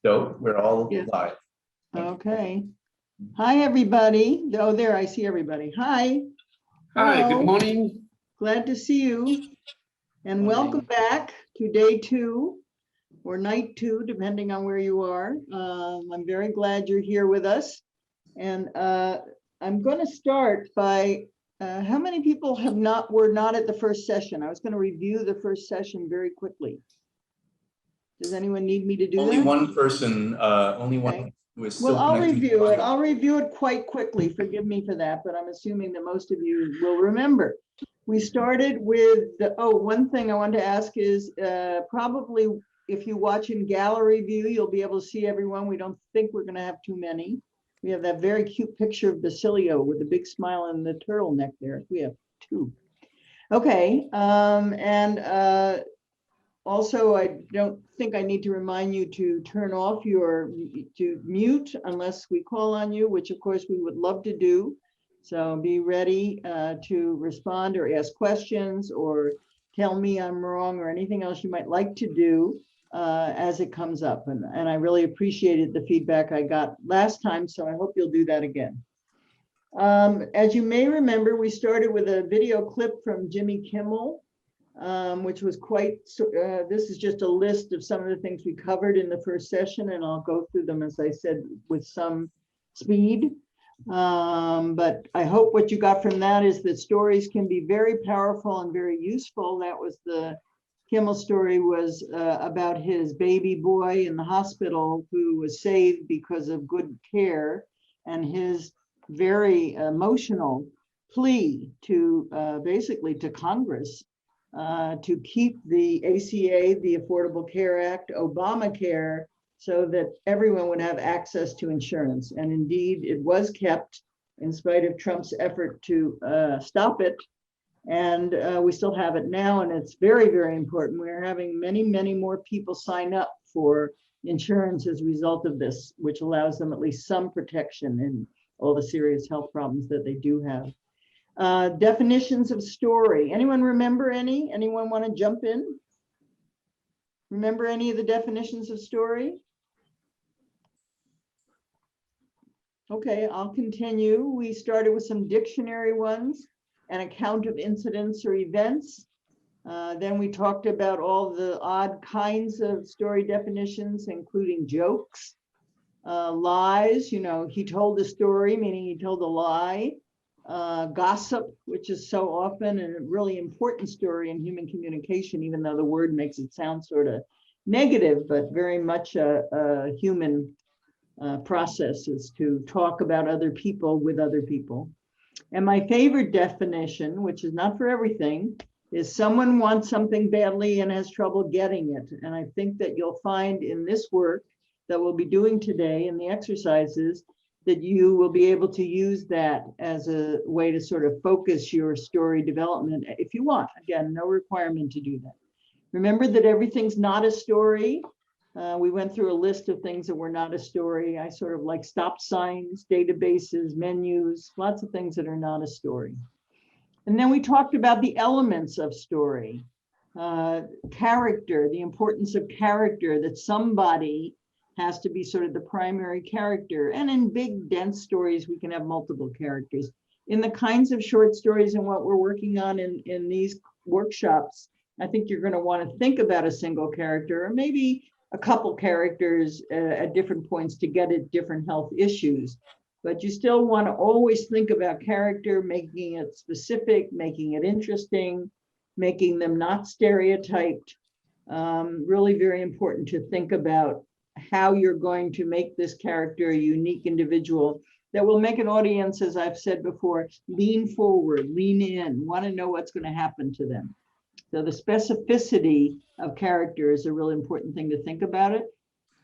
Doe, we're all Yeah. live. Okay. Hi, everybody. Oh, there, I see everybody. Hi. Hi, Hello. good morning. Glad to see you. And welcome back to day 2 or night 2, depending on where you are. I'm very glad you're here with us. And I'm going to start by how many people were not at the first session? I was going to review the first session very quickly. Does anyone need me to do Only that? one person, only one Okay. was still Well, I'll connecting. review it. I'll review it quite quickly. Forgive me for that, but I'm assuming that most of you will remember. We started with one thing I wanted to ask is probably if you watch in gallery view, you'll be able to see everyone. We don't think we're going to have too many. We have that very cute picture of Basilio with a big smile and the turtleneck there. We have 2. Okay, also, I don't think I need to remind you to turn off to mute unless we call on you, which of course we would love to do. So be ready to respond or ask questions or tell me I'm wrong or anything else you might like to do as it comes up. And I really appreciated the feedback I got last time, so I hope you'll do that again. As you may remember, we started with a video clip from Jimmy Kimmel, which was this is just a list of some of the things we covered in the first session, and I'll go through them, as I said, with some speed. But I hope what you got from that is that stories can be very powerful and very useful. That was the Kimmel story was about his baby boy in the hospital who was saved because of good care, and his very emotional plea to basically to Congress to keep the ACA, the Affordable Care Act, Obamacare, so that everyone would have access to insurance. And indeed, it was kept in spite of Trump's effort to stop it. And we still have it now, and it's very, very important. We're having many, many more people sign up for insurance as a result of this, which allows them at least some protection in all the serious health problems that they do have. Definitions of story. Anyone remember any? Anyone want to jump in? Remember any of the definitions of story? Okay, I'll continue. We started with some dictionary ones, an account of incidents or events. Then we talked about all the odd kinds of story definitions, including jokes, lies, he told a story, meaning he told a lie. Gossip, which is so often a really important story in human communication, even though the word makes it sound sort of negative, but very much a human process is to talk about other people with other people. And my favorite definition, which is not for everything, is someone wants something badly and has trouble getting it. And I think that you'll find in this work that we'll be doing today in the exercises that you will be able to use that as a way to sort of focus your story development if you want. Again, no requirement to do that. Remember that everything's not a story. We went through a list of things that were not a story. I sort of like stop signs, databases, menus, lots of things that are not a story. And then we talked about the elements of story. Character, the importance of character, that somebody has to be sort of the primary character. And in big, dense stories, we can have multiple characters. In the kinds of short stories and what we're working on in these workshops, I think you're going to want to think about a single character or maybe a couple characters at different points to get at different health issues. But you still want to always think about character, making it specific, making it interesting, making them not stereotyped. Really very important to think about how you're going to make this character a unique individual that will make an audience, as I've said before, lean forward, lean in, want to know what's going to happen to them. So the specificity of character is a really important thing to think about it.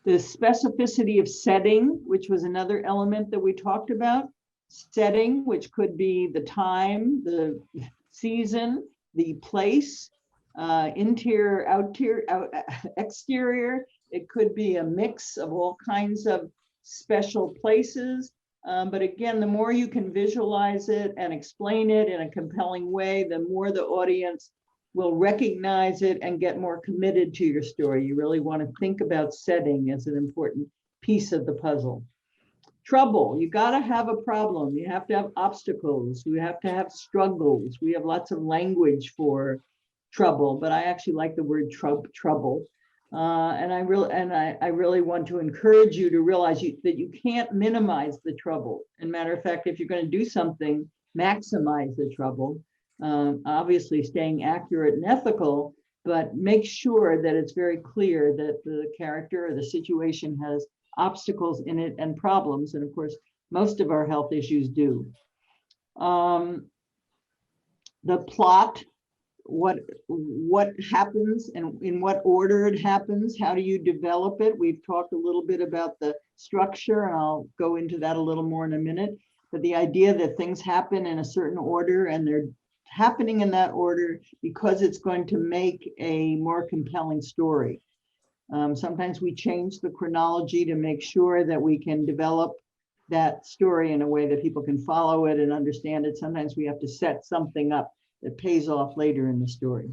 The specificity of setting, which was another element that we talked about. Setting, which could be the time, the season, the place, interior, exterior. It could be a mix of all kinds of special places. But again, the more you can visualize it and explain it in a compelling way, the more the audience will recognize it and get more committed to your story. You really want to think about setting as an important piece of the puzzle. Trouble, you got to have a problem. You have to have obstacles. You have to have struggles. We have lots of language for trouble, but I actually like the word trouble. And I really want to encourage you to realize that you can't minimize the trouble. And matter of fact, if you're going to do something, maximize the trouble. Obviously staying accurate and ethical, but make sure that it's very clear that the character or the situation has obstacles in it and problems. And of course, most of our health issues do. The plot, what happens and in what order it happens, how do you develop it? We've talked a little bit about the structure, and I'll go into that a little more in a minute. But the idea that things happen in a certain order and they're happening in that order because it's going to make a more compelling story. Sometimes we change the chronology to make sure that we can develop that story in a way that people can follow it and understand it. Sometimes we have to set something up that pays off later in the story.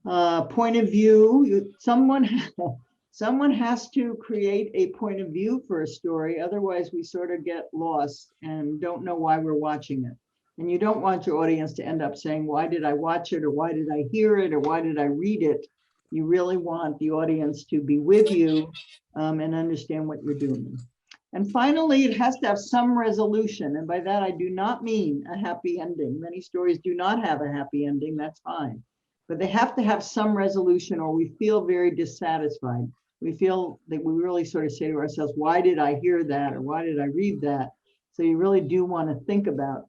Point of view, someone has to create a point of view for a story. Otherwise, we sort of get lost and don't know why we're watching it. And you don't want your audience to end up saying, why did I watch it? Or why did I hear it? Or why did I read it? You really want the audience to be with you and understand what you're doing. And finally, it has to have some resolution. And by that, I do not mean a happy ending. Many stories do not have a happy ending. That's fine. But they have to have some resolution or we feel very dissatisfied. We feel that we really sort of say to ourselves, why did I hear that? Or why did I read that? So you really do want to think about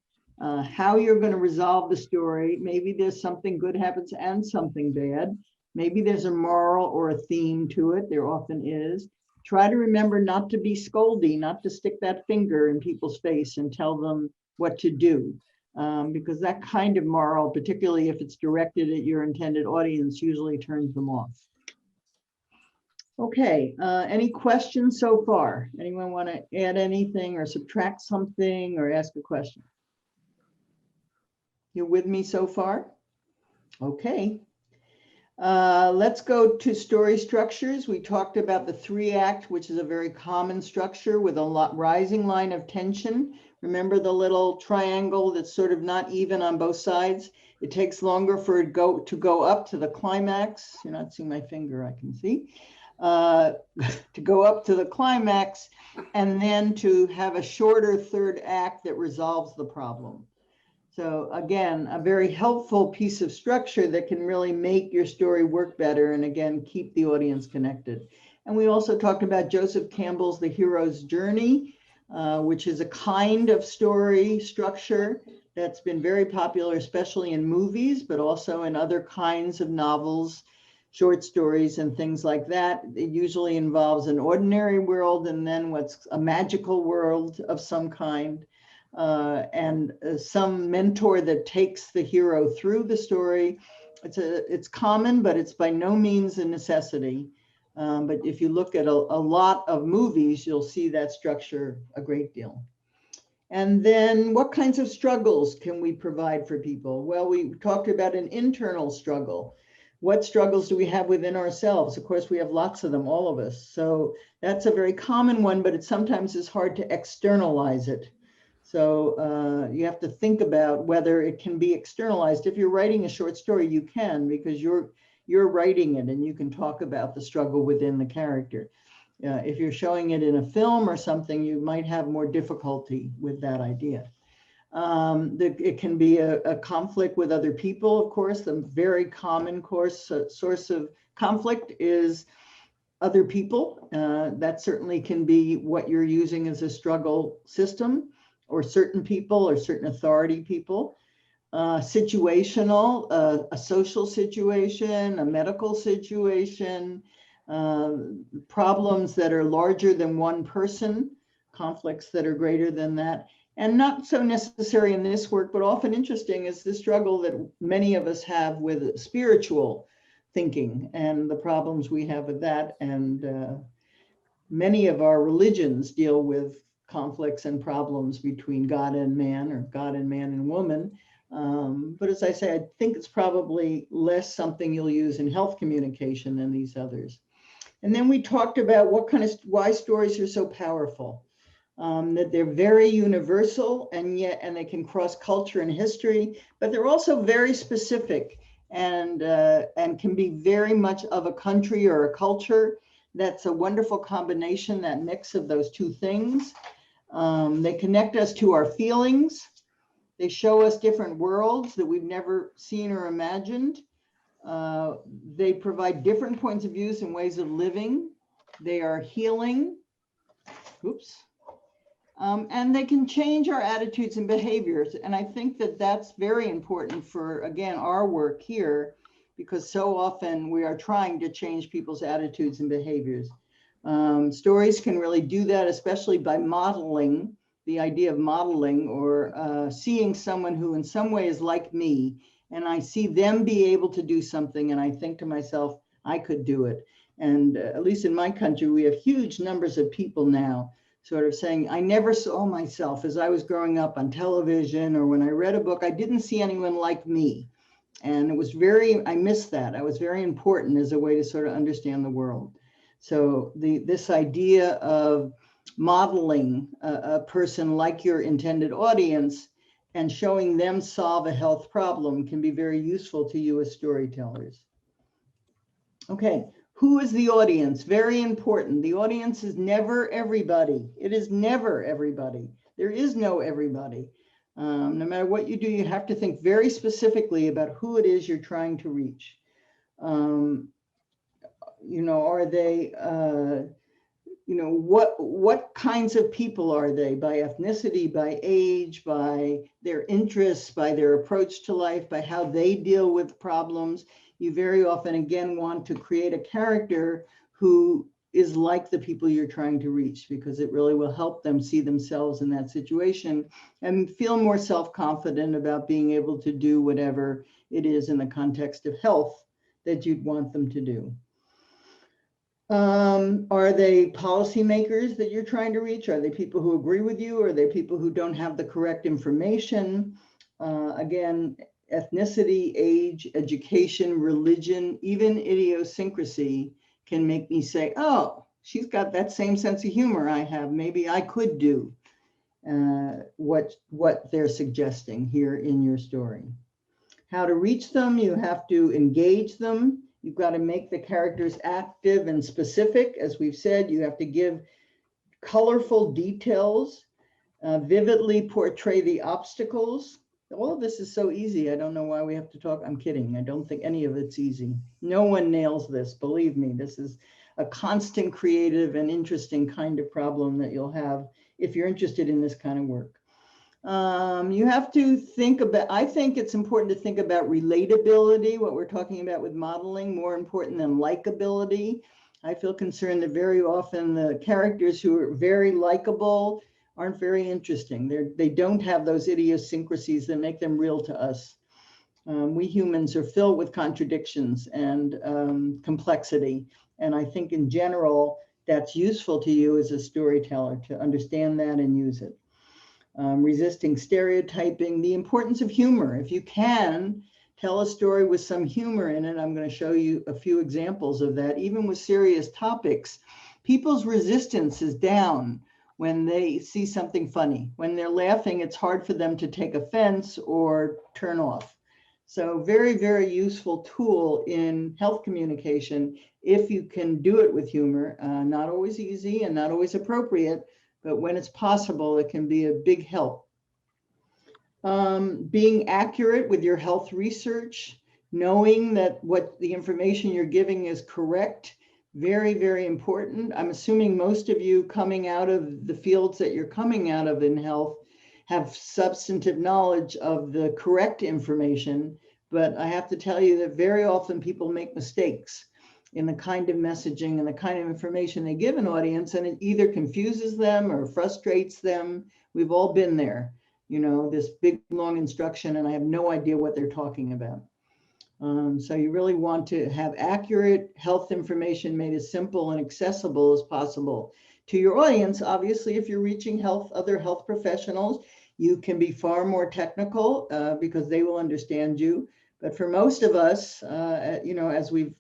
how you're going to resolve the story. Maybe there's something good happens and something bad. Maybe there's a moral or a theme to it. There often is. Try to remember not to be scoldy, not to stick that finger in people's face and tell them what to do. Because that kind of moral, particularly if it's directed at your intended audience, usually turns them off. Okay, any questions so far? Anyone want to add anything or subtract something or ask a question? You with me so far? Okay. Let's go to story structures. We talked about the 3-act, which is a very common structure with a rising line of tension. Remember the little triangle that's sort of not even on both sides? It takes longer for it to go up to the climax. You're not seeing my finger, I can see. To go up to the climax and then to have a shorter 3rd act that resolves the problem. So again, a very helpful piece of structure that can really make your story work better and again, keep the audience connected. And we also talked about Joseph Campbell's The Hero's Journey, which is a kind of story structure that's been very popular, especially in movies, but also in other kinds of novels, short stories and things like that. It usually involves an ordinary world and then what's a magical world of some kind. And some mentor that takes the hero through the story. It's common, but it's by no means a necessity. But if you look at a lot of movies, you'll see that structure a great deal. And then what kinds of struggles can we provide for people? Well, we talked about an internal struggle. What struggles do we have within ourselves? Of course, we have lots of them, all of us. So that's a very common one, but it sometimes is hard to externalize it. So you have to think about whether it can be externalized. If you're writing a short story, you can, because you're writing it and you can talk about the struggle within the character. If you're showing it in a film or something, you might have more difficulty with that idea. It can be a conflict with other people, of course. The very common source of conflict is other people. That certainly can be what you're using as a struggle system, or certain people or certain authority people. Situational, a social situation, a medical situation, problems that are larger than one person, conflicts that are greater than that. And not so necessary in this work, but often interesting is the struggle that many of us have with spiritual thinking and the problems we have with that. And many of our religions deal with conflicts and problems between God and man, or God and man and woman. But as I say, I think it's probably less something you'll use in health communication than these others. And then we talked about why stories are so powerful, that they're very universal and they can cross culture and history, but they're also very specific and can be very much of a country or a culture. That's a wonderful combination, that mix of those two things. They connect us to our feelings. They show us different worlds that we've never seen or imagined. They provide different points of views and ways of living. They are healing. Oops. And they can change our attitudes and behaviors. And I think that that's very important for, again, our work here, because so often we are trying to change people's attitudes and behaviors. Stories can really do that, especially by modeling, the idea of modeling, or seeing someone who in some way is like me, and I see them be able to do something, and I think to myself, I could do it. And at least in my country, we have huge numbers of people now sort of saying, I never saw myself as I was growing up on television, or when I read a book, I didn't see anyone like me. And it was I missed that. It was very important as a way to sort of understand the world. So this idea of modeling a person like your intended audience and showing them solve a health problem can be very useful to you as storytellers. Okay, who is the audience? Very important. The audience is never everybody. It is never everybody. There is no everybody. No matter what you do, you have to think very specifically about who it is you're trying to reach. Are they, what kinds of people are they, by ethnicity, by age, by their interests, by their approach to life, by how they deal with problems. You very often, again, want to create a character who is like the people you're trying to reach, because it really will help them see themselves in that situation and feel more self-confident about being able to do whatever it is in the context of health that you'd want them to do. Are they policymakers that you're trying to reach? Are they people who agree with you? Are they people who don't have the correct information? Again, ethnicity, age, education, religion, even idiosyncrasy can make me say, oh, she's got that same sense of humor I have. Maybe I could do what they're suggesting here in your story. How to reach them, you have to engage them. You've got to make the characters active and specific. As we've said, you have to give colorful details, vividly portray the obstacles. All of this is so easy. I don't know why we have to talk. I'm kidding. I don't think any of it's easy. No one nails this. Believe me, this is a constant creative and interesting kind of problem that you'll have if you're interested in this kind of work. You have to think about, I think it's important to think about relatability, what we're talking about with modeling, more important than likability. I feel concerned that very often the characters who are very likable aren't very interesting. They don't have those idiosyncrasies that make them real to us. We humans are filled with contradictions and complexity. And I think in general, that's useful to you as a storyteller to understand that and use it. Resisting stereotyping, the importance of humor. If you can, tell a story with some humor in it. I'm going to show you a few examples of that. Even with serious topics, people's resistance is down when they see something funny. When they're laughing, it's hard for them to take offense or turn off. So very, very useful tool in health communication if you can do it with humor. Not always easy and not always appropriate, but when it's possible, it can be a big help. Being accurate with your health research, knowing that what the information you're giving is correct, very, very important. I'm assuming most of you coming out of the fields that you're coming out of in health have substantive knowledge of the correct information, but I have to tell you that very often people make mistakes in the kind of messaging and the kind of information they give an audience, and it either confuses them or frustrates them. We've all been there, this big, long instruction, and I have no idea what they're talking about. So you really want to have accurate health information made as simple and accessible as possible to your audience. Obviously, if you're reaching other health professionals, You can be far more technical because they will understand you. But for most of us, as we've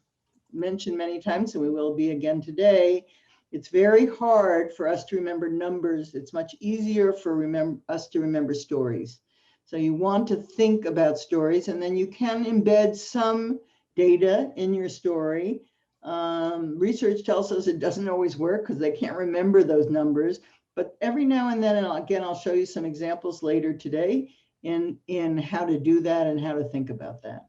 mentioned many times, and we will be again today, it's very hard for us to remember numbers. It's much easier for us to remember stories. So you want to think about stories, and then you can embed some data in your story. Research tells us it doesn't always work because they can't remember those numbers. But every now and then, and again, I'll show you some examples later today in how to do that and how to think about that.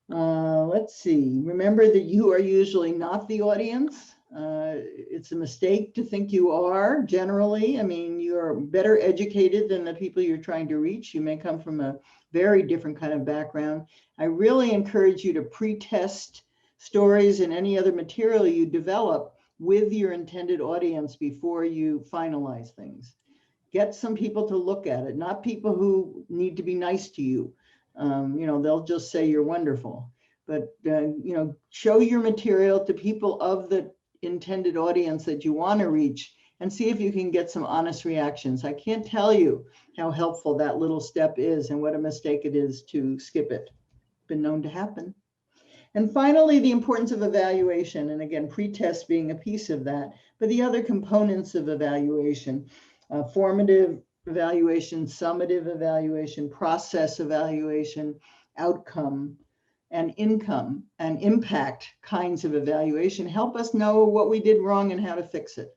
Let's see. Remember that you are usually not the audience. It's a mistake to think you are generally. I mean, you're better educated than the people you're trying to reach. You may come from a very different kind of background. I really encourage you to pre-test stories and any other material you develop with your intended audience before you finalize things. Get some people to look at it, not people who need to be nice to you. They'll just say you're wonderful. But, show your material to people of the intended audience that you want to reach and see if you can get some honest reactions. I can't tell you how helpful that little step is and what a mistake it is to skip it. Been known to happen. And finally, the importance of evaluation. And again, pre-test being a piece of that, but the other components of evaluation, formative evaluation, summative evaluation, process evaluation, outcome, and income and impact kinds of evaluation help us know what we did wrong and how to fix it.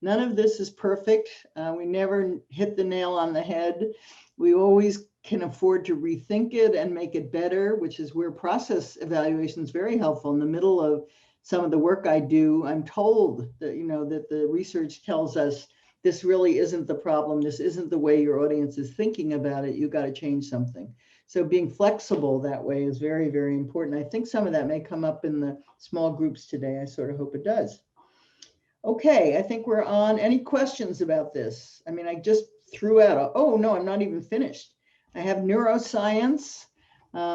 None of this is perfect. We never hit the nail on the head. We always can afford to rethink it and make it better, which is where process evaluation is very helpful. In the middle of some of the work I do, I'm told that, that the research tells us this really isn't the problem. This isn't the way your audience is thinking about it. You got to change something. So being flexible that way is very, very important. I think some of that may come up in the small groups today. I sort of hope it does. Okay, I think we're on. Any questions about this? I mean, I just threw out, oh no, I'm not even finished. I have neuroscience.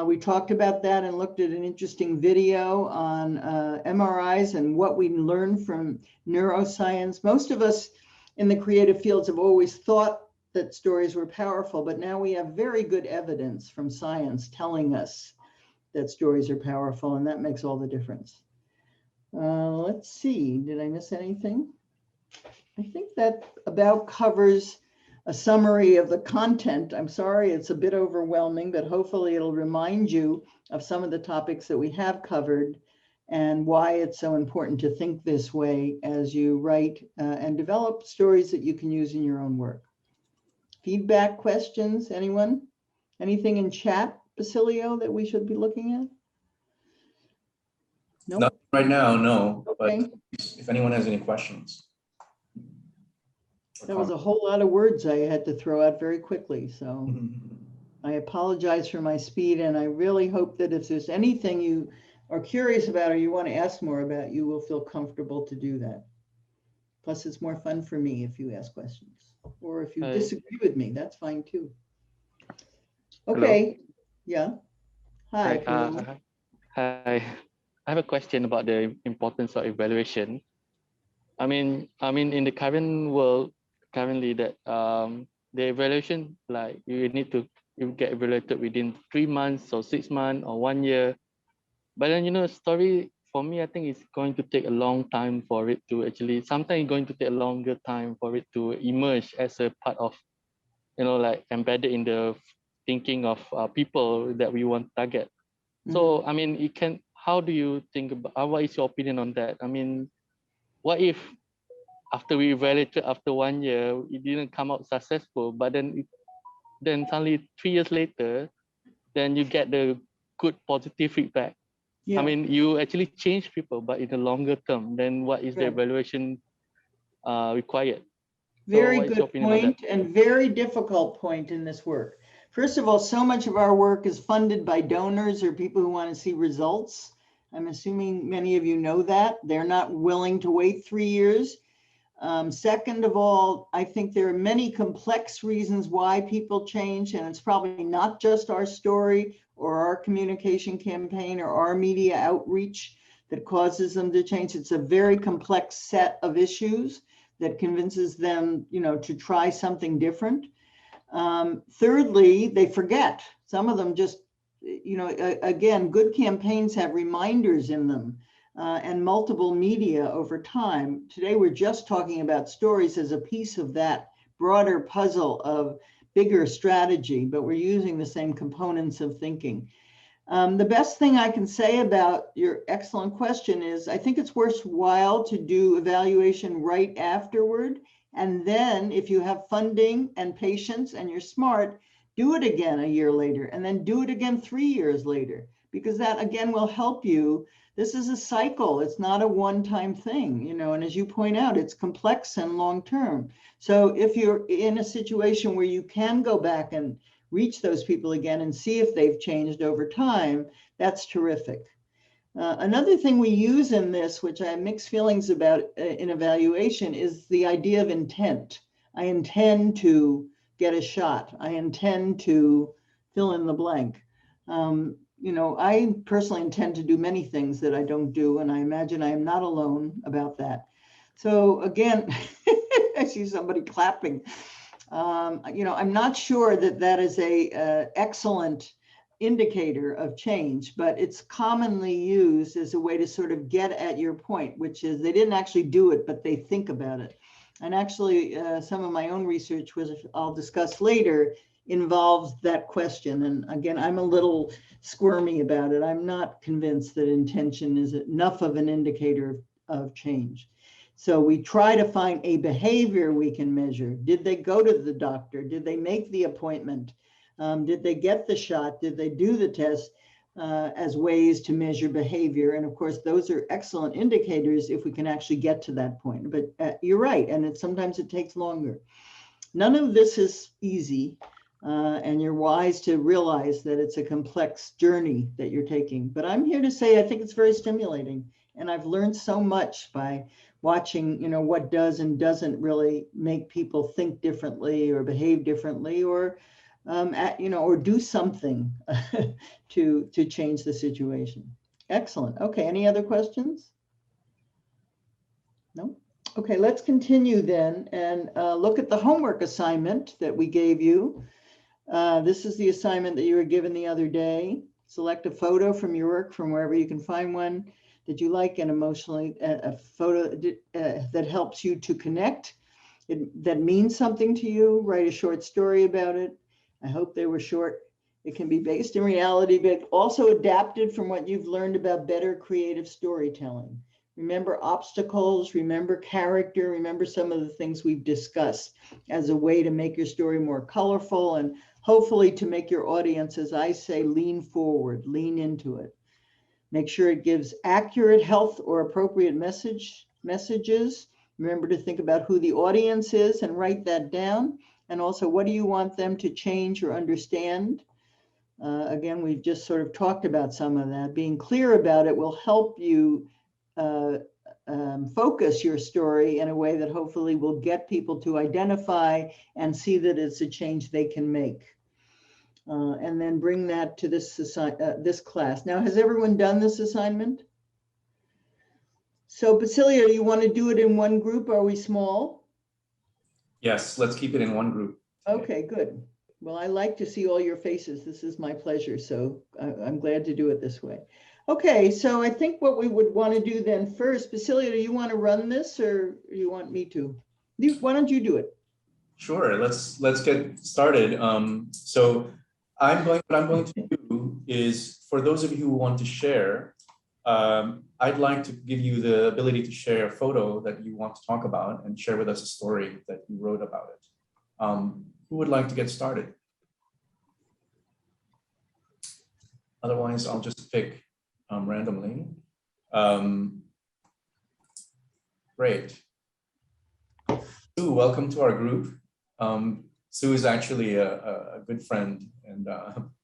We talked about that and looked at an interesting video on MRIs and what we learn from neuroscience. Most of us in the creative fields have always thought that stories were powerful, but now we have very good evidence from science telling us that stories are powerful, and that makes all the difference. Let's see, did I miss anything? I think that about covers a summary of the content. I'm sorry, it's a bit overwhelming, but hopefully it'll remind you of some of the topics that we have covered and why it's so important to think this way as you write and develop stories that you can use in your own work. Feedback, questions, anyone? Anything in chat, Basilio, that we should be looking at? No? Not right now, no. Okay. But if anyone has any questions. That was a whole lot of words I had to throw out very quickly, so I apologize for my speed, and I really hope that if there's anything you are curious about or you want to ask more about, you will feel comfortable to do that. Plus, it's more fun for me if you ask questions, or if you disagree with me, that's fine too. Okay. Hello. Yeah. Hi. Hi. I have a question about the importance of evaluation. I mean, in the current world, currently that the evaluation, like you get evaluated within 3 months or 6 months or 1 year. But then, story for me, I think it's going to take a long time for it to actually, sometimes it's going to take a longer time for it to emerge as a part of, like embedded in the thinking of people that we want to target. So, I mean, how do you think about, what is your opinion on that? I mean, what if after we evaluated after 1 year, it didn't come out successful, but then suddenly 3 years later, then you get the good positive feedback. Yeah. I mean, you actually change people, but in the longer term, then what is the evaluation required? Very good point, and very difficult point in this work. First of all, so much of our work is funded by donors or people who want to see results. I'm assuming many of you know that. They're not willing to wait 3 years. Second of all, I think there are many complex reasons why people change, and it's probably not just our story or our communication campaign or our media outreach that causes them to change. It's a very complex set of issues that convinces them, to try something different. Thirdly, they forget. Some of them just, you know, again, good campaigns have reminders in them and multiple media over time. Today, we're just talking about stories as a piece of that broader puzzle of bigger strategy, but we're using the same components of thinking. The best thing I can say about your excellent question is I think it's worthwhile to do evaluation right afterward. And then if you have funding and patience and you're smart, do it again a year later, and then do it again 3 years later, because that again will help you. This is a cycle. It's not a one-time thing, you know, and as you point out, it's complex and long-term. So if you're in a situation where you can go back and reach those people again and see if they've changed over time, that's terrific. Another thing we use in this, which I have mixed feelings about in evaluation, is the idea of intent. I intend to get a shot. I intend to fill in the blank. You know, I personally intend to do many things that I don't do, and I imagine I am not alone about that. So again, I see somebody clapping. You know, I'm not sure that that is a excellent indicator of change, but it's commonly used as a way to sort of get at your point, which is they didn't actually do it, but they think about it. And actually, some of my own research, which I'll discuss later, involves that question. And again, I'm a little squirmy about it. I'm not convinced that intention is enough of an indicator of change. So we try to find a behavior we can measure. Did they go to the doctor? Did they make the appointment? Did they get the shot? Did they do the test as ways to measure behavior? And of course, those are excellent indicators if we can actually get to that point. But you're right, and sometimes it takes longer. None of this is easy, and you're wise to realize that it's a complex journey that you're taking. But I'm here to say I think it's very stimulating, and I've learned so much by watching, you know, what does and doesn't really make people think differently or behave differently, or you know, or do something to change the situation. Excellent. Okay, any other questions? No? Okay, let's continue then and look at the homework assignment that we gave you. This is the assignment that you were given the other day. Select a photo from your work, from wherever you can find one that you like, and emotionally a photo that helps you to connect, that means something to you. Write a short story about it. I hope they were short. It can be based in reality, but also adapted from what you've learned about better creative storytelling. Remember obstacles, remember character, remember some of the things we've discussed as a way to make your story more colorful and hopefully to make your audience, as I say, lean forward, lean into it. Make sure it gives accurate, health or appropriate messages. Remember to think about who the audience is and write that down. And also, what do you want them to change or understand? Again, we've just sort of talked about some of that. Being clear about it will help you focus your story in a way that hopefully will get people to identify and see that it's a change they can make. And then bring that to this class. Now, has everyone done this assignment? So, Basilia, do you want to do it in one group? Are we small? Yes, let's keep it in one group. Okay, good. Well, I like to see all your faces. This is my pleasure. So I'm glad to do it this way. Okay, so I think what we would want to do then first, Basilia, do you want to run this or do you want me to? Why don't you do it? Sure, let's get started. So what I'm going to do is, for those of you who want to share, I'd like to give you the ability to share a photo that you want to talk about and share with us a story that you wrote about it. Who would like to get started? Otherwise, I'll just pick randomly. Great. Sue, welcome to our group. Sue is actually a good friend and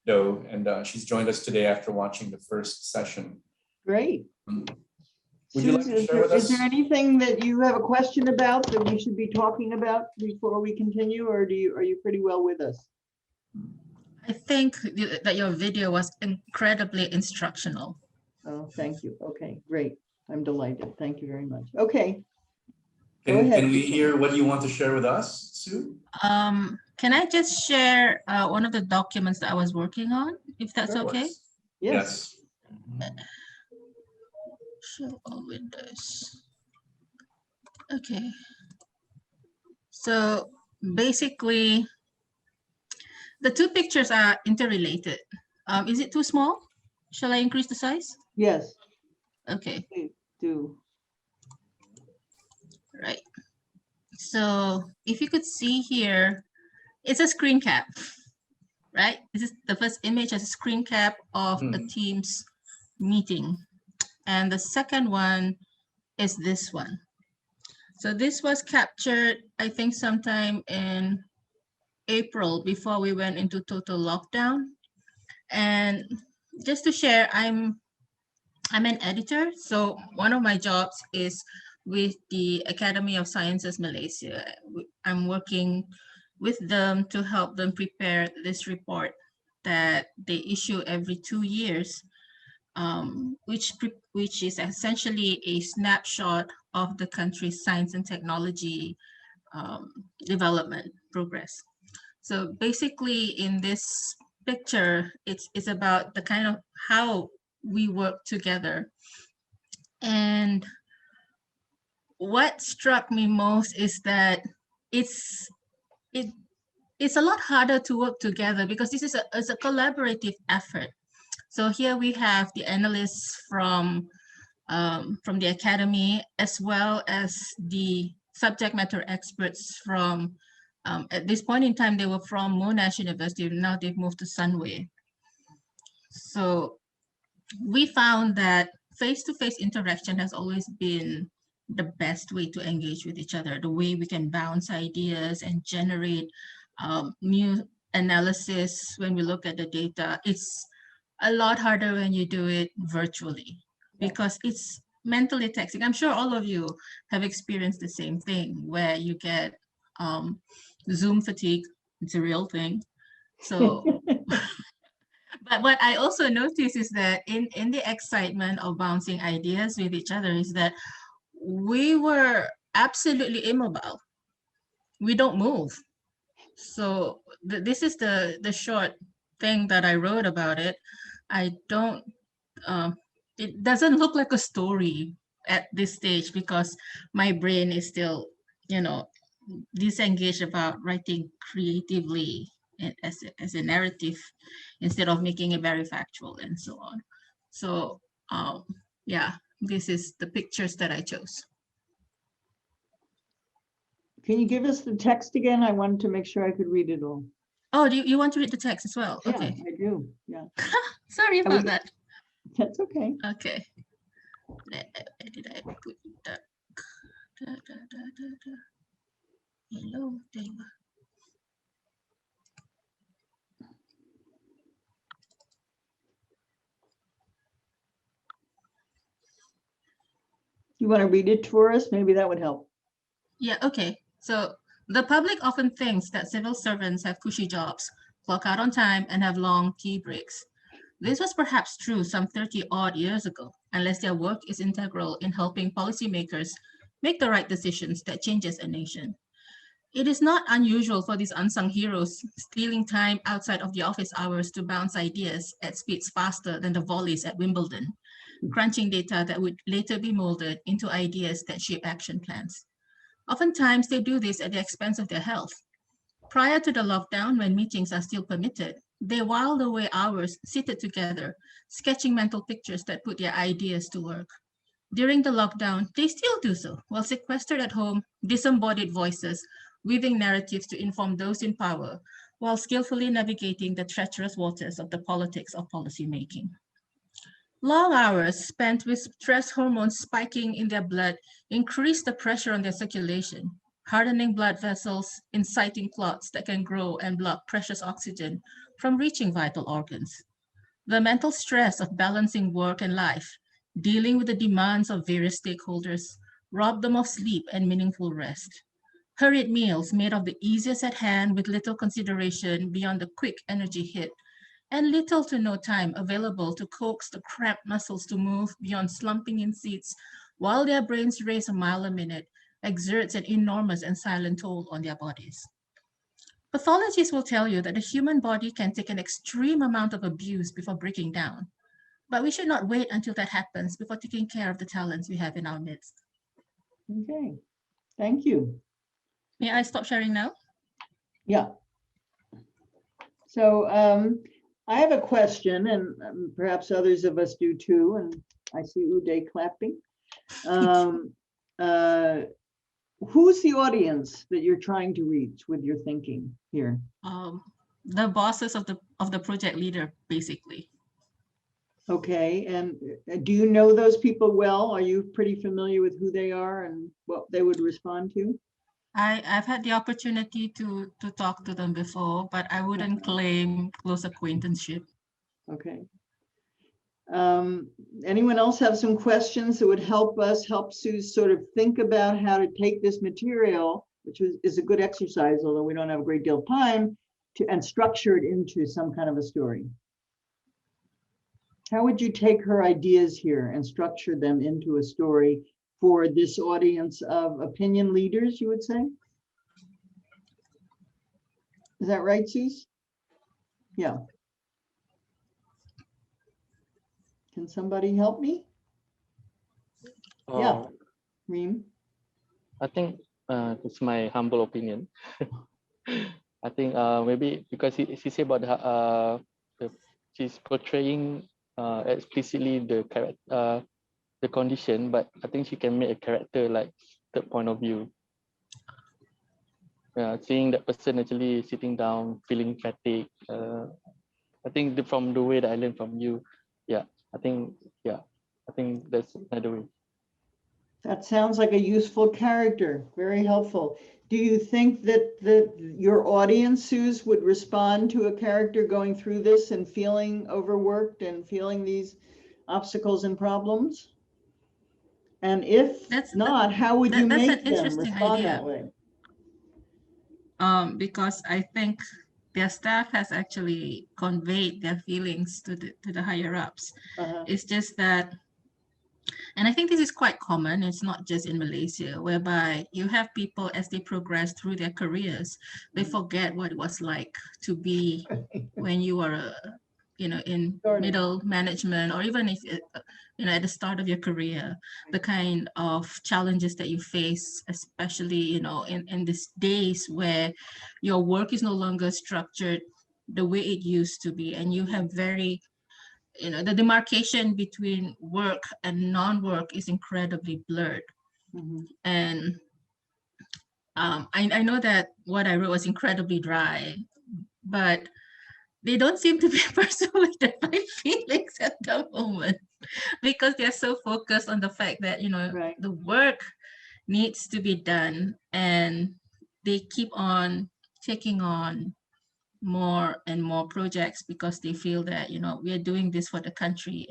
Doe, and she's joined us today after watching the first session. Great. Would you like to share with us? Is there anything that you have a question about that we should be talking about before we continue, or are you pretty well with us? I think that your video was incredibly instructional. Oh, thank you. Okay, great. I'm delighted. Thank you very much. Okay. Can we hear what you want to share with us, Sue? Can I just share one of the documents that I was working on, if that's Of okay? course. Yes. Yes. Show all windows. Okay. So basically, the two pictures are interrelated. Is it too small? Shall I increase the size? Yes, Okay, please do. right. So if you could see here, it's a screen cap, right? This is the first image as a screen cap of a Teams meeting. And the second one is this one. So this was captured, I think, sometime in April before we went into total lockdown. And just to share, I'm an editor. So one of my jobs is with the Academy of Sciences Malaysia. I'm working with them to help them prepare this report that they issue every 2 years, which is essentially a snapshot of the country's science and technology development progress. So basically in this picture, it's about the kind of how we work together. And what struck me most is that it's a lot harder to work together because this is a collaborative effort. So here we have the analysts from the academy, as well as the subject matter experts from, at this point in time, they were from Monash University, now they've moved to Sunway. So we found that face-to-face interaction has always been the best way to engage with each other, the way we can bounce ideas and generate new analysis when we look at the data. It's a lot harder when you do it virtually because it's mentally taxing. I'm sure all of you have experienced the same thing where you get Zoom fatigue. It's a real thing. So, but what I also noticed is that in the excitement of bouncing ideas with each other is that we were absolutely immobile. We don't move. So this is the short thing that I wrote about it. I don't, it doesn't look like a story at this stage because my brain is still, disengaged about writing creatively as a narrative instead of making it very factual and so on. So yeah, this is the pictures that I chose. Can you give us the text again? I wanted to make sure I could read it all. Oh, do you want to read the text as well? Yeah, Okay. I do, yeah. Sorry about that. That's okay. Okay. Where did I put that? Hello, there you are. You want to read it for us? Maybe that would help. Yeah, okay. So the public often thinks that civil servants have cushy jobs, clock out on time, and have long tea breaks. This was perhaps true some 30-odd years ago, unless their work is integral in helping policymakers make the right decisions that changes a nation. It is not unusual for these unsung heroes stealing time outside of the office hours to bounce ideas at speeds faster than the volleys at Wimbledon, crunching data that would later be molded into ideas that shape action plans. Oftentimes, they do this at the expense of their health. Prior to the lockdown, when meetings are still permitted, they whiled away hours seated together, sketching mental pictures that put their ideas to work. During the lockdown, they still do so, while sequestered at home, disembodied voices, weaving narratives to inform those in power, while skillfully navigating the treacherous waters of the politics of policymaking. Long hours spent with stress hormones spiking in their blood increase the pressure on their circulation, hardening blood vessels, inciting clots that can grow and block precious oxygen from reaching vital organs. The mental stress of balancing work and life, dealing with the demands of various stakeholders, rob them of sleep and meaningful rest. Hurried meals made of the easiest at hand with little consideration beyond the quick energy hit, and little to no time available to coax the cramped muscles to move beyond slumping in seats while their brains race a mile a minute, exerts an enormous and silent toll on their bodies. Pathologists will tell you that the human body can take an extreme amount of abuse before breaking down. But we should not wait until that happens before taking care of the talents we have in our midst. Okay, thank you. May I stop sharing now? Yeah. So I have a question, and perhaps others of us do too, and I see Uday clapping. Who's the audience that you're trying to reach with your thinking here? The bosses of the project leader, basically. Okay, and do you know those people well? Are you pretty familiar with who they are and what they would respond to? I've had the opportunity to talk to them before, but I wouldn't claim close acquaintanceship. Okay. Anyone else have some questions that would help Sue sort of think about how to take this material, which is a good exercise, although we don't have a great deal of time, and structure it into some kind of a story? How would you take her ideas here and structure them into a story for this audience of opinion leaders, you would say? Is that right, Suze? Yeah. Can somebody help me? Yeah, Reem. I think it's my humble opinion. I think maybe because she said about she's portraying explicitly the condition, but I think she can make a character like third point of view. Seeing that person actually sitting down, feeling fatigue. I think from the way that I learned from you, I think that's another way. That sounds like a useful character, very helpful. Do you think that your audience, Suze, would respond to a character going through this and feeling overworked and feeling these obstacles and problems? And if not, how would you make them respond that way? Because I think their staff has actually conveyed their feelings to the higher ups. It's just that, and I think this is quite common, it's not just in Malaysia, whereby you have people as they progress through their careers, they forget what it was like to be when you were in middle management, or even if at the start of your career, the kind of challenges that you face, especially in these days where your work is no longer structured the way it used to be, and you have very the demarcation between work and non-work is incredibly blurred. And I know that what I wrote was incredibly dry, but they don't seem to be persuaded by feelings at the moment, because they're so focused on the fact that the work needs to be done, and they keep on taking on more and more projects because they feel that we are doing this for the country,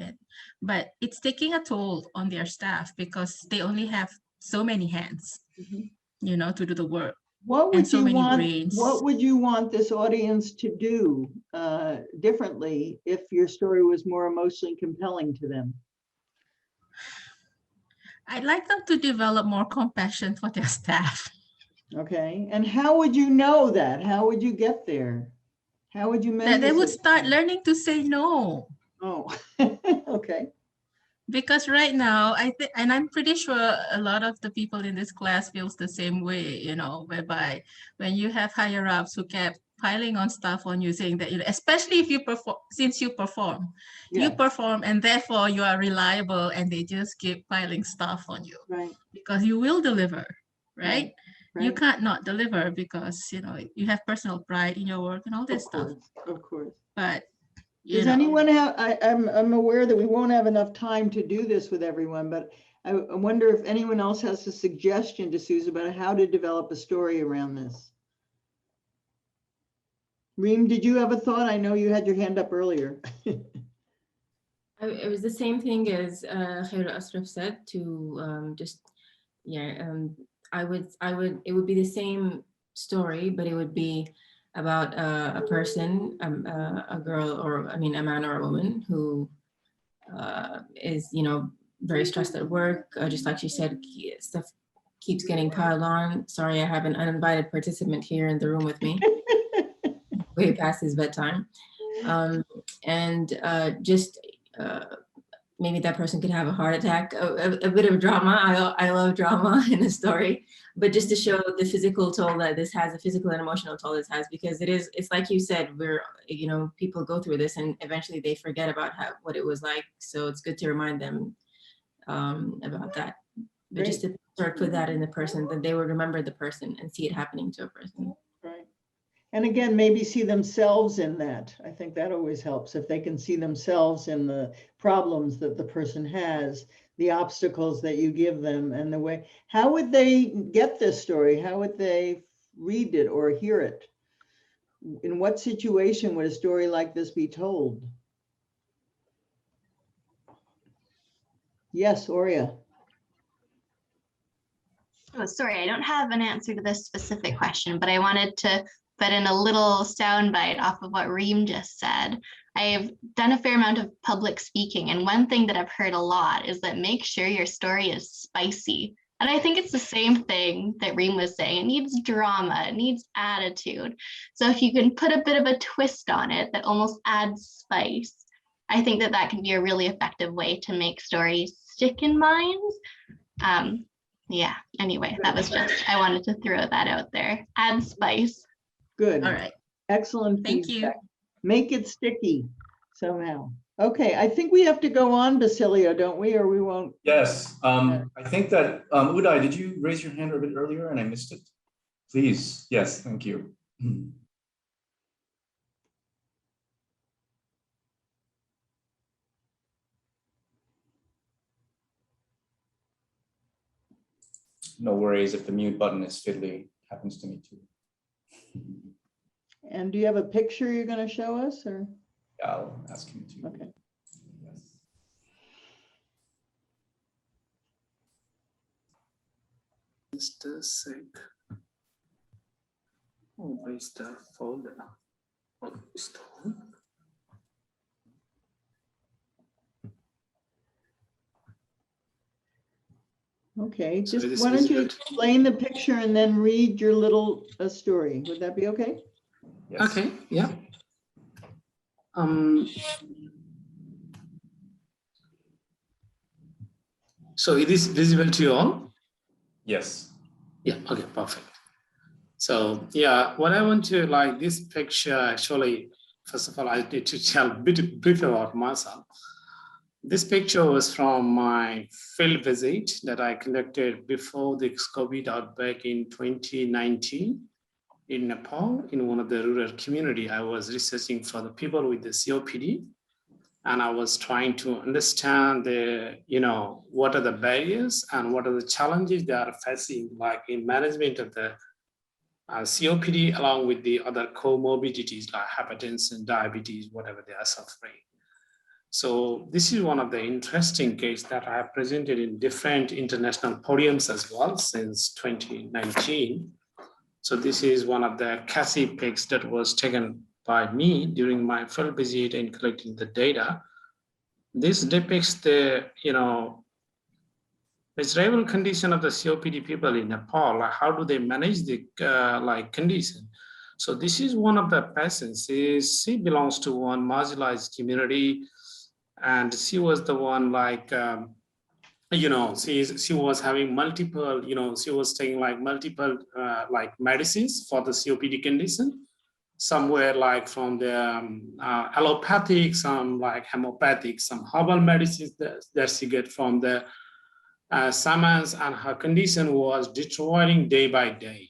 but it's taking a toll on their staff because they only have so many hands to do the work. What would you want this audience to do differently if your story was more emotionally compelling to them? I'd like them to develop more compassion for their staff. Okay, and how would you know that? How would you get there? How would you measure that they would start learning to say no? Oh, okay. Because right now, I think, and I'm pretty sure a lot of the people in this class feels the same way, whereby when you have higher ups who kept piling on stuff on you, saying that, especially if you perform, since you perform, you perform, and therefore you are reliable, and they just keep piling stuff on you, right? Because you will deliver, right? You can't not deliver because, you have personal pride in your work and all this stuff. Of course. But does anyone have, I'm aware that we won't have enough time to do this with everyone, but I wonder if anyone else has a suggestion to Suze about how to develop a story around this. Reem, did you have a thought? I know you had your hand up earlier. It was the same thing as Khaira Asraf said, to it would be the same story, but it would be about a person, a girl, or a man or a woman who is, very stressed at work. Just like she said, stuff keeps getting piled on. Sorry, I have an uninvited participant here in the room with me. way past his bedtime. Maybe that person could have a heart attack, a bit of drama. I love drama in a story, but just to show the physical toll that this has, a physical and emotional toll this has, because it's like you said, people go through this and eventually they forget about what it was like. So it's good to remind them about that. But just to sort of put that in the person, that they would remember the person and see it happening to a person. Right. And again, maybe see themselves in that. I think that always helps. If they can see themselves in the problems that the person has, the obstacles that you give them, and the way, how would they get this story? How would they read it or hear it? In what situation would a story like this be told? Yes, Aurea. Oh, sorry, I don't have an answer to this specific question, but I wanted to put in a little soundbite off of what Reem just said. I've done a fair amount of public speaking, and one thing that I've heard a lot is that make sure your story is spicy. And I think it's the same thing that Reem was saying. It needs drama, it needs attitude. So if you can put a bit of a twist on it that almost adds spice, I think that that can be a really effective way to make stories stick in minds. Yeah, anyway, that was just, I wanted to throw that out there. Add spice. Good. All right. Excellent. Thank you. Make it sticky somehow. Okay, I think we have to go on, Basilio, don't we? Or we won't. Yes, I think that, Uday, did you raise your hand a bit earlier and I missed it? Please, yes, thank you. No worries if the mute button is fiddly, happens to me too. And do you have a picture you're going to show us, or? Yeah, I'll ask him to. Okay. Yes. Just a sec. Oh, where's the folder? Oh, it's the one. Okay, So just it is why don't you visible. explain the picture and then read your little story? Would that be okay? Yes. Okay, yeah. So it is visible to you all? Yes. Yeah, okay, perfect. So yeah, what I want to like this picture, actually, first of all, I need to tell a bit brief about myself. This picture was from my field visit that I conducted before the COVID outbreak in 2019 in Nepal, in one of the rural community. I was researching for the people with the COPD, and I was trying to understand what are the barriers and what are the challenges they are facing, like in management of the COPD, along with the other comorbidities like hypertension, diabetes, whatever they are suffering. So this is one of the interesting cases that I have presented in different international podiums as well since 2019. So this is one of the CASI pics that was taken by me during my field visit in collecting the data. This depicts the, miserable condition of the COPD people in Nepal. Like how do they manage the condition? So this is one of the patients. She belongs to one marginalized community, and she was the one she was having multiple, she was taking multiple medicines for the COPD condition. Somewhere from the allopathic, some homeopathic, some herbal medicines that she get from the shamans, and her condition was deteriorating day by day.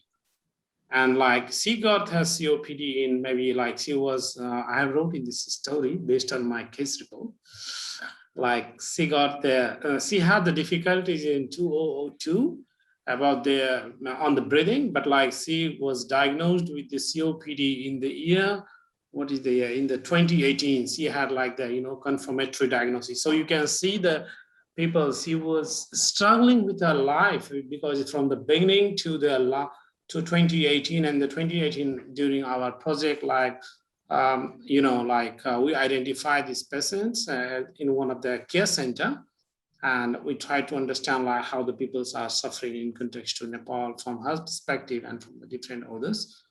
And she got her COPD in maybe she was, I have wrote in this story based on my case report. She got she had the difficulties in 2002 about on the breathing, but she was diagnosed with the COPD in the year, what is the year? In the 2018, she had the, confirmatory diagnosis. So you can see the people, she was struggling with her life because from the beginning to 2018, and the 2018 during our project, we identified these patients in one of the care center, and we try to understand how the people are suffering in context to Nepal from her perspective and from the different others.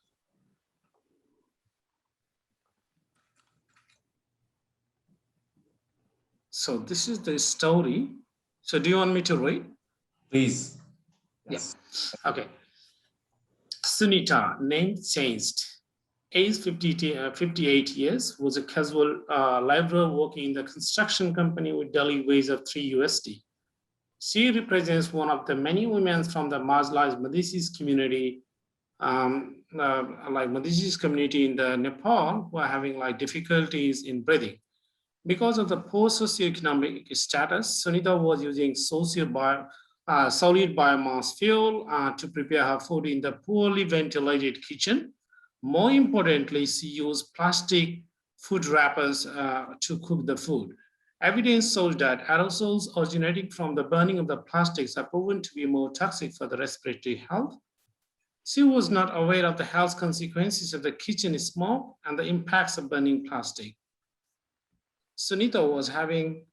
So this is the story. So do you want me to read? Please. Yes. Yeah. Okay. Sunita, name changed. Age 58 years, was a casual laborer working in the construction company with daily wage of $3 USD. She represents one of the many women from the marginalized Madhis community, like Madhis community in the Nepal, who are having like difficulties in breathing. Because of the poor socioeconomic status, Sunita was using solid biomass fuel to prepare her food in the poorly ventilated kitchen. More importantly, she used plastic food wrappers to cook the food. Evidence shows that aerosols originating from the burning of the plastics are proven to be more toxic for the respiratory health. She was not aware of the health consequences of the kitchen smoke and the impacts of burning plastic. Sunita was having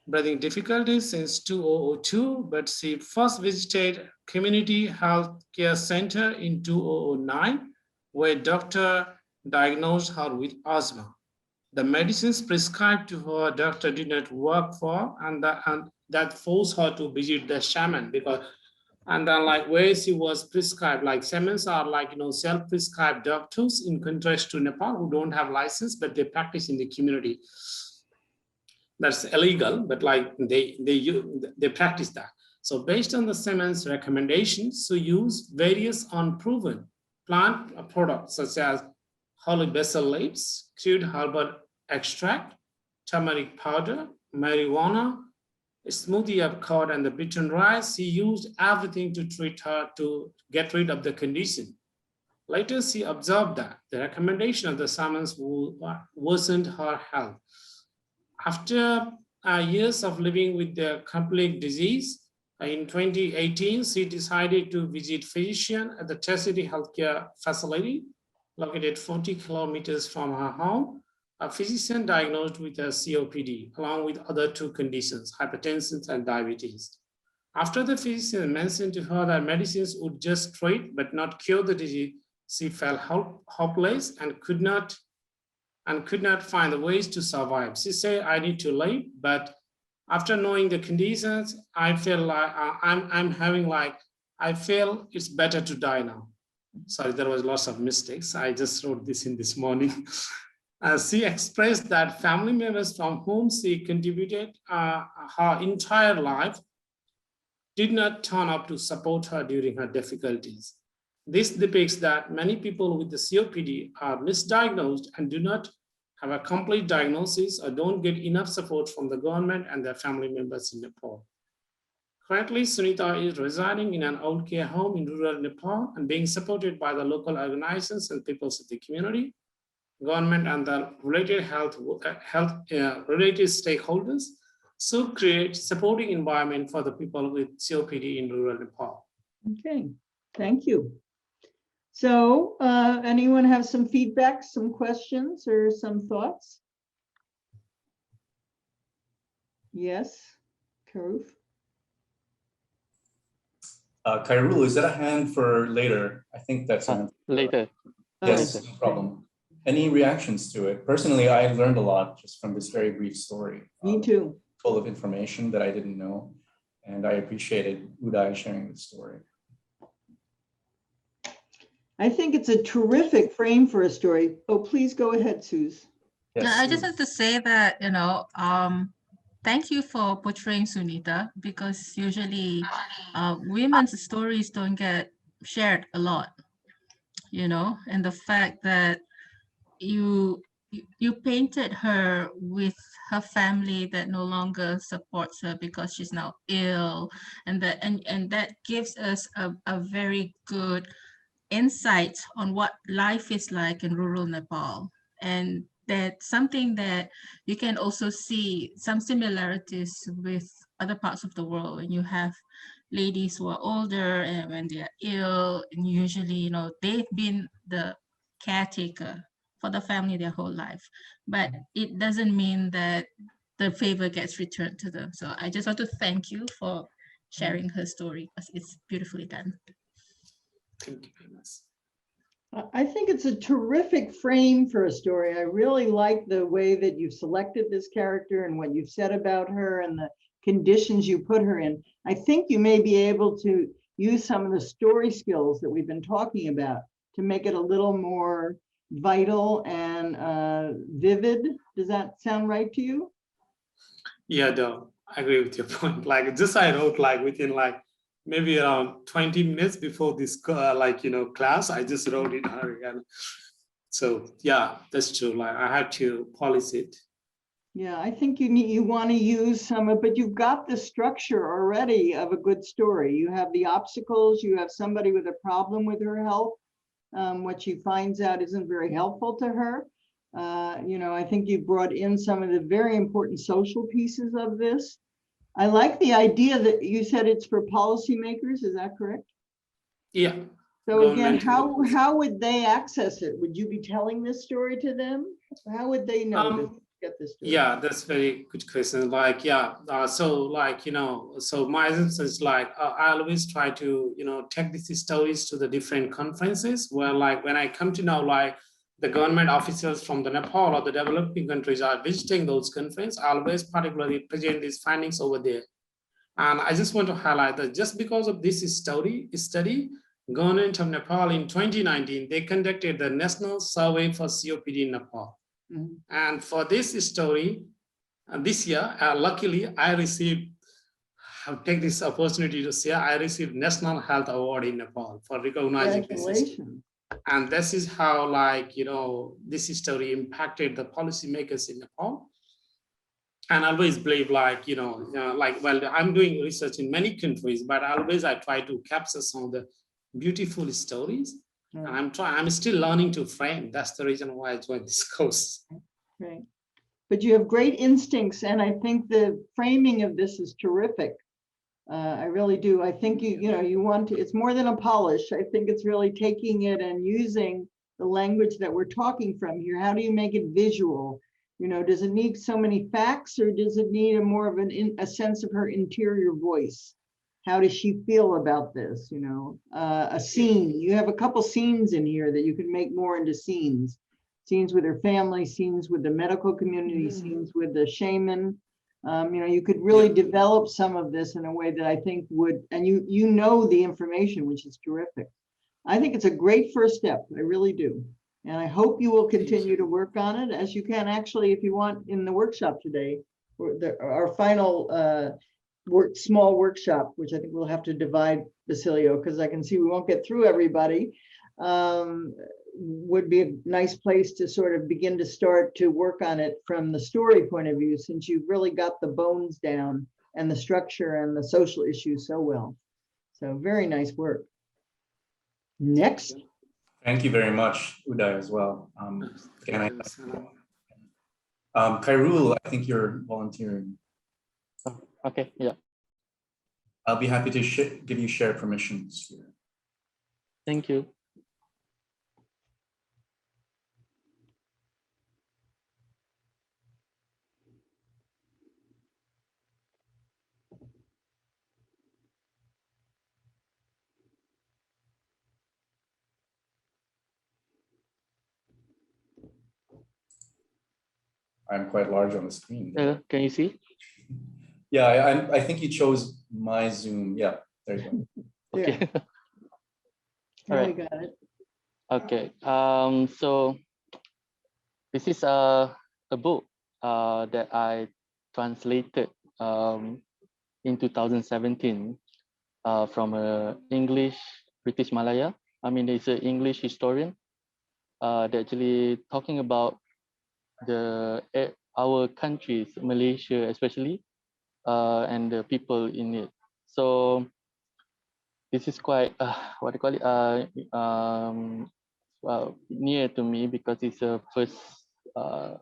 breathing difficulties since 2002, but she first visited Community Health Care Center in 2009, where doctor diagnosed her with asthma. The medicines prescribed to her, doctor did not work for, and that forced her to visit the shaman because, and then like where she was prescribed, like shamans are like, self-prescribed doctors in contrast to Nepal who don't have license, but they practice in the community. That's illegal, but like they practice that. So based on the shaman's recommendations, so use various unproven plant products such as holy basil leaves, crude herbal extract, turmeric powder, marijuana, a smoothie of curd and the beaten rice. She used everything to treat her to get rid of the condition. Later, she observed that the recommendation of the shamans worsened her health. After years of living with the complete disease, in 2018, she decided to visit physician at the Chastity Healthcare Facility, located 40 kilometers from her home. A physician diagnosed with a COPD, along with other two conditions, hypertension and diabetes. After the physician mentioned to her that medicines would just treat but not cure the disease, she felt hopeless and could not find the ways to survive. She said, I need to live, but after knowing the conditions, I feel like I feel it's better to die now. Sorry, there was lots of mistakes. I just wrote this in this morning. She expressed that family members from whom she contributed her entire life did not turn up to support her during her difficulties. This depicts that many people with the COPD are misdiagnosed and do not have a complete diagnosis or don't get enough support from the government and their family members in Nepal. Currently, Sunita is residing in an old care home in rural Nepal and being supported by the local organizations and people of the community, government, and the related related stakeholders, so create supporting environment for the people with COPD in rural Nepal. Okay, thank you. So anyone have some feedback, some questions, or some thoughts? Yes, Karuf? Kairul, is that a hand for later? I think that's later. Yes, no problem. Any reactions to it? Personally, I learned a lot just from this very brief story. Me too. Full of information that I didn't know. And I appreciated U-IIGH sharing the story. I think it's a terrific frame for a story. Oh, please go ahead, Suze. Yes, I just have to say that, thank you for portraying Sunita, because usually women's stories don't get shared a lot, and the fact that you painted her with her family that no longer supports her because she's now ill, and that gives us a very good insight on what life is like in rural Nepal. And that's something that you can also see some similarities with other parts of the world when you have ladies who are older and when they are ill, and usually, they've been the caretaker for the family their whole life. But it doesn't mean that the favor gets returned to them. So I just want to thank you for sharing her story, because it's beautifully done. Thank you very much. I think it's a terrific frame for a story. I really like the way that you've selected this character and what you've said about her and the conditions you put her in. I think you may be able to use some of the story skills that we've been talking about to make it a little more vital and vivid. Does that sound right to you? Yeah, though, I agree with your point. Like this, I wrote like within like maybe around 20 minutes before this class. I just wrote it again. So yeah, that's true. Like I had to polish it. Yeah, I think you want to use some of, but you've got the structure already of a good story. You have the obstacles, you have somebody with a problem with her health. What she finds out isn't very helpful to her. I think you brought in some of the very important social pieces of this. I like the idea that you said it's for policymakers. Is that correct? Yeah. So again, how would they access it? Would you be telling this story to them? How would they know to get this story? Yeah, that's very good question. Like, yeah, so my answer is like, I always try to, take these stories to the different conferences where like, when I come to know like the government officials from the Nepal or the developing countries are visiting those conferences, I always particularly present these findings over there. And I just want to highlight that just because of this study, government of Nepal in 2019, they conducted the National Survey for COPD in Nepal. Mm-hmm. And for this story, this year, luckily, I received, I'll take this opportunity to say, I received National Health Award in Nepal for recognizing this system. And this is how, this story impacted the policymakers in Nepal. And I always believe I'm doing research in many countries, but I try to capture some of the beautiful stories. And I'm still learning to frame. That's the reason why I joined this course. Right. But you have great instincts. And I think the framing of this is terrific. I really do. I think you want to, it's more than a polish. I think it's really taking it and using the language that we're talking from here. How do you make it visual? Does it need so many facts, or does it need more of a sense of her interior voice? How does she feel about this? A scene. You have a couple scenes in here that you can make more into scenes. Scenes with her family, scenes with the medical community, scenes with the shaman. You could really develop some of this in a way that I think would, and you know the information, which is terrific. I think it's a great first step. I really do. And I hope you will continue to work on it as you can actually, if you want, in the workshop today, our final small workshop, which I think we'll have to divide, Basilio, because I can see we won't get through everybody, would be a nice place to sort of begin to start to work on it from the story point of view, since you've really got the bones down and the structure and the social issues so well. So very nice work. Next. Thank you very much, Uday, as well. Khairul, I think you're volunteering. Oh, okay, yeah. I'll be happy to give you share permissions here. Thank you. I'm quite large on the screen. Can you see? Yeah, I think you chose my Zoom. Yeah, there you go. Okay. All right. We got it. Okay. So this is a book that I translated in 2017 from a British Malaya. I mean, it's an English historian that actually talking about our countries, Malaysia especially, and the people in it. So this is quite what do you call it? Near to me because it's a first hard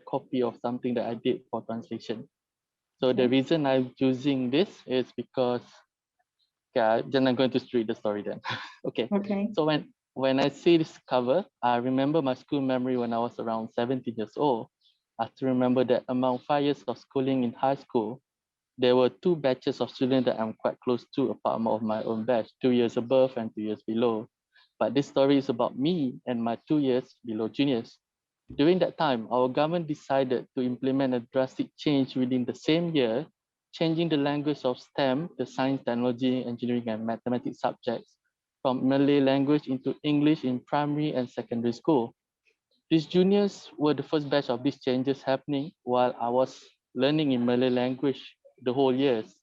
copy of something that I did for translation. So the reason I'm choosing this is because then I'm going to read the story then. Okay. So when I see this cover, I remember my school memory when I was around 17 years old. I still remember that among 5 years of schooling in high school, there were two batches of students that I'm quite close to, apart of my own batch, 2 years above and 2 years below. But this story is about me and my 2 years below juniors. During that time, our government decided to implement a drastic change within the same year, changing the language of STEM, the science, technology, engineering, and mathematics subjects, from Malay language into English in primary and secondary school. These juniors were the first batch of these changes happening while I was learning in Malay language the whole years.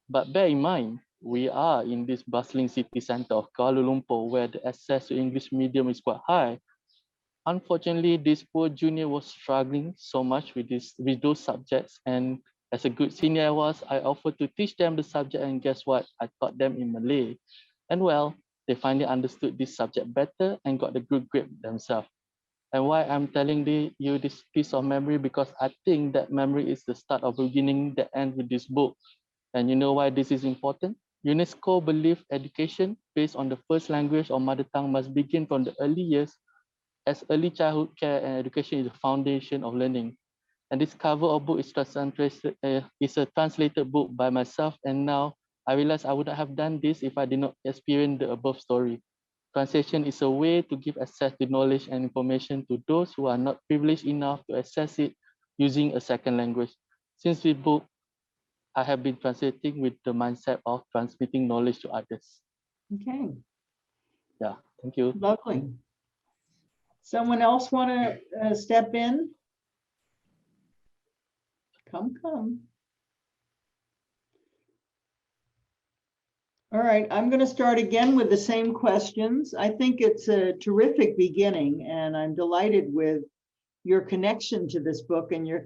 But bear in mind, we are in this bustling city center of Kuala Lumpur where the access to English medium is quite high. Unfortunately, this poor junior was struggling so much with those subjects, and as a good senior I offered to teach them the subject, and guess what? I taught them in Malay. And well, they finally understood this subject better and got the good grade themselves. And why I'm telling you this piece of memory, because I think that memory is the start of beginning the end with this book. And you know why this is important? UNESCO believes education based on the first language or mother tongue must begin from the early years, as early childhood care and education is the foundation of learning. And this cover of book is a translated book by myself, and now I realize I would not have done this if I did not experience the above story. Translation is a way to give access to knowledge and information to those who are not privileged enough to access it using a second language. Since this book, I have been translating with the mindset of transmitting knowledge to others. Okay, Yeah, thank you. lovely. Someone else want to step in? Come. All right, I'm going to start again with the same questions. I think it's a terrific beginning, and I'm delighted with your connection to this book and your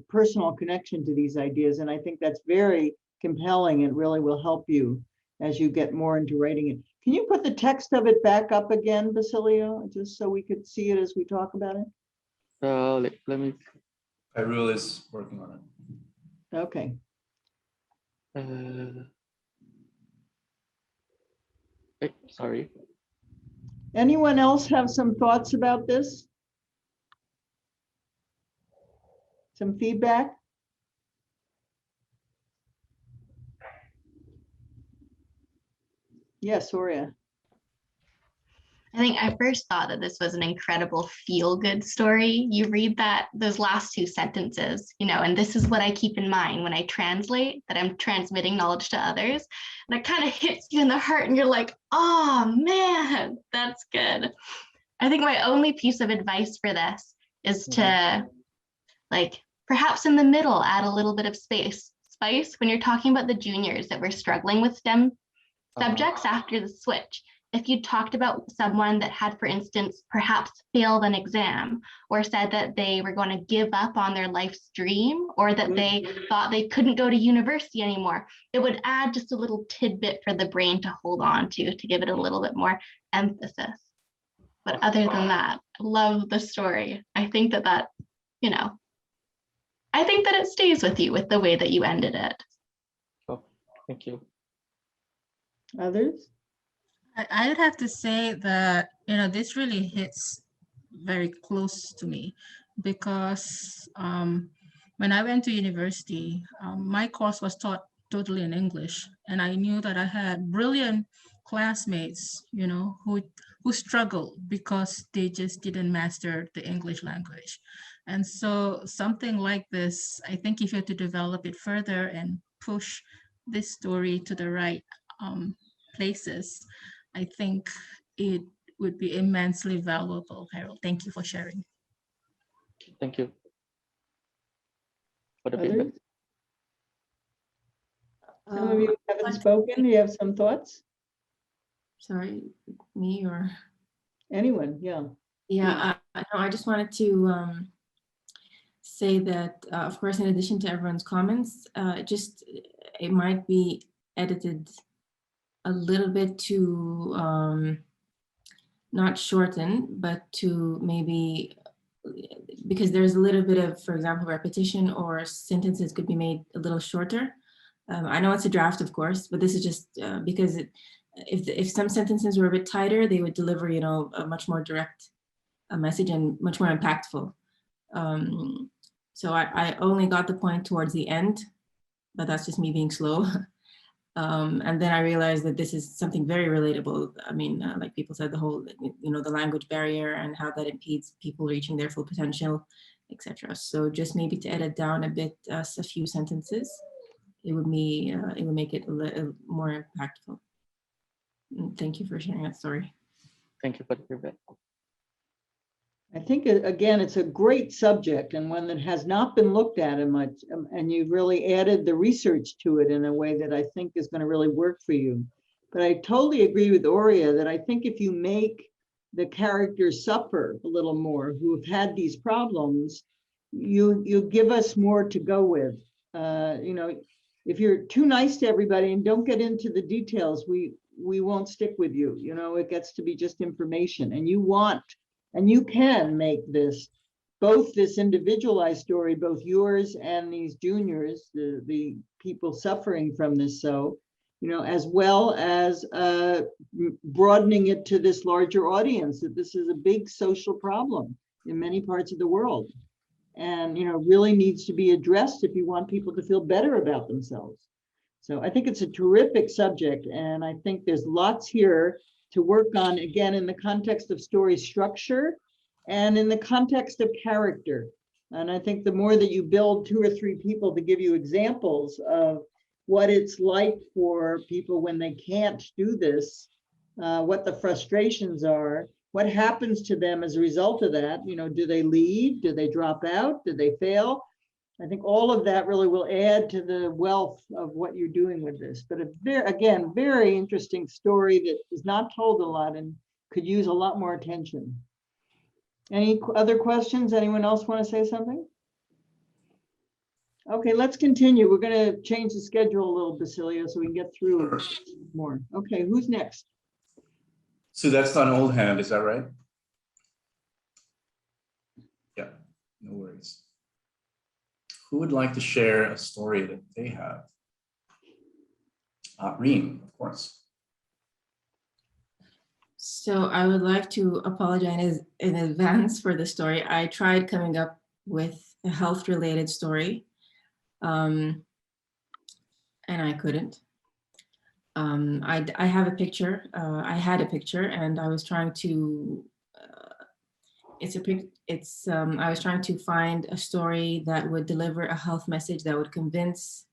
personal connection to these ideas. And I think that's very compelling and really will help you as you get more into writing it. Can you put the text of it back up again, Basilio, just so we could see it as we talk about it? Let me. Irul is working on it. Okay. Sorry. Anyone else have some thoughts about this? Some feedback? Yes, Soria. I think I first thought that this was an incredible feel-good story. You read those last two sentences, and this is what I keep in mind when I translate, that I'm transmitting knowledge to others. And it kind of hits you in the heart and you're like, oh man, that's good. I think my only piece of advice for this is to, perhaps in the middle, add a little bit of spice when you're talking about the juniors that were struggling with STEM subjects after the switch. If you talked about someone that had, for instance, perhaps failed an exam, or said that they were going to give up on their life's dream, or that they thought they couldn't go to university anymore, it would add just a little tidbit for the brain to hold on to give it a little bit more emphasis. But other than that, I love the story. I think that I think that it stays with you with the way that you ended it. Oh, thank you. Others? I would have to say that, this really hits very close to me, because when I went to university, my course was taught totally in English, and I knew that I had brilliant classmates, who struggled because they just didn't master the English language. And so something like this, I think if you have to develop it further and push this story to the right places, I think it would be immensely valuable, Harold. Thank you for sharing. Thank you for the Others? feedback. Some of you haven't spoken. Do you have some thoughts? Sorry, me or? Anyone? Yeah. Yeah, I just wanted to say that, of course, in addition to everyone's comments, it might be edited a little bit to not shorten, but to maybe, because there's a little bit of, for example, repetition, or sentences could be made a little shorter. I know it's a draft, of course, but this is just because if some sentences were a bit tighter, they would deliver, a much more direct message and much more impactful. So I only got the point towards the end, but that's just me being slow. And then I realized that this is something very relatable. I mean, like people said, the whole, the language barrier and how that impedes people reaching their full potential, etc. So just maybe to edit down a bit, a few sentences, it would make it a little more impactful. Thank you for sharing that story. Thank you for the feedback. I think, again, it's a great subject and one that has not been looked at in much, and you've really added the research to it in a way that I think is going to really work for you. But I totally agree with Aurea that I think if you make the characters suffer a little more who have had these problems, you give us more to go with. If you're too nice to everybody and don't get into the details, we won't stick with you. It gets to be just information, and you can make this, both this individualized story, both yours and these juniors, the people suffering from this, as well as broadening it to this larger audience, that this is a big social problem in many parts of the world. And, really needs to be addressed if you want people to feel better about themselves. So I think it's a terrific subject, and I think there's lots here to work on, again, in the context of story structure and in the context of character. And I think the more that you build 2 or 3 people to give you examples of what it's like for people when they can't do this, what the frustrations are, what happens to them as a result of that, do they leave, do they drop out, do they fail? I think all of that really will add to the wealth of what you're doing with this. But very interesting story that is not told a lot and could use a lot more attention. Any other questions? Anyone else want to say something? Okay, let's continue. We're going to change the schedule a little, Basilia, so we can get through more. Okay, who's next? So that's not an old hand, is that right? Yeah, no worries. Who would like to share a story that they have? Reem, of course. So I would like to apologize in advance for the story. I tried coming up with a health-related story, and I couldn't. I have a picture. I had a picture, and I was trying to. I was trying to find a story that would deliver a health message that would convince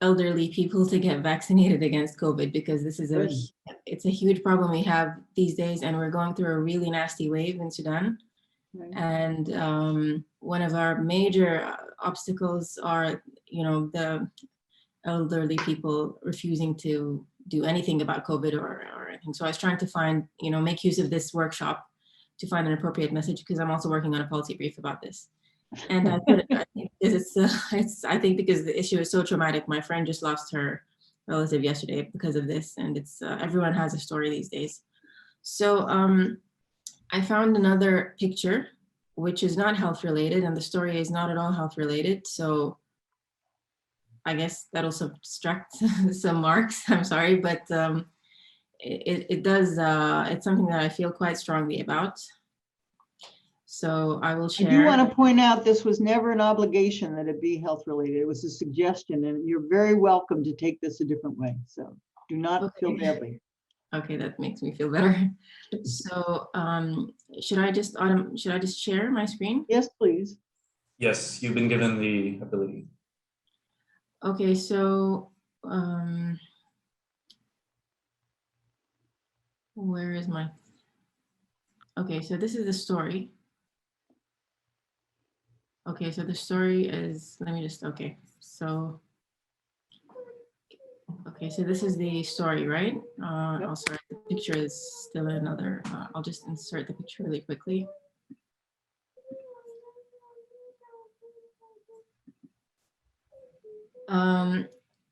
elderly people to get vaccinated against COVID, because this is it's a huge problem we have these days, and we're going through a really nasty wave in Sudan. Right. And one of our major obstacles are, the elderly people refusing to do anything about COVID or anything. So I was trying to find, make use of this workshop to find an appropriate message, because I'm also working on a policy brief about this. And I think because the issue is so traumatic. My friend just lost her relative yesterday because of this, and it's everyone has a story these days. So I found another picture, which is not health related, and the story is not at all health related. So I guess that'll subtract some marks. I'm sorry, but it does. It's something that I feel quite strongly about. So I will share. I do want to point out this was never an obligation that it be health related. It was a suggestion, and you're very welcome to take this a different way. So do not feel badly. Okay, that makes me feel better. So should I just share my screen? Yes, please. Yes, you've been given the ability. Okay, so where is my? Okay, so this is the story. Okay, so the story is, so this is the story, right? Yep. Oh, sorry, the picture is still another, I'll just insert the picture really quickly.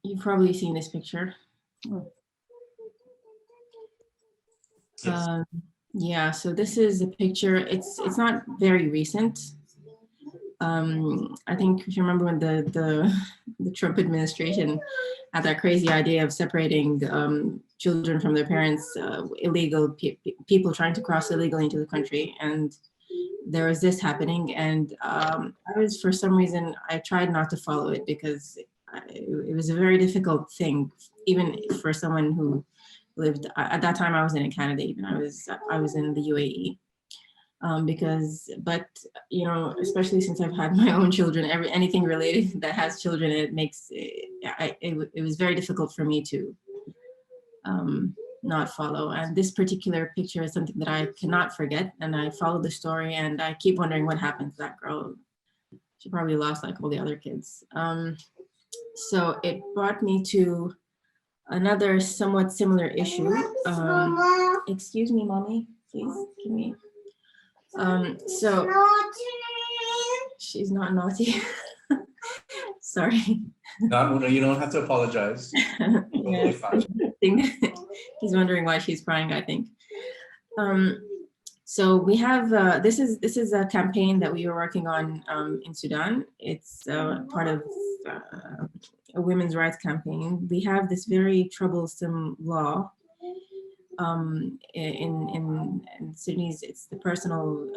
You've probably seen this picture. Yes. Yeah, so this is a picture, it's not very recent. I think if you remember when the Trump administration had that crazy idea of separating children from their parents, illegal people trying to cross illegally into the country, and there was this happening, and for some reason I tried not to follow it because it was a very difficult thing, even for someone who lived, at that time I wasn't in Canada even, I was in the UAE. But you know, especially since I've had my own children, anything related that has children, it makes it was very difficult for me to not follow. And this particular picture is something that I cannot forget, and I follow the story, and I keep wondering what happened to that girl. She probably lost like all the other kids. So it brought me to another somewhat similar issue. Excuse me, mommy, please give me. So she's not naughty. Sorry. Not, you don't have to apologize. Totally fine. He's wondering why she's crying, I think. So we have, this is a campaign that we were working on in Sudan. It's part of a women's rights campaign. We have this very troublesome law in Sudanese. It's the personal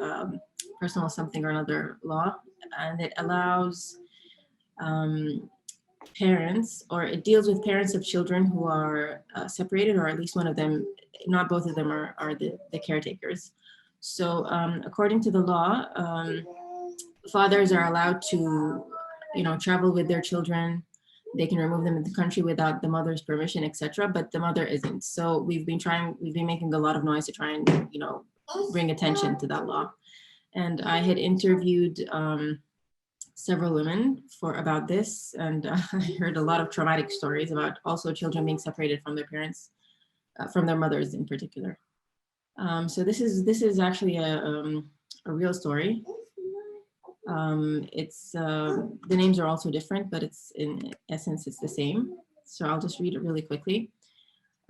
something or another law, and it allows parents, or it deals with parents of children who are separated, or at least one of them, not both of them are the caretakers. So according to the law, fathers are allowed to, you know, travel with their children. They can remove them in the country without the mother's permission, etc. But the mother isn't. So we've been making a lot of noise to try and, you know, bring attention to that law. And I had interviewed several women about this, and I heard a lot of traumatic stories about also children being separated from their parents, from their mothers in particular. So this is actually a real story. It's the names are also different, but it's in essence it's the same. So I'll just read it really quickly.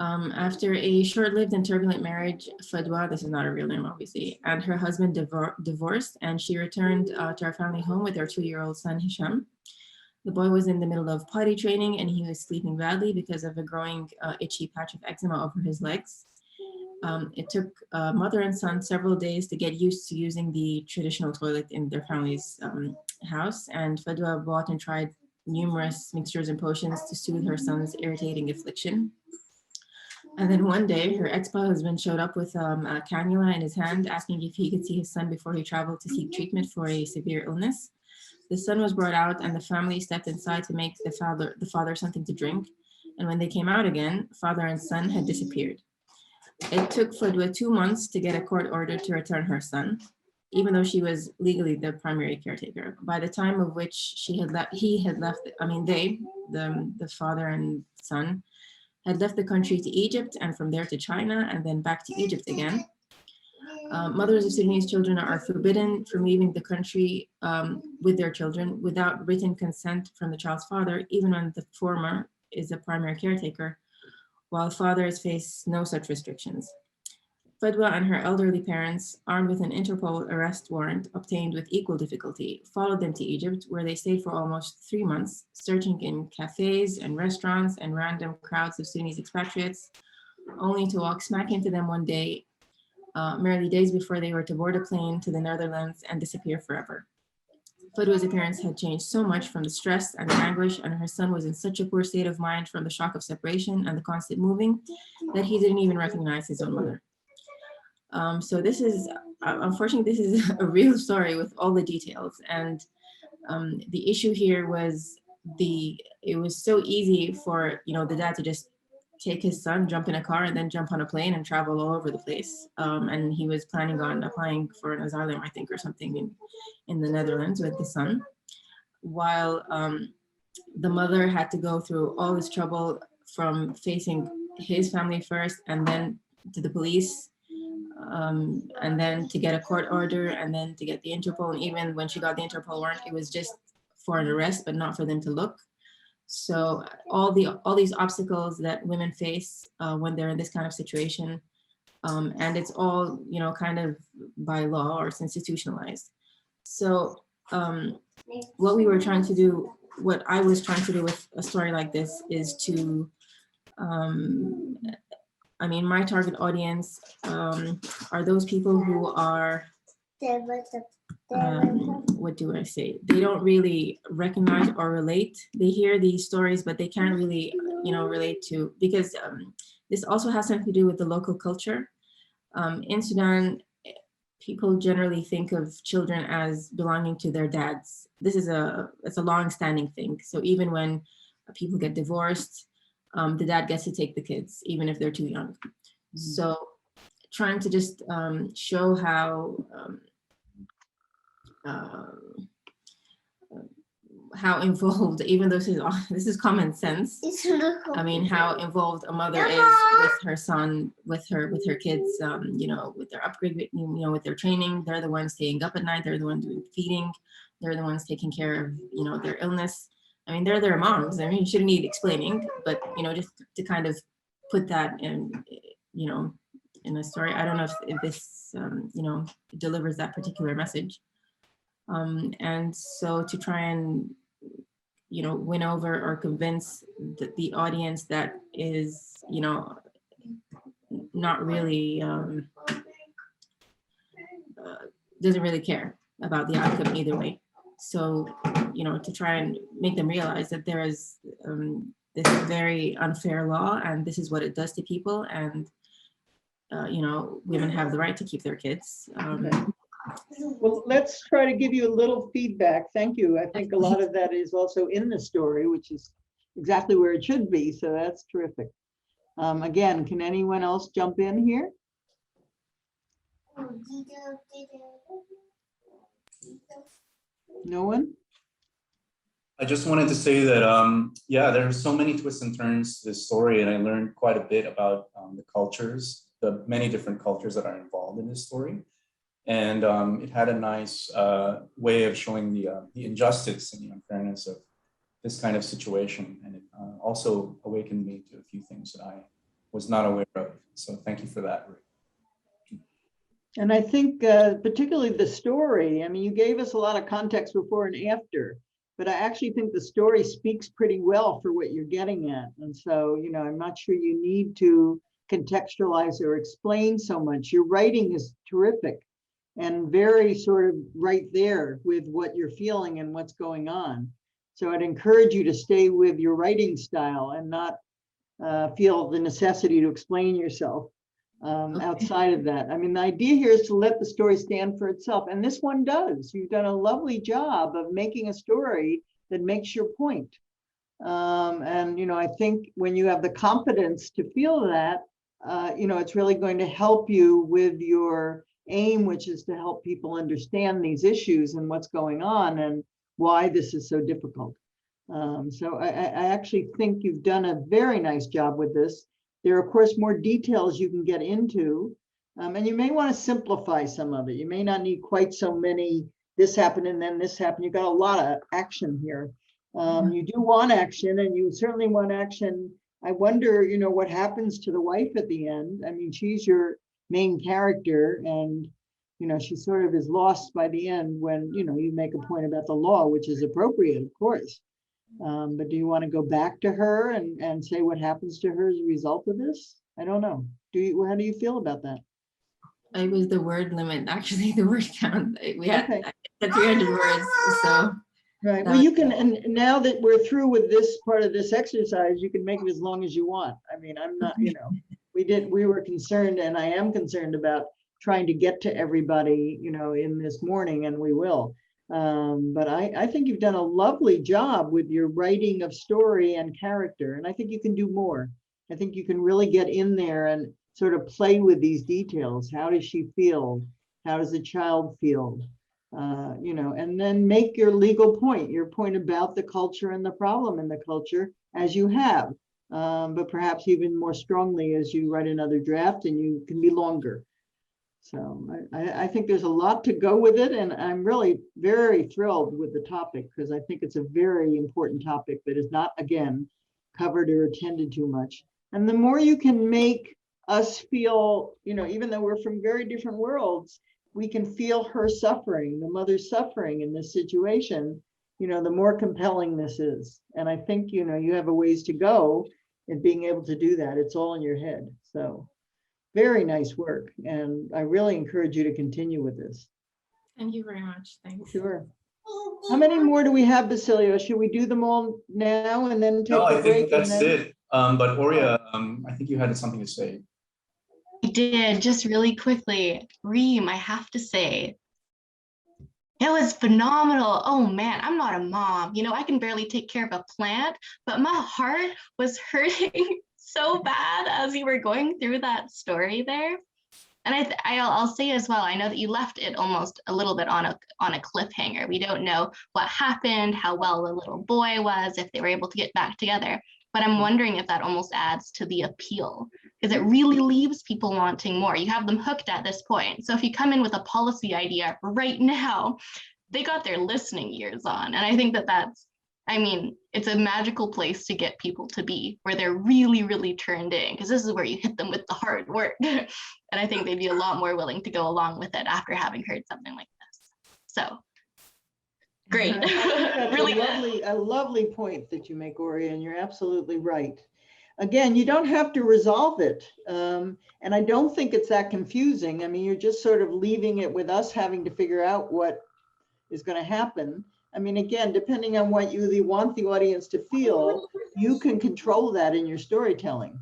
After a short-lived and turbulent marriage, Fadwa, this is not a real name obviously, and her husband divorced, and she returned to our family home with their 2-year-old son Hisham. The boy was in the middle of potty training, and he was sleeping badly because of a growing itchy patch of eczema over his legs. It took mother and son several days to get used to using the traditional toilet in their family's house, and Fadwa bought and tried numerous mixtures and potions to soothe her son's irritating affliction. And then one day, her ex-husband showed up with a cannula in his hand, asking if he could see his son before he traveled to seek treatment for a severe illness. The son was brought out, and the family stepped inside to make the father something to drink. And when they came out again, father and son had disappeared. It took Fadwa 2 months to get a court order to return her son, even though she was legally the primary caretaker. By the time of which he had left, the father and son, had left the country to Egypt, and from there to China, and then back to Egypt again. Mothers of Sudanese children are forbidden from leaving the country with their children without written consent from the child's father, even when the former is a primary caretaker, while fathers face no such restrictions. Fadwa and her elderly parents, armed with an Interpol arrest warrant obtained with equal difficulty, followed them to Egypt, where they stayed for almost 3 months, searching in cafes and restaurants and random crowds of Sudanese expatriates, only to walk smack into them one day, merely days before they were to board a plane to the Netherlands and disappear forever. Fadwa's appearance had changed so much from the stress and the anguish, and her son was in such a poor state of mind from the shock of separation and the constant moving, that he didn't even recognize his own mother. So this is, unfortunately, this is a real story with all the details. And the issue here was it was so easy for, you know, the dad to just take his son, jump in a car, and then jump on a plane and travel all over the place. And he was planning on applying for an asylum, I think, or something in the Netherlands with the son, while the mother had to go through all this trouble from facing his family first, and then to the police, and then to get a court order, and then to get the Interpol. And even when she got the Interpol warrant, it was just for an arrest, but not for them to look. So all these obstacles that women face when they're in this kind of situation, and it's all, you know, kind of by law, or it's institutionalized. So what I was trying to do with a story like this is to, I mean, my target audience are those people who are what do I say? They don't really recognize or relate. They hear these stories, but they can't really, relate to, because this also has something to do with the local culture. In Sudan, people generally think of children as belonging to their dads. It's a long-standing thing. So even when people get divorced, the dad gets to take the kids, even if they're too young. Mm-hmm. So trying to just show how involved, even though this is common sense. I mean, how involved a mother is with her son, with her kids, with their upgrade, with their training. They're the ones staying up at night. They're the ones doing feeding. They're the ones taking care of, their illness. I mean, they're their moms. I mean, you shouldn't need explaining, but, just to kind of put that in, in a story. I don't know if this, delivers that particular message. And so to try and, win over or convince the audience that is, not really, doesn't really care about the outcome either way. So, to try and make them realize that there is this very unfair law, and this is what it does to people, and, women have the right to keep their kids. Okay. Well, let's try to give you a little feedback. Thank you. I think a lot of that is also in the story, which is exactly where it should be. So that's terrific. Again, can anyone else jump in here? No one? I just wanted to say that, yeah, there are so many twists and turns to this story, and I learned quite a bit about the cultures, the many different cultures that are involved in this story. And it had a nice way of showing the injustice and the unfairness of this kind of situation. And it also awakened me to a few things that I was not aware of. So thank you for that, Rick. And I think particularly the story, I mean, you gave us a lot of context before and after, but I actually think the story speaks pretty well for what you're getting at. And so, I'm not sure you need to contextualize or explain so much. Your writing is terrific and very sort of right there with what you're feeling and what's going on. So I'd encourage you to stay with your writing style and not feel the necessity to explain yourself outside of that. I mean, the idea here is to let the story stand for itself. And this one does. You've done a lovely job of making a story that makes your point. And, I think when you have the confidence to feel that, it's really going to help you with your aim, which is to help people understand these issues and what's going on and why this is so difficult. So I actually think you've done a very nice job with this. There are, of course, more details you can get into, and you may want to simplify some of it. You may not need quite so many, this happened and then this happened. You've got a lot of action here. You do want action, and you certainly want action. I wonder, what happens to the wife at the end. I mean, she's your main character, and she sort of is lost by the end when you make a point about the law, which is appropriate, of course. But do you want to go back to her and say what happens to her as a result of this? I don't know. How do you feel about that? It was the word limit, actually, the word count. We had 300 words, so. Right. Well, you can, and now that we're through with this part of this exercise, you can make it as long as you want. I mean, I'm not, we were concerned, and I am concerned about trying to get to everybody, in this morning, and we will. But I think you've done a lovely job with your writing of story and character, and I think you can do more. I think you can really get in there and sort of play with these details. How does she feel? How does the child feel? And then make your legal point, your point about the culture and the problem in the culture, as you have, but perhaps even more strongly as you write another draft, and you can be longer. So I think there's a lot to go with it, and I'm really very thrilled with the topic, because I think it's a very important topic that is not, again, covered or attended to much. And the more you can make us feel, even though we're from very different worlds, we can feel her suffering, the mother's suffering in this situation, the more compelling this is. And I think, you have a ways to go in being able to do that. It's all in your head. So very nice work. And I really encourage you to continue with this. Thank you very much. Thanks. Sure. How many more do we have, Basilio? Should we do them all now and then take No, a I break? think that's it. But Aurea, I think you had something to say. I did, just really quickly. Reem, I have to say, it was phenomenal. Oh man, I'm not a mom. You know, I can barely take care of a plant, but my heart was hurting so bad as you were going through that story there. And I'll say as well, I know that you left it almost a little bit on a cliffhanger. We don't know what happened, how well the little boy was, if they were able to get back together. But I'm wondering if that almost adds to the appeal, because it really leaves people wanting more. You have them hooked at this point. So if you come in with a policy idea right now, they got their listening ears on. And I think that that's, I mean, it's a magical place to get people to be, where they're really, really turned in, because this is where you hit them with the hard work. And I think they'd be a lot more willing to go along with it after having heard something like this. So great. That's Really a lovely point that you make, Aurea, and you're absolutely right. Again, you don't have to resolve it. And I don't think it's that confusing. I mean, you're just sort of leaving it with us having to figure out what is going to happen. I mean, again, depending on what you want the audience to feel, you can control that in your storytelling.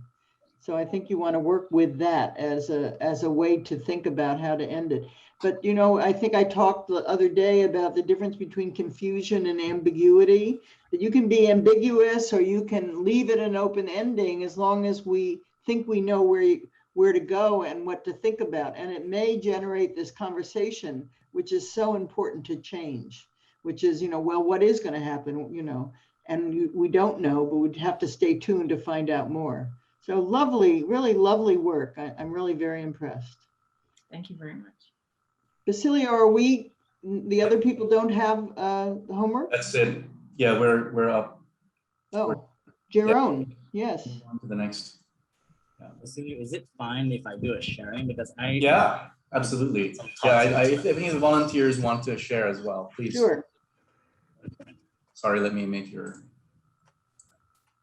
So I think you want to work with that as a way to think about how to end it. But, you know, I think I talked the other day about the difference between confusion and ambiguity, that you can be ambiguous or you can leave it an open ending as long as we think we know where to go and what to think about. And it may generate this conversation, which is so important to change, which is, you know, well, what is going to happen, you know, and we don't know, but we'd have to stay tuned to find out more. So lovely, really lovely work. I'm really very impressed. Thank you very much. Basilio, are we, the other people don't have the homework? That's it. Yeah, we're up. Oh, Jerome, yes. Move on to the next. Yeah, Basilio, is it fine if I do a sharing? Because Yeah, absolutely. Yeah, if any of the volunteers want to share as well, please. Sure, Sorry, let me make your.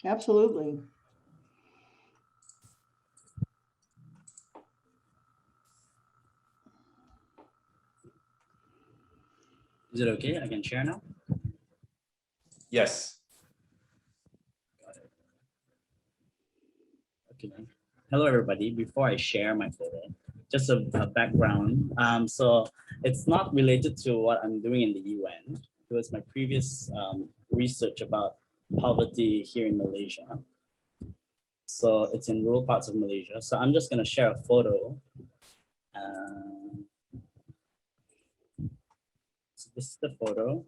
absolutely. Is it okay? I can share now? Yes. Okay. Hello, everybody. Before I share my photo, just a background. So it's not related to what I'm doing in the UN. It was my previous research about poverty here in Malaysia. So it's in rural parts of Malaysia. So I'm just going to share a photo. So this is the photo.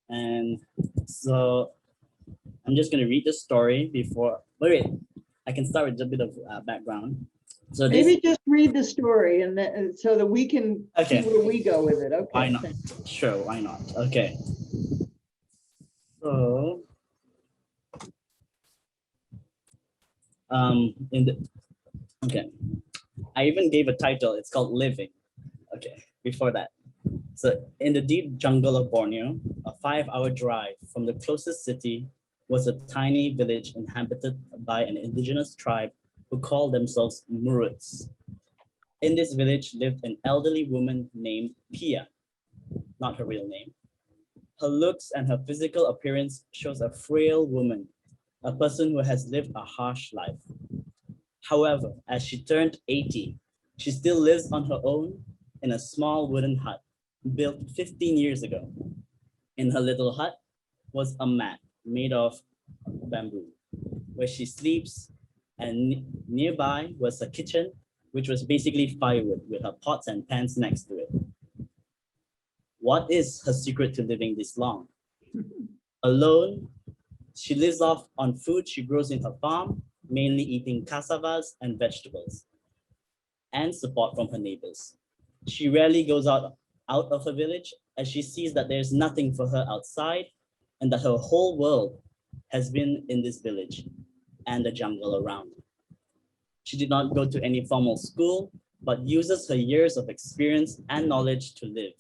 And so I'm just going to read the story before. Wait, I can start with a bit of background. So Maybe just read the story and then, so that we can see where we go with it. Okay. Why not? Sure, why not? Okay. So okay. I even gave a title. It's called Living. Okay, before that. So in the deep jungle of Borneo, a 5-hour drive from the closest city was a tiny village inhabited by an indigenous tribe who called themselves Muruts. In this village lived an elderly woman named Pia, not her real name. Her looks and her physical appearance shows a frail woman, a person who has lived a harsh life. However, as she turned 80, she still lives on her own in a small wooden hut built 15 years ago. In her little hut was a mat made of bamboo, where she sleeps, and nearby was a kitchen, which was basically firewood with her pots and pans next to it. What is her secret to living this long? Alone, she lives off on food she grows in her farm, mainly eating cassavas and vegetables, and support from her neighbors. She rarely goes out of her village, as she sees that there's nothing for her outside and that her whole world has been in this village and the jungle around. She did not go to any formal school, but uses her years of experience and knowledge to live.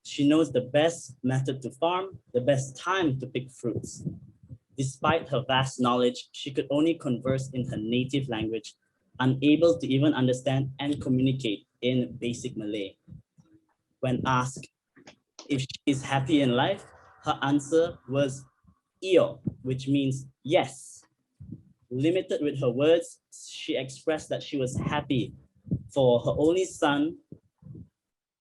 She knows the best method to farm, the best time to pick fruits. Despite her vast knowledge, she could only converse in her native language, unable to even understand and communicate in basic Malay. When asked if she is happy in life, her answer was iyo, which means yes. Limited with her words, she expressed that she was happy for her only son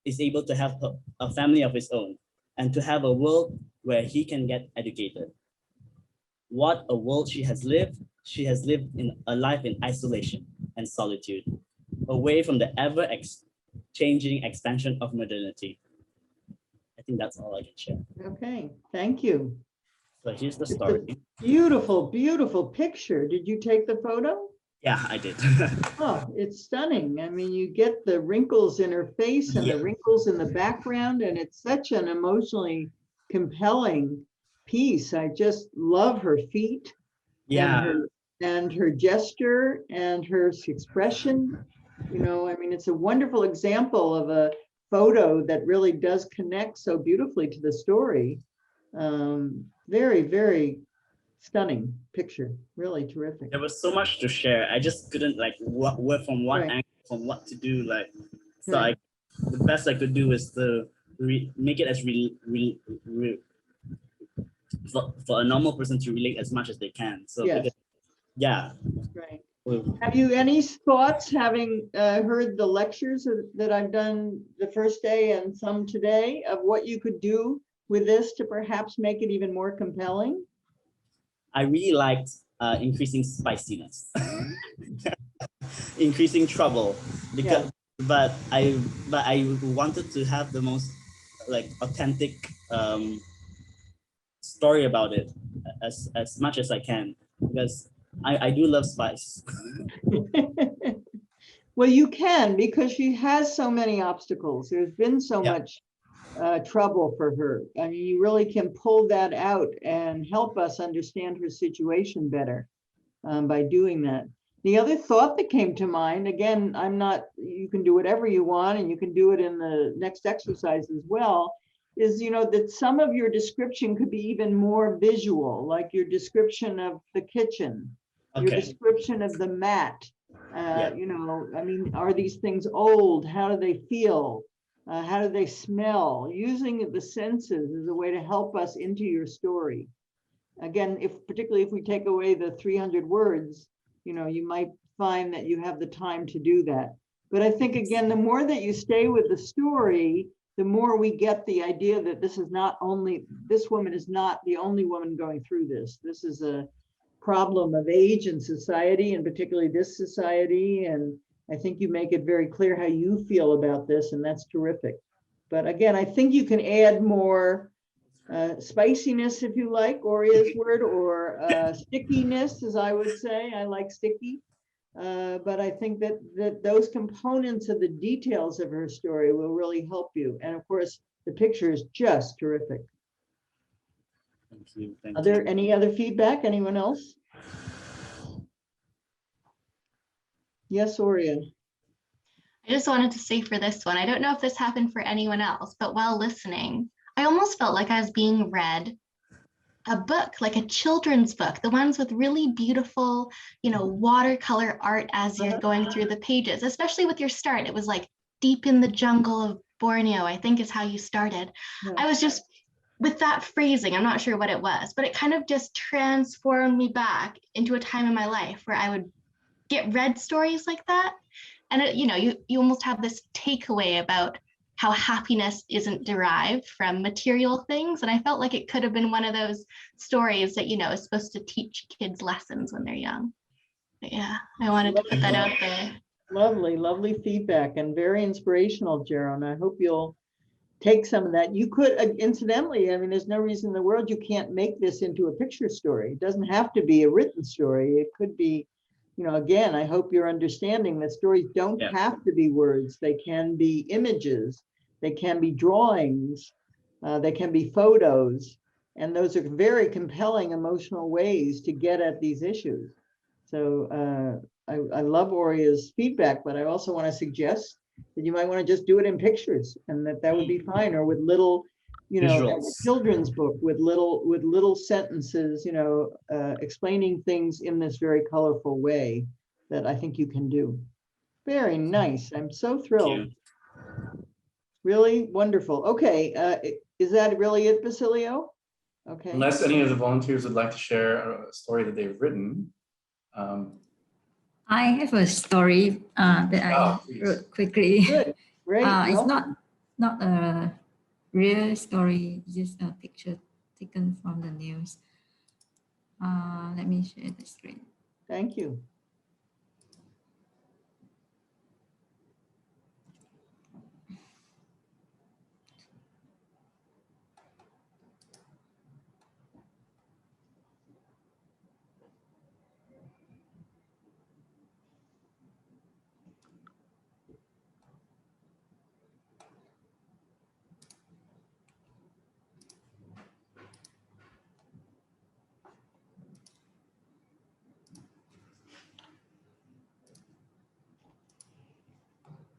is able to have a family of his own and to have a world where he can get educated. What a world she has lived. She has lived in a life in isolation and solitude, away from the ever-changing expansion of modernity. I think that's all I can share. Okay, thank you. So here's the It's a story. beautiful, beautiful picture. Did you take the photo? Yeah, I did. Oh, it's stunning. I mean, you get the wrinkles in her face and the wrinkles in the background, and it's such an emotionally compelling piece. I just love her feet Yeah, and her gesture and her expression. You know, I mean, it's a wonderful example of a photo that really does connect so beautifully to the story. Very, very stunning picture, really terrific. there was so much to share. I just couldn't like what from what Right. angle, from what to do. Like, so Right. the best I could do is to make it as for a normal person to relate as much as they can. So Yes. because, yeah. Right. Well, Have you any thoughts, having heard the lectures that I've done the first day and some today, of what you could do with this to perhaps make it even more compelling? I really liked increasing spiciness, increasing trouble, because but I wanted to have the most like authentic story about it as much as I can, because I do love spice. Well, you can, because she has so many obstacles. There's been so Yeah. much trouble for her. I mean, you really can pull that out and help us understand her situation better by doing that. The other thought that came to mind, again, you can do whatever you want, and you can do it in the next exercise as well, is, you know, that some of your description could be even more visual, like your description of the kitchen, your Okay. description of the mat. Yeah. You know, I mean, are these things old? How do they feel? How do they smell? Using the senses is a way to help us into your story. Again, particularly if we take away the 300 words, you know, you might find that you have the time to do that. But I think, again, the more that you stay with the story, the more we get the idea that this woman is not the only woman going through this. This is a problem of age and society, and particularly this society. And I think you make it very clear how you feel about this, and that's terrific. But again, I think you can add more spiciness, if you like, Oria's word, or stickiness, as I would say. I like sticky. But I think that those components of the details of her story will really help you. And of course, the picture is just terrific. Thank you. Thank Are you. there any other feedback? Anyone else? Yes, Oria. I just wanted to say for this one, I don't know if this happened for anyone else, but while listening, I almost felt like I was being read a book, like a children's book, the ones with really beautiful, you know, watercolor art as you're going through the pages, especially with your start. It was like deep in the jungle of Borneo, I think is how you started. Yeah. I was just, with that phrasing, I'm not sure what it was, but it kind of just transformed me back into a time in my life where I would get read stories like that. And it, you know, you almost have this takeaway about how happiness isn't derived from material things. And I felt like it could have been one of those stories that, you know, is supposed to teach kids lessons when they're young. But yeah, I wanted to put that out there. Lovely, lovely feedback, and very inspirational, Jaron. I hope you'll take some of that. You could, incidentally, I mean, there's no reason in the world you can't make this into a picture story. It doesn't have to be a written story. It could be, you know, again, I hope you're understanding that stories don't have to be words. They can be images, they can be drawings, they can be photos. And those are very compelling emotional ways to get at these issues. So I love Oria's feedback, but I also want to suggest that you might want to just do it in pictures, and that would be fine, or with little, you know, as a children's book with little sentences, you know, explaining things in this very colorful way that I think you can do. Very nice. I'm so Thank thrilled. you. Really wonderful. Okay, is that really it, Basilio? Okay. Unless any of the volunteers would like to share a story that they've written. I have a story that I Please. wrote quickly. Good, great. It's Well, not a real story, just a picture taken from the news. Let me share the screen. thank you.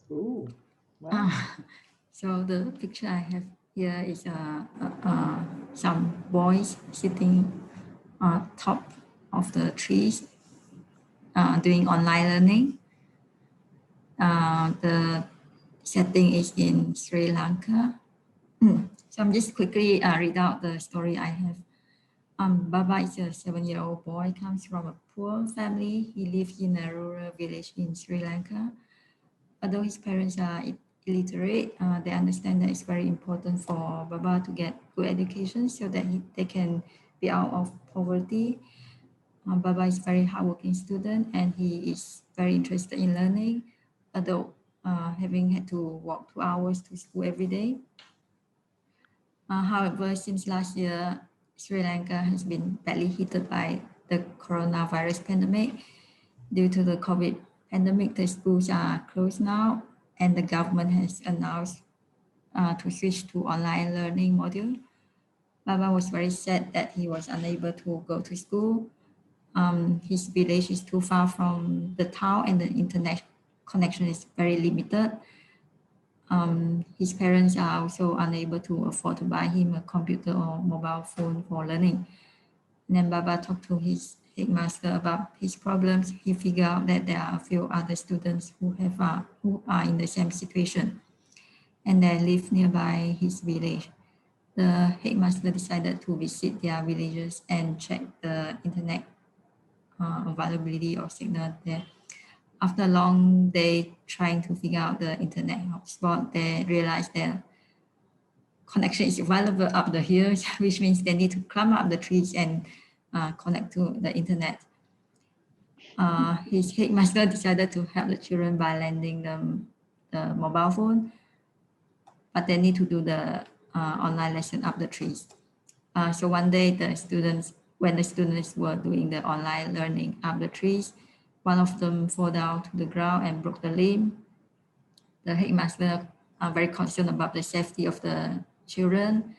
Ooh, wow. So the picture I have here is some boys sitting on top of the trees doing online learning. The setting is in Sri Lanka. So I'm just quickly read out the story I have. Baba is a 7-year-old boy, comes from a poor family. He lives in a rural village in Sri Lanka. Although his parents are illiterate, they understand that it's very important for Baba to get good education so that they can be out of poverty. Baba is a very hardworking student and he is very interested in learning, although having had to walk 2 hours to school every day. However, since last year, Sri Lanka has been badly hit by the coronavirus pandemic. Due to the COVID pandemic, the schools are closed now, and the government has announced to switch to online learning module. Baba was very sad that he was unable to go to school. His village is too far from the town and the internet connection is very limited. His parents are also unable to afford to buy him a computer or mobile phone for learning. And then Baba talked to his headmaster about his problems. He figured out that there are a few other students who are in the same situation and they live nearby his village. The headmaster decided to visit their villages and check the internet availability or signal there. After a long day trying to figure out the internet hotspot, they realized that connection is available up the hills, which means they need to climb up the trees and connect to the internet. His headmaster decided to help the children by lending them the mobile phone, but they need to do the online lesson up the trees. So one day when the students were doing the online learning up the trees, one of them fell down to the ground and broke the limb. The headmaster are very concerned about the safety of the children.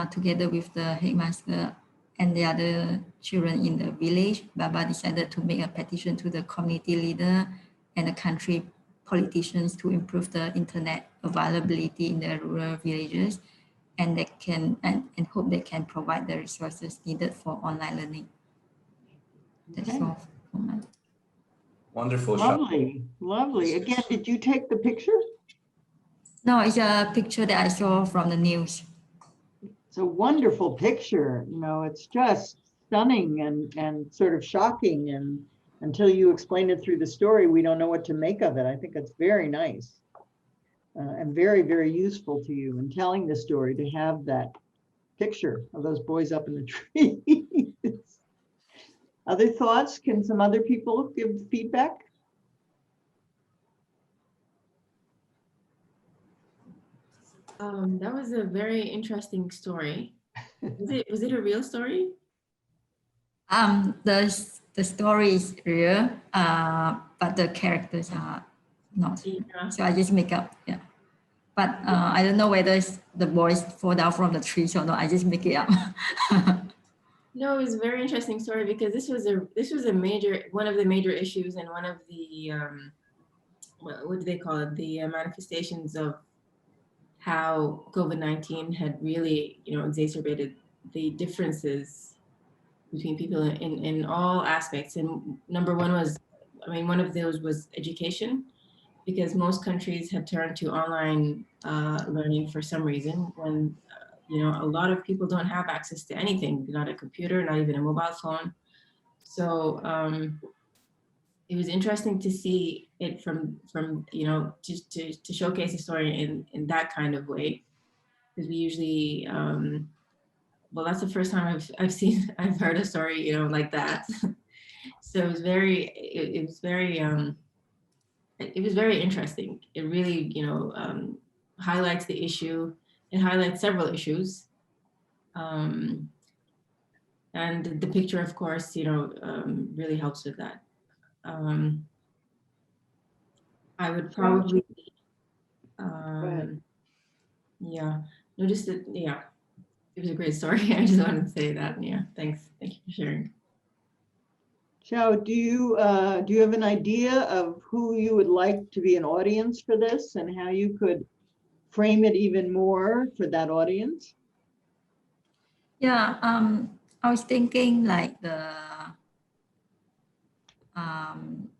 Together with the headmaster and the other children in the village, Baba decided to make a petition to the community leader and the country politicians to improve the internet availability in the rural villages, and they can and hope they can provide the resources needed for online learning. That's Okay. all for my. Wonderful shot. Lovely, lovely. Again, did you take the picture? No, it's a picture that I saw from the news. It's a wonderful picture. You know, it's just stunning and sort of shocking. And until you explain it through the story, we don't know what to make of it. I think it's very nice and very, very useful to you in telling the story to have that picture of those boys up in the trees. Other thoughts? Can some other people give feedback? That was a very interesting story. Was it a real story? The story is real, but the characters are not. Yeah. So I just make up, yeah. But I don't know whether the boys fall down from the trees or not. I just make it up. No, it was a very interesting story because this was one of the major issues and one of the what do they call it? The manifestations of how COVID-19 had really, exacerbated the differences between people in all aspects. And number one was, one of those was education. because most countries have turned to online learning for some reason when, you know, a lot of people don't have access to anything, not a computer, not even a mobile phone. So it was interesting to see it from you know, just to showcase the story in that kind of way, because we usually, well, that's the first time I've heard a story, you know, like that. So it was very, it was very interesting. It really, you know, highlights the issue. It highlights several issues. And the picture, of course, you know, really helps with that. I would probably, yeah, notice that, yeah, it was a great story. I just wanted to say that. Yeah, thanks. Thank you for sharing. Xiao, do you have an idea of who you would like to be an audience for this and how you could frame it even more for that audience? Yeah, I was thinking like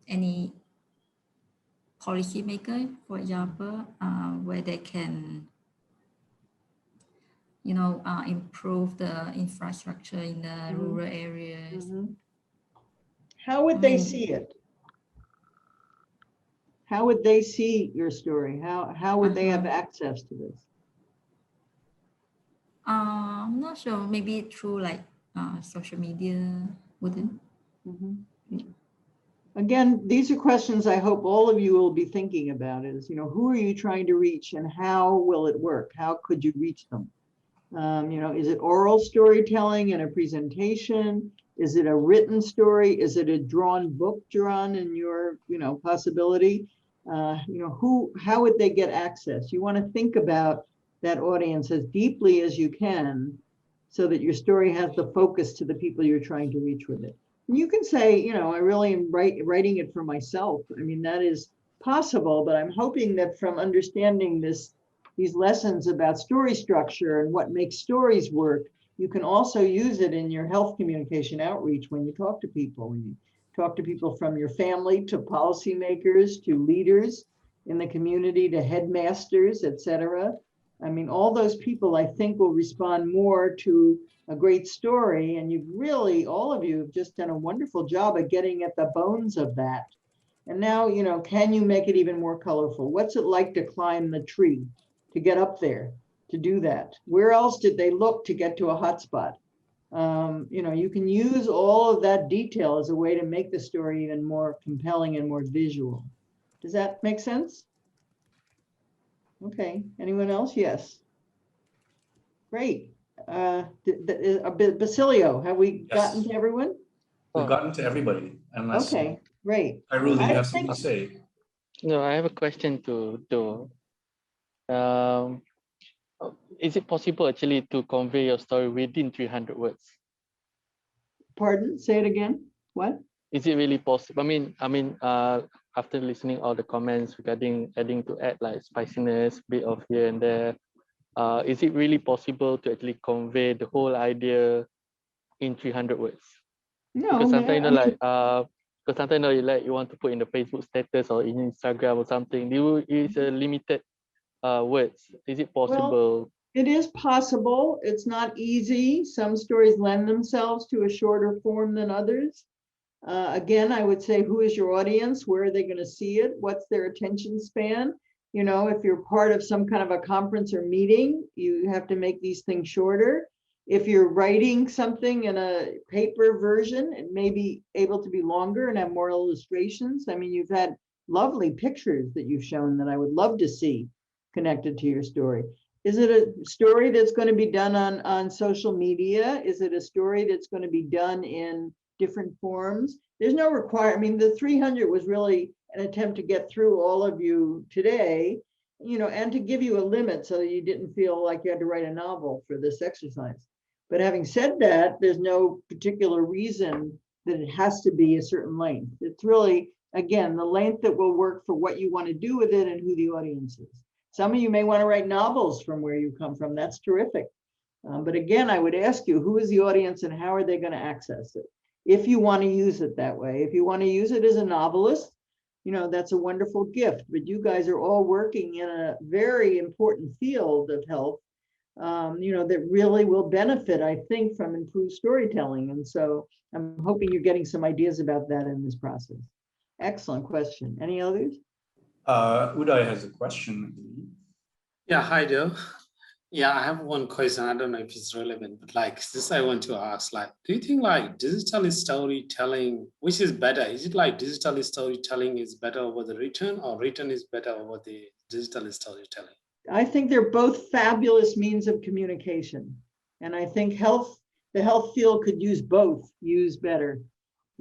any policymaker, for example, where they can, you know, improve the infrastructure in the rural areas. How would they see it? How would they see your story? How would they have access to this? I'm not sure, maybe through like social media, wouldn't? Again, these are questions I hope all of you will be thinking about is, you know, who are you trying to reach and how will it work? How could you reach them? You know, is it oral storytelling and a presentation? Is it a written story? Is it a drawn book, drawn in your, you know, possibility? You know, how would they get access? You want to think about that audience as deeply as you can so that your story has the focus to the people you're trying to reach with it. And you can say, you know, I really am writing it for myself. I mean, that is possible, but I'm hoping that from understanding these lessons about story structure and what makes stories work, you can also use it in your health communication outreach when you talk to people. When you talk to people from your family to policymakers to leaders in the community to headmasters, etc. I mean, all those people I think will respond more to a great story. And you've really, all of you have just done a wonderful job at getting at the bones of that. And now, you know, can you make it even more colorful? What's it like to climb the tree, to get up there, to do that? Where else did they look to get to a hotspot? You know, you can use all of that detail as a way to make the story even more compelling and more visual. Does that make sense? Okay, anyone else? Yes. Great. Basilio, have we gotten to everyone? We've gotten to everybody. Unless, okay, great. Iruli, you have something to say? No, I have a question to Doe. Is it possible actually to convey your story within 300 words? Pardon? Say it again. What? Is it really possible? I mean, after listening all the comments regarding adding to add like spiciness, bit of here and there, is it really possible to actually convey the whole idea in 300 words? No, because sometimes you know, like because sometimes you know, like you want to put in the Facebook status or in Instagram or something, it's a limited words. Is it possible? Well, it is possible. It's not easy. Some stories lend themselves to a shorter form than others. Again, I would say, who is your audience? Where are they going to see it? What's their attention span? You know, if you're part of some kind of a conference or meeting, you have to make these things shorter. If you're writing something in a paper version, it may be able to be longer and have more illustrations. I mean, you've had lovely pictures that you've shown that I would love to see connected to your story. Is it a story that's going to be done on social media? Is it a story that's going to be done in different forms? There's no requirement. I mean, the 300 was really an attempt to get through all of you today, you know, and to give you a limit so that you didn't feel like you had to write a novel for this exercise. But having said that, there's no particular reason that it has to be a certain length. It's really, again, the length that will work for what you want to do with it and who the audience is. Some of you may want to write novels from where you come from. That's terrific. But again, I would ask you, who is the audience and how are they going to access it? If you want to use it that way, if you want to use it as a novelist, that's a wonderful gift, but you guys are all working in a very important field of health, that really will benefit, I think, from improved storytelling. And so I'm hoping you're getting some ideas about that in this process. Excellent question. Any others? Uday has a question, I believe. Yeah, hi Joe. Yeah, I have one question. I don't know if it's relevant, but like this, I want to ask, like, do you think like digital storytelling, which is better? Is it like digital storytelling is better over the written, or written is better over the digital storytelling? I think they're both fabulous means of communication. And I think the health field could use both, use better.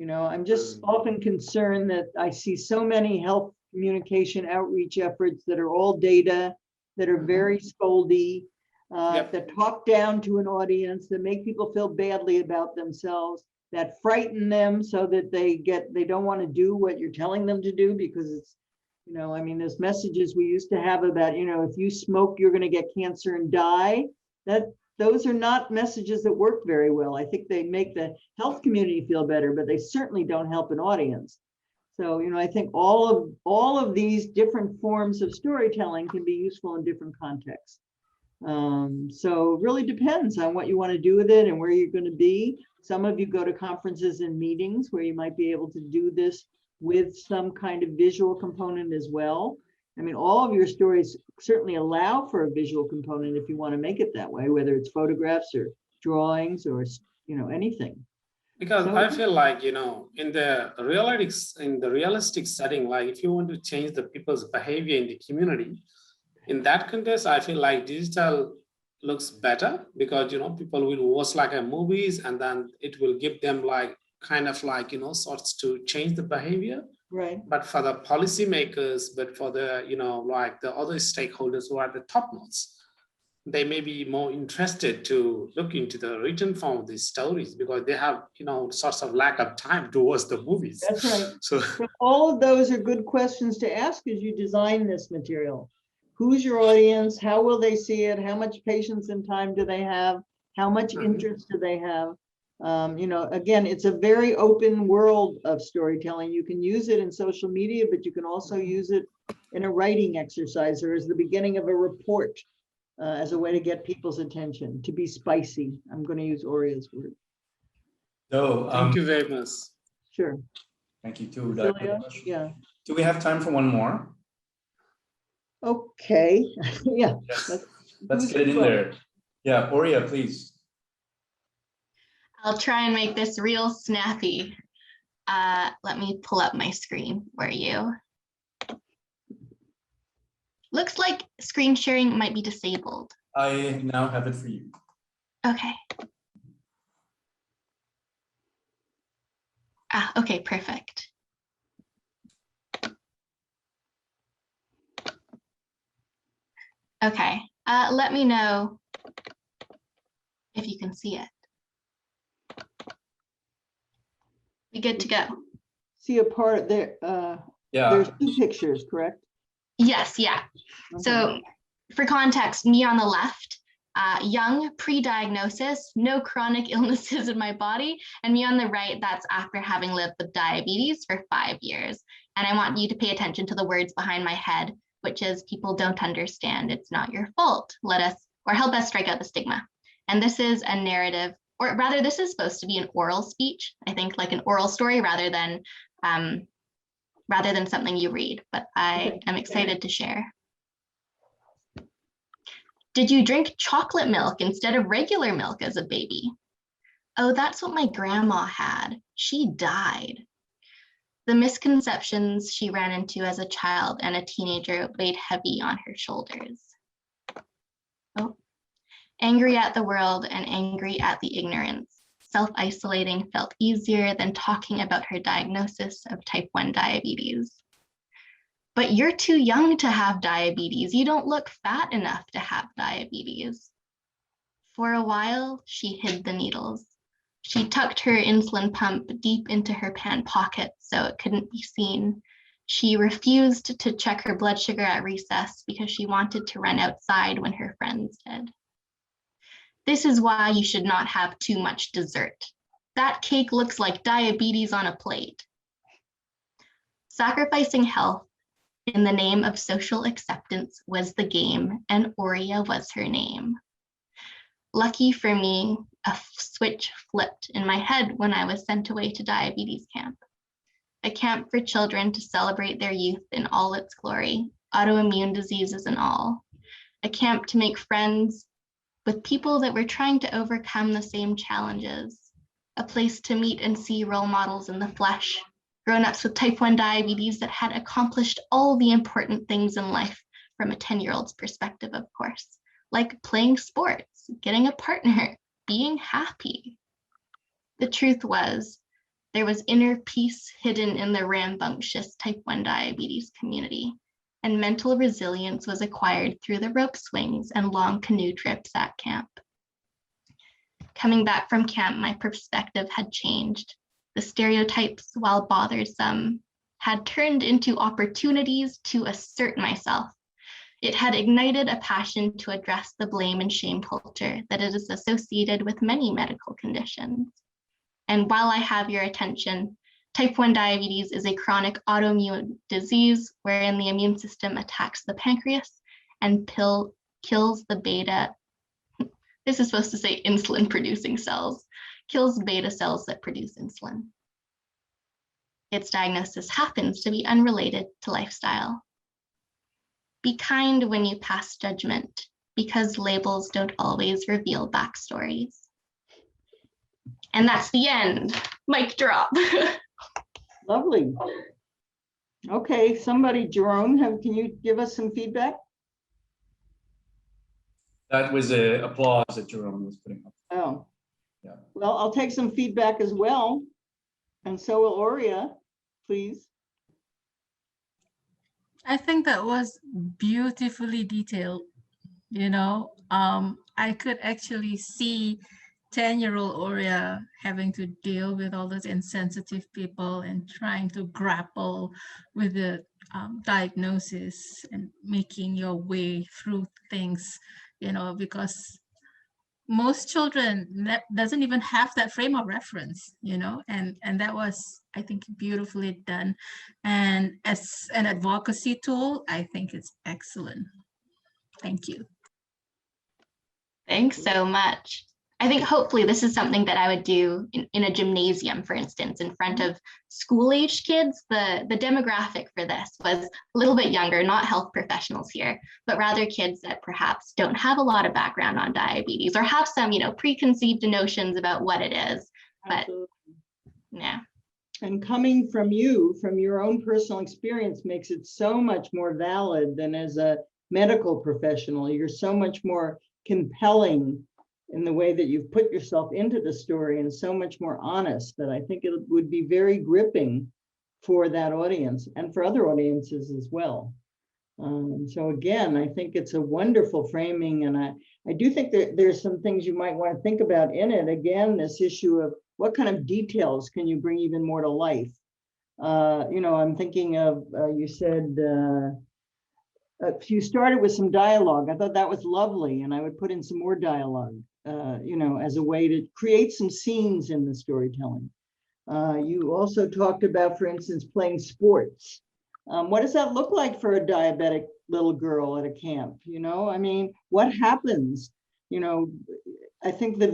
I'm just often concerned that I see so many health communication outreach efforts that are all data, that are very scoldy, that talk down to an audience, that make people feel badly about themselves, that frighten them so that they don't want to do what you're telling them to do, because it's, there's messages we used to have about, if you smoke, you're going to get cancer and die. Those are not messages that work very well. I think they make the health community feel better, but they certainly don't help an audience. So, I think all of these different forms of storytelling can be useful in different contexts. So it really depends on what you want to do with it and where you're going to be. Some of you go to conferences and meetings where you might be able to do this with some kind of visual component as well. All of your stories certainly allow for a visual component if you want to make it that way, whether it's photographs or drawings or, anything. Because So, I feel like, in the realistic setting, like if you want to change the people's behavior in the community, in that context, I feel like digital looks better because, people will watch like a movies, and then it will give them like kind of like, sorts to change the behavior. right. But for the policymakers, but for the, like the other stakeholders who are the top notes, they may be more interested to look into the written form of these stories because they have, sorts of lack of time to watch the movies. That's right. So all of those are good questions to ask as you design this material. Who's your audience? How will they see it? How much patience and time do they have? How much interest do they have? Again, it's a very open world of storytelling. You can use it in social media, but you can also use it in a writing exercise or as the beginning of a report, as a way to get people's attention, to be spicy. I'm going to use Oria's word. So, thank you very much. Sure. thank you too. Celia? Yeah. Do we have time for one more? Okay. Yeah. Yes. Let's get it in there. Yeah, Oria, please. I'll try and make this real snappy. Let me pull up my screen for you. Looks like screen sharing might be disabled. I now have it for you. Okay. Okay, perfect. Okay, let me know if you can see it. We good to go? See a part there. Yeah. There's two pictures, correct? Yes, yeah. Okay. So for context, me on the left, young, pre-diagnosis, no chronic illnesses in my body, and me on the right, that's after having lived with diabetes for 5 years. And I want you to pay attention to the words behind my head, which is people don't understand, it's not your fault. Let us, or help us strike out the stigma. And this is a narrative, or rather this is supposed to be an oral speech, I think like an oral story rather than something you read, but I am excited to share. Did you drink chocolate milk instead of regular milk as a baby? Oh, that's what my grandma had. She died. The misconceptions she ran into as a child and a teenager weighed heavy on her shoulders. Oh, angry at the world and angry at the ignorance. Self-isolating felt easier than talking about her diagnosis of type 1 diabetes. But you're too young to have diabetes. You don't look fat enough to have diabetes. For a while, she hid the needles. She tucked her insulin pump deep into her pant pocket so it couldn't be seen. She refused to check her blood sugar at recess because she wanted to run outside when her friends did. This is why you should not have too much dessert. That cake looks like diabetes on a plate. Sacrificing health in the name of social acceptance was the game, and Aurea was her name. Lucky for me, a switch flipped in my head when I was sent away to diabetes camp. A camp for children to celebrate their youth in all its glory, autoimmune diseases and all. A camp to make friends with people that were trying to overcome the same challenges. A place to meet and see role models in the flesh, grown-ups with type 1 diabetes that had accomplished all the important things in life from a 10-year-old's perspective, of course, like playing sports, getting a partner, being happy. The truth was, there was inner peace hidden in the rambunctious type 1 diabetes community, and mental resilience was acquired through the rope swings and long canoe trips at camp. Coming back from camp, my perspective had changed. The stereotypes, while bothersome, had turned into opportunities to assert myself. It had ignited a passion to address the blame and shame culture that is associated with many medical conditions. And while I have your attention, type 1 diabetes is a chronic autoimmune disease wherein the immune system attacks the pancreas and kills the beta, this is supposed to say insulin producing cells, kills beta cells that produce insulin. Its diagnosis happens to be unrelated to lifestyle. Be kind when you pass judgment, because labels don't always reveal backstories. And that's the end. Mic drop. Lovely. Okay, somebody, Jerome, can you give us some feedback? That was a applause that Jerome was putting up. Oh. Yeah. Well, I'll take some feedback as well. And so will Aurea, please. I think that was beautifully detailed. You know, I could actually see 10-year-old Aurea having to deal with all those insensitive people and trying to grapple with the diagnosis and making your way through things, you know, because most children doesn't even have that frame of reference, you know, and that was, I think, beautifully done. And as an advocacy tool, I think it's excellent. Thank you. Thanks so much. I think hopefully this is something that I would do in a gymnasium, for instance, in front of school-aged kids. The demographic for this was a little bit younger, not health professionals here, but rather kids that perhaps don't have a lot of background on diabetes or have some, you know, preconceived notions about what it is. But Absolutely. Yeah. And coming from you, from your own personal experience, makes it so much more valid than as a medical professional. You're so much more compelling in the way that you've put yourself into the story, and so much more honest, that I think it would be very gripping for that audience and for other audiences as well. So again, I think it's a wonderful framing, and I do think that there's some things you might want to think about in it. Again, this issue of what kind of details can you bring even more to life? You know, I'm thinking of, you said, you started with some dialogue. I thought that was lovely, and I would put in some more dialogue, you know, as a way to create some scenes in the storytelling. You also talked about, for instance, playing sports. What does that look like for a diabetic little girl at a camp? You know, I mean, what happens? You know, I think the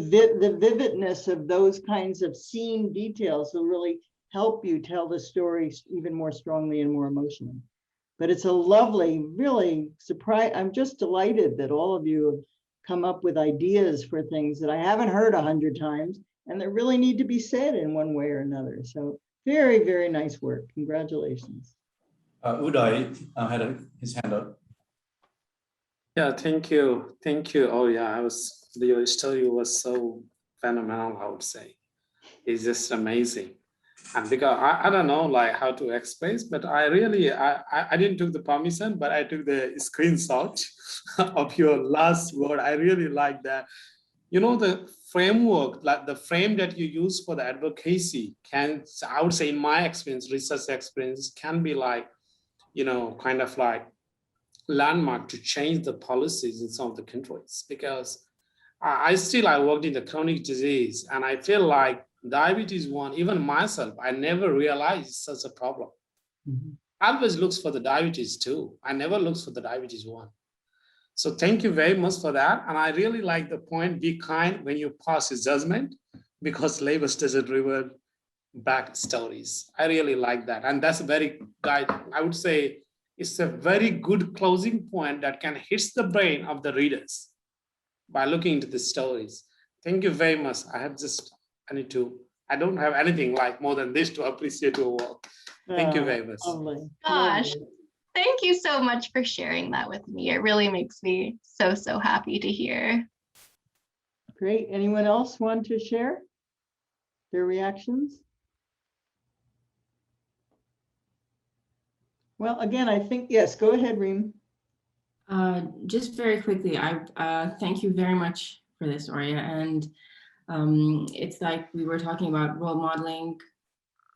vividness of those kinds of scene details will really help you tell the story even more strongly and more emotionally. But it's a lovely, really surprise. I'm just delighted that all of you have come up with ideas for things that I haven't heard 100 times and that really need to be said in one way or another. So very, very nice work. Congratulations. Uday had his hand up. Yeah, thank you. Thank you. Oh yeah, your story was so phenomenal, I would say. It's just amazing. And because I don't know like how to express, but I didn't took the permission, but I took the screenshot of your last word. I really like that. You know, the framework, like the frame that you use for the advocacy can, I would say in my experience, research experience, can be like, you know, kind of like landmark to change the policies in some of the countries. Because I worked in the chronic disease, and I feel like diabetes one, even myself, I never realized such a problem. always looks for the diabetes 2. I never looks for the diabetes 1. So thank you very much for that. And I really like the point, be kind when you pass his judgment, because labels doesn't revert back stories. I really like that. And that's a very guide. I would say it's a very good closing point that can hit the brain of the readers by looking into the stories. Thank you very much. I don't have anything like more than this to appreciate your work. Thank you very much. Lovely. Gosh, thank you so much for sharing that with me. It really makes me so, so happy to hear. Great. Anyone else want to share their reactions? Well, again, I think, yes, go ahead, Reem. Just very quickly, I thank you very much for this, Oria. And it's like we were talking about role modeling,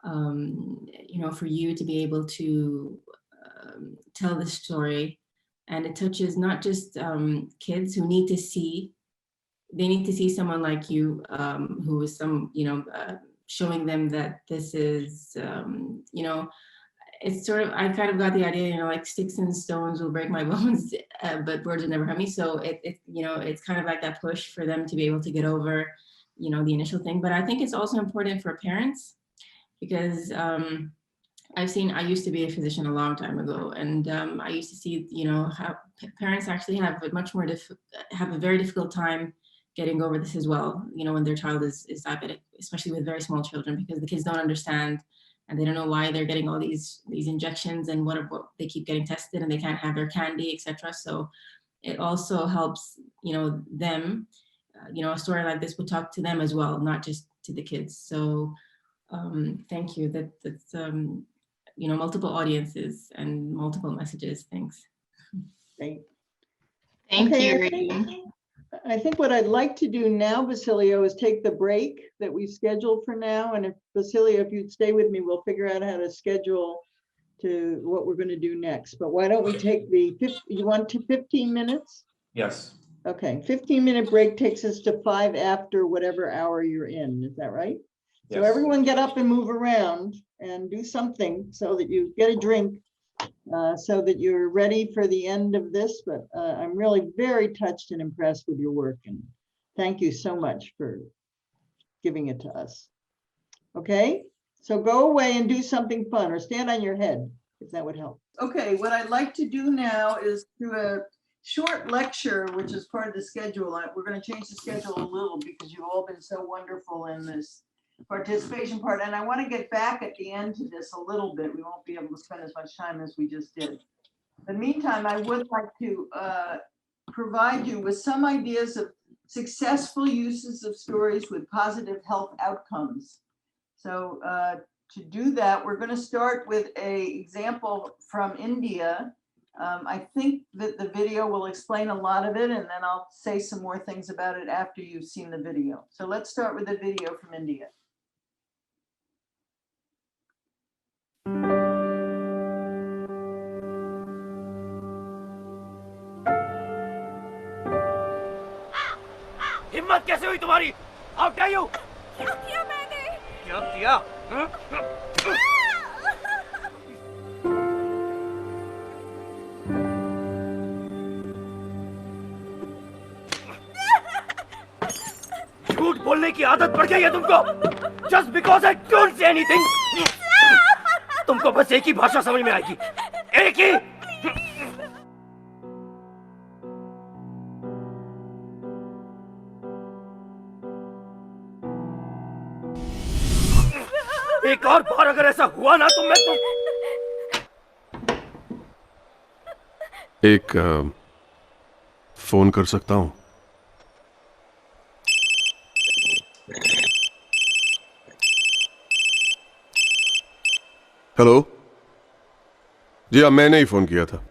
you know, for you to be able to tell the story. And it touches not just kids who need to see, they need to see someone like you who is showing them that this is, you know, it's sort of, I kind of got the idea, you know, like sticks and stones will break my bones, but words will never hurt me. So you know, it's kind of like that push for them to be able to get over, you know, the initial thing. But I think it's also important for parents, because I used to be a physician a long time ago, and I used to see, you know, how parents actually have a very difficult time getting over this as well, you know, when their child is diabetic, especially with very small children, because the kids don't understand and they don't know why they're getting all these injections and what they keep getting tested, and they can't have their candy, etc. So it also helps, you know, them, you know, a story like this would talk to them as well, not just to the kids. So thank you. That's you know, multiple audiences and multiple messages. Thanks. Great. Thank you, Okay, Reem. I think what I'd like to do now, Basilio, is take the break that we've scheduled for now. And if Basilio, if you'd stay with me, we'll figure out how to schedule to what we're going to do next. But why don't we take you want to 15 minutes? Yes. Okay, 15-minute break takes us to 5 after whatever hour you're in. Is that right? So Yes. everyone get up and move around and do something so that you get a drink, so that you're ready for the end of this. But I'm really very touched and impressed with your work, and thank you so much for giving it to us. Okay, so go away and do something fun, or stand on your head if that would help. Okay, what I'd like to do now is do a short lecture, which is part of the schedule. We're going to change the schedule a little because you've all been so wonderful in this participation part, and I want to get back at the end to this a little bit. We won't be able to spend as much time as we just did. In the meantime, I would like to provide you with some ideas of successful uses of stories with positive health outcomes. So to do that, we're going to start with an example from India. I think that the video will explain a lot of it, and then I'll say some more things about it after you've seen the video. So let's start with the video from India. हिम्मत कैसे हुई तुम्हारी? How dare you? क्या किया मैंने? क्या किया? झूठ बोलने की आदत पड़ गई है तुमको? Just because I don't say anything. तुमको बस एक ही भाषा समझ में आएगी, एक ही. एक और बार अगर ऐसा हुआ ना तो मैं एक फोन कर सकता हूं? हेलो जी, हाँ, मैंने ही फोन किया था.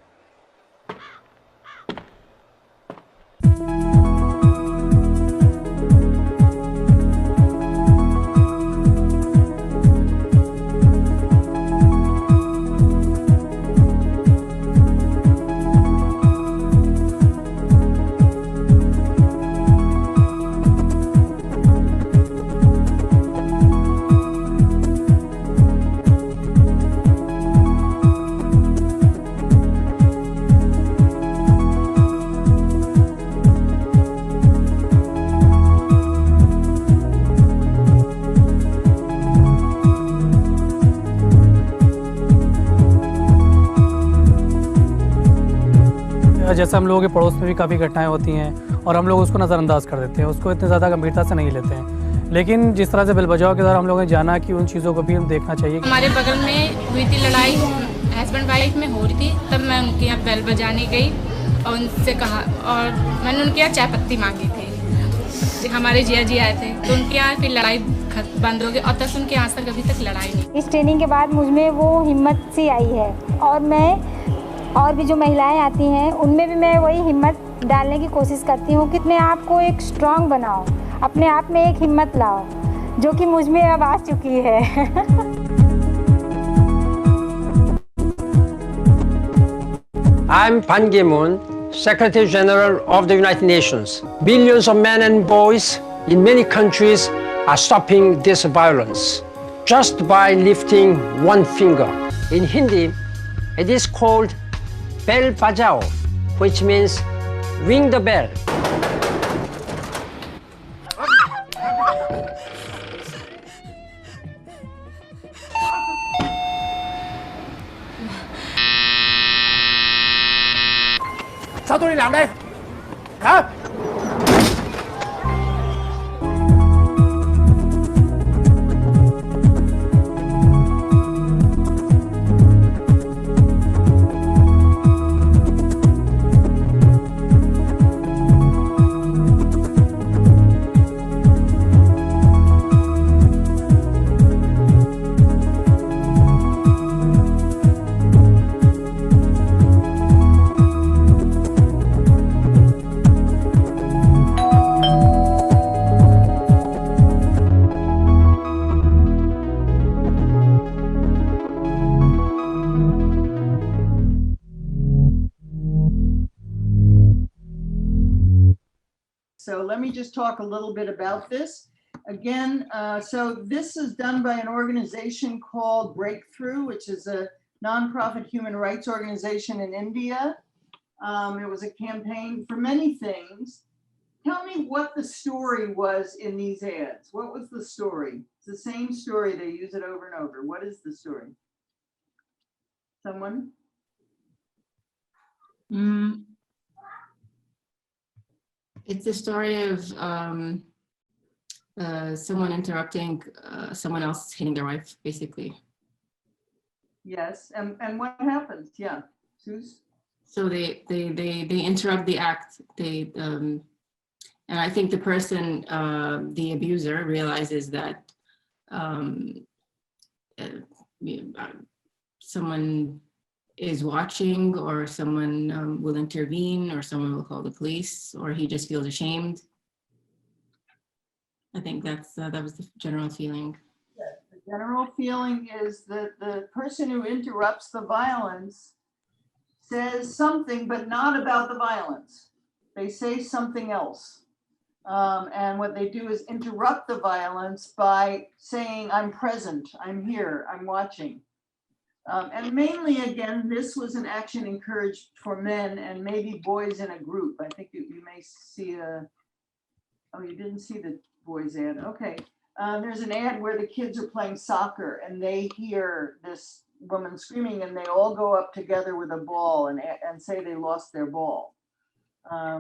जैसे हम लोगों के पड़ोस में भी काफ़ी घटनाएं होती हैं और हम लोग उसको नज़रअंदाज कर देते हैं, उसको इतनी ज़्यादा गंभीरता से नहीं लेते हैं। लेकिन जिस तरह से बेल बजाओ के दौरान हम लोगों ने जाना कि उन चीज़ों को भी हम देखना चाहिए। हमारे बगल में हुई थी लड़ाई, हस्बैंड वाइफ में हो रही थी, तब मैं उनके यहाँ बेल बजाने गई और उनसे कहा, और मैंने उनके यहाँ चाय पत्ती मांगी थी। हमारे जिया जी आए थे तो उनके यहाँ फिर लड़ाई बंद हो गई और तक उनके यहाँ तक अभी तक लड़ाई नहीं। इस ट्रेनिंग के बाद मुझ में वो हिम्मत सी आई है और मैं और भी जो महिलाएं आती हैं उनमें भी मैं वही हिम्मत डालने की कोशिश करती हूँ कि अपने आप को एक स्ट्रांग बनाओ, अपने आप में एक हिम्मत लाओ, जो कि मुझ में अब आ चुकी है। I'm Ban Ki-moon, Secretary General of the United Nations. Billions of men and boys in many countries are stopping this violence just by lifting one finger. In Hindi, it is called bell bajao, which means ring the bell. Sao tôi đi làm đây? Hả? So let me just talk a little bit about this. Again, so this is done by an organization called Breakthrough, which is a nonprofit human rights organization in India. It was a campaign for many things. Tell me what the story was in these ads. What was the story? It's the same story. They use it over and over. What is the story? Someone? It's the story of someone interrupting someone else hitting their wife, basically. Yes, and what happens? Yeah, Suze? So they interrupt the act. And I think the person, the abuser, realizes that someone is watching, or someone will intervene, or someone will call the police, or he just feels ashamed. I think that was the general feeling. The general feeling is that the person who interrupts the violence says something, but not about the violence. They say something else. And what they do is interrupt the violence by saying, I'm present, I'm here, I'm watching. And mainly, again, this was an action encouraged for men and maybe boys in a group. I think you may see oh, you didn't see the boys ad. Okay. There's an ad where the kids are playing soccer and they hear this woman screaming and they all go up together with a ball and say they lost their ball.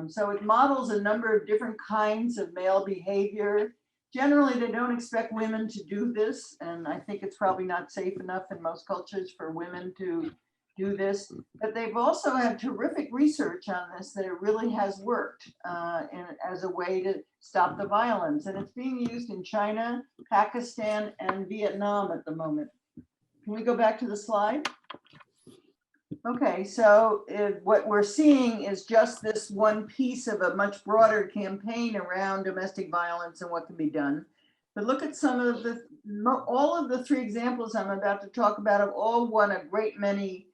So it models a number of different kinds of male behavior. Generally, they don't expect women to do this, and I think it's probably not safe enough in most cultures for women to do this. But they've also had terrific research on this, that it really has worked as a way to stop the violence. And it's being used in China, Pakistan, and Vietnam at the moment. Can we go back to the slide? Okay, so what we're seeing is just this one piece of a much broader campaign around domestic violence and what can be done. But look at some of all of the three examples I'm about to talk about have all won a great many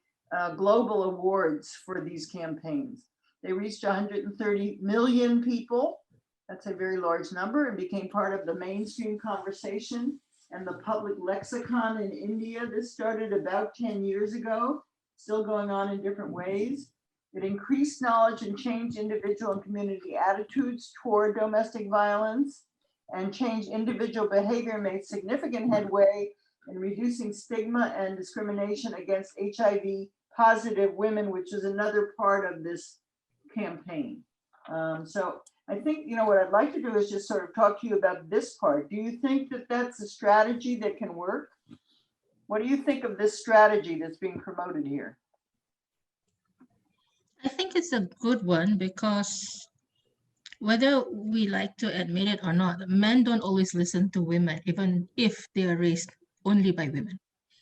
global awards for these campaigns. They reached 130 million people. That's a very large number, and became part of the mainstream conversation and the public lexicon in India. This started about 10 years ago. Still going on in different ways. It increased knowledge and changed individual and community attitudes toward domestic violence, and changed individual behavior, made significant headway in reducing stigma and discrimination against HIV positive women, which is another part of this campaign. So I think, what I'd like to do is just sort of talk to you about this part. Do you think that that's a strategy that can work? What do you think of this strategy that's being promoted here? I think it's a good one because whether we like to admit it or not, men don't always listen to women, even if they are raised only by women.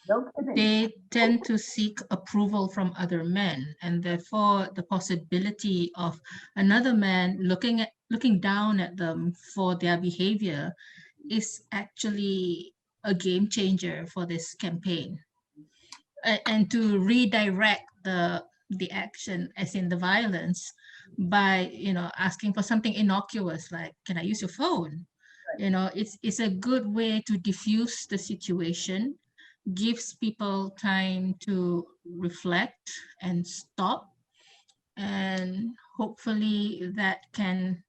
No kidding. They tend to seek approval from other men, and therefore the possibility of another man looking down at them for their behavior is actually a game changer for this campaign. And to redirect the action, as in the violence, by asking for something innocuous like, can I use your phone? It's a good way to diffuse the situation, gives people time to reflect and stop, and hopefully that can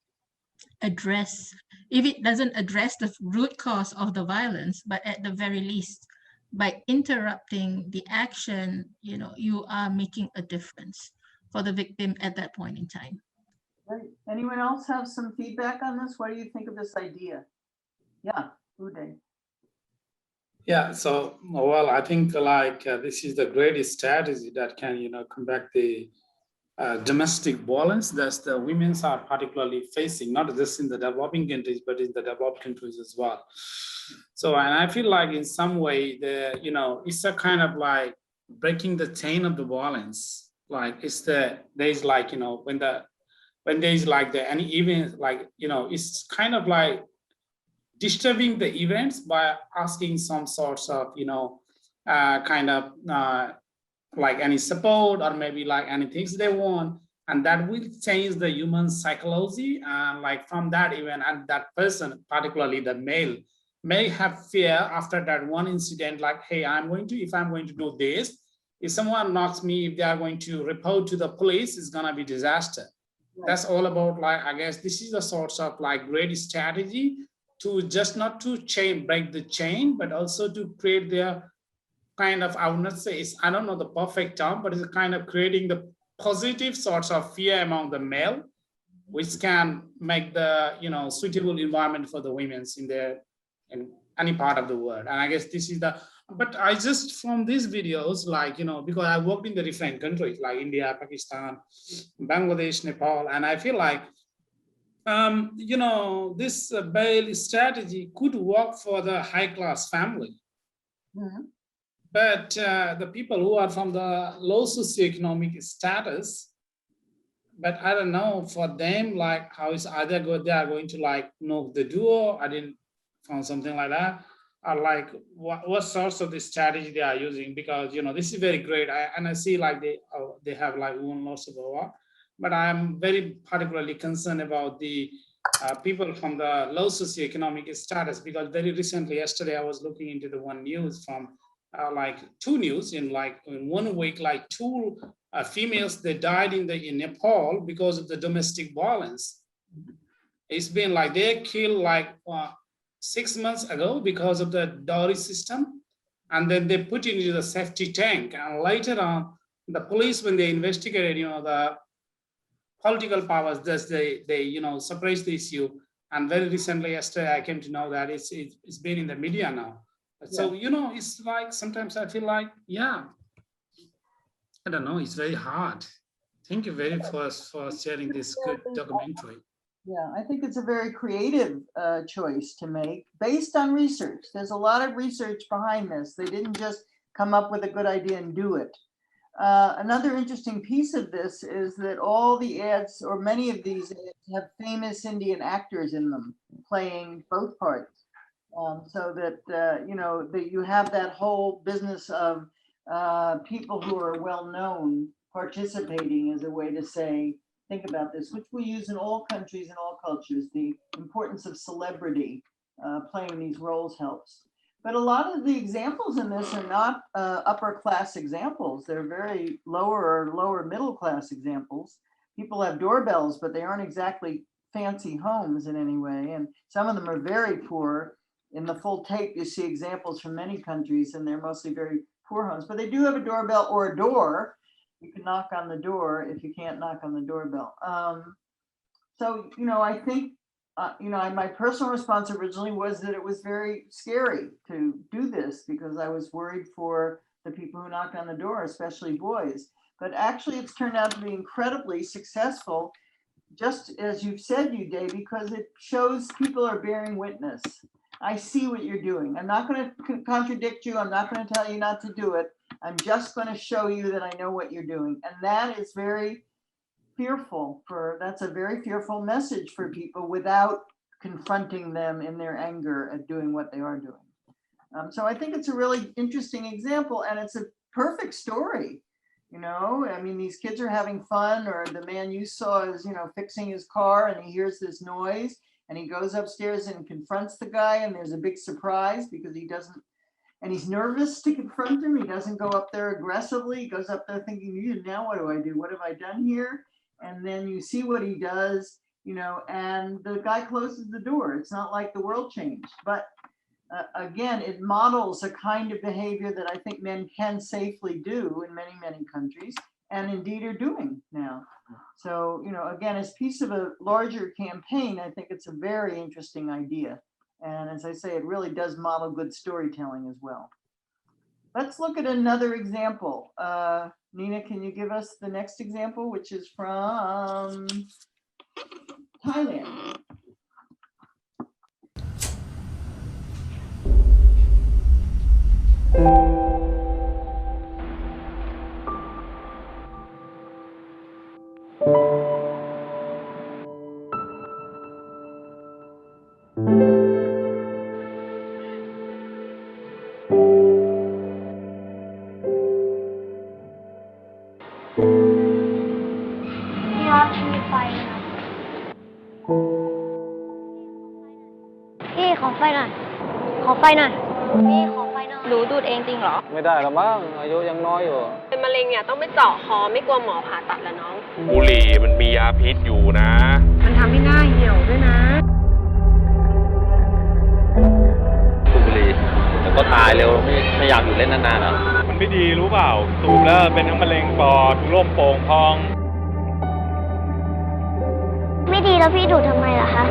address, if it doesn't address the root cause of the violence, but at the very least, by interrupting the action, you are making a difference for the victim at that point in time. Right. Anyone else have some feedback on this? What do you think of this idea? Yeah, Uday. Yeah, so, well, I think this is the greatest strategy that can, combat the domestic violence that the women are particularly facing, not just in the developing countries, but in the developed countries as well. So, and I feel like in some way, it's a kind of like breaking the chain of the violence. Like there's like, when there's like any event, like, it's kind of like disturbing the events by asking some sorts of, like any support or maybe like any things they want, and that will change the human psychology. And like from that event, and that person, particularly the male, may have fear after that one incident, like, hey, if I'm going to do this, if someone knocks me, if they are going to report to the police, it's gonna be disaster. Right. That's all about, like, I guess this is a sort of like great strategy to just not to break the chain, but also to create their kind of, I would not say, I don't know the perfect term, but it's kind of creating the positive sorts of fear among the male, which can make the, suitable environment for the women in any part of the world. And I guess this is but I just, from these videos, like, because I worked in the different countries like India, Pakistan, Bangladesh, Nepal, and I feel like, this bail strategy could work for the high-class family. Mm-hmm. But the people who are from the low socioeconomic status, but I don't know for them, like, how is either they are going to like knock the door? I didn't find something like that. Or like what sorts of the strategy they are using, because this is very great. I see like they have like won lots of war, but I'm very particularly concerned about the people from the low socioeconomic status, because very recently, yesterday, I was looking into the one news from like two news in 1 week, like two females, they died in Nepal because of the domestic violence. It's been like they killed like 6 months ago because of the dowry system, and then they put it into the safety tank, and later on the police, when they investigated, the political powers, they suppressed the issue. And very recently, yesterday, I came to know that it's been in the media now. So, it's like, sometimes I feel like, I don't know, it's very hard. Thank you very much for sharing this good documentary. Yeah, I think it's a very creative choice to make based on research. There's a lot of research behind this. They didn't just come up with a good idea and do it. Another interesting piece of this is that all the ads, or many of these ads, have famous Indian actors in them playing both parts. So that, that you have that whole business of people who are well-known participating as a way to say, think about this, which we use in all countries and all cultures. The importance of celebrity playing these roles helps. But a lot of the examples in this are not upper class examples. They're very lower or lower middle class examples. People have doorbells, but they aren't exactly fancy homes in any way. And some of them are very poor. In the full tape, you see examples from many countries, and they're mostly very poor homes. But they do have a doorbell or a door, You can knock on the door if you can't knock on the doorbell. So, I think, my personal response originally was that it was very scary to do this because I was worried for the people who knocked on the door, especially boys. But actually, it's turned out to be incredibly successful, just as you've said, Day, because it shows people are bearing witness. I see what you're doing. I'm not going to contradict you. I'm not going to tell you not to do it. I'm just going to show you that I know what you're doing. And that is very fearful that's a very fearful message for people without confronting them in their anger at doing what they are doing. So I think it's a really interesting example, and it's a perfect story. These kids are having fun, or the man you saw is, fixing his car, and he hears this noise and he goes upstairs and confronts the guy, and there's a big surprise because and he's nervous to confront him. He doesn't go up there aggressively. He goes up there thinking, now what do I do? What have I done here? And then you see what he does, and the guy closes the door. It's not like the world changed, but again, it models a kind of behavior that I think men can safely do in many, many countries, and indeed are doing now. So, again, as piece of a larger campaign, I think it's a very interesting idea. And as I say, it really does model good storytelling as well. Let's look at another example. Nina, can you give us the next example, which is from Thailand?หนูดูดเองจริงเหรอไม่ได้หรอกมั้งอายุยังน้อยอยู่เป็นมะเร็งเนี่ยต้องไปเจาะคอไม่กลัวหมอผ่าตัดแล้วน้องบุหรี่มันมียาพิษอยู่นะมันทำให้หน้าเหี่ยวด้วยนะสูบบุหรี่แล้วก็ตายเร็วไม่อยากอยู่เล่นนานๆแล้วมันไม่ดีรู้เปล่าสูบแล้วเป็นทั้งมะเร็งปอดร่วมโป่งพองไม่ดีแล้วพี่ดูดทำไมล่ะคะ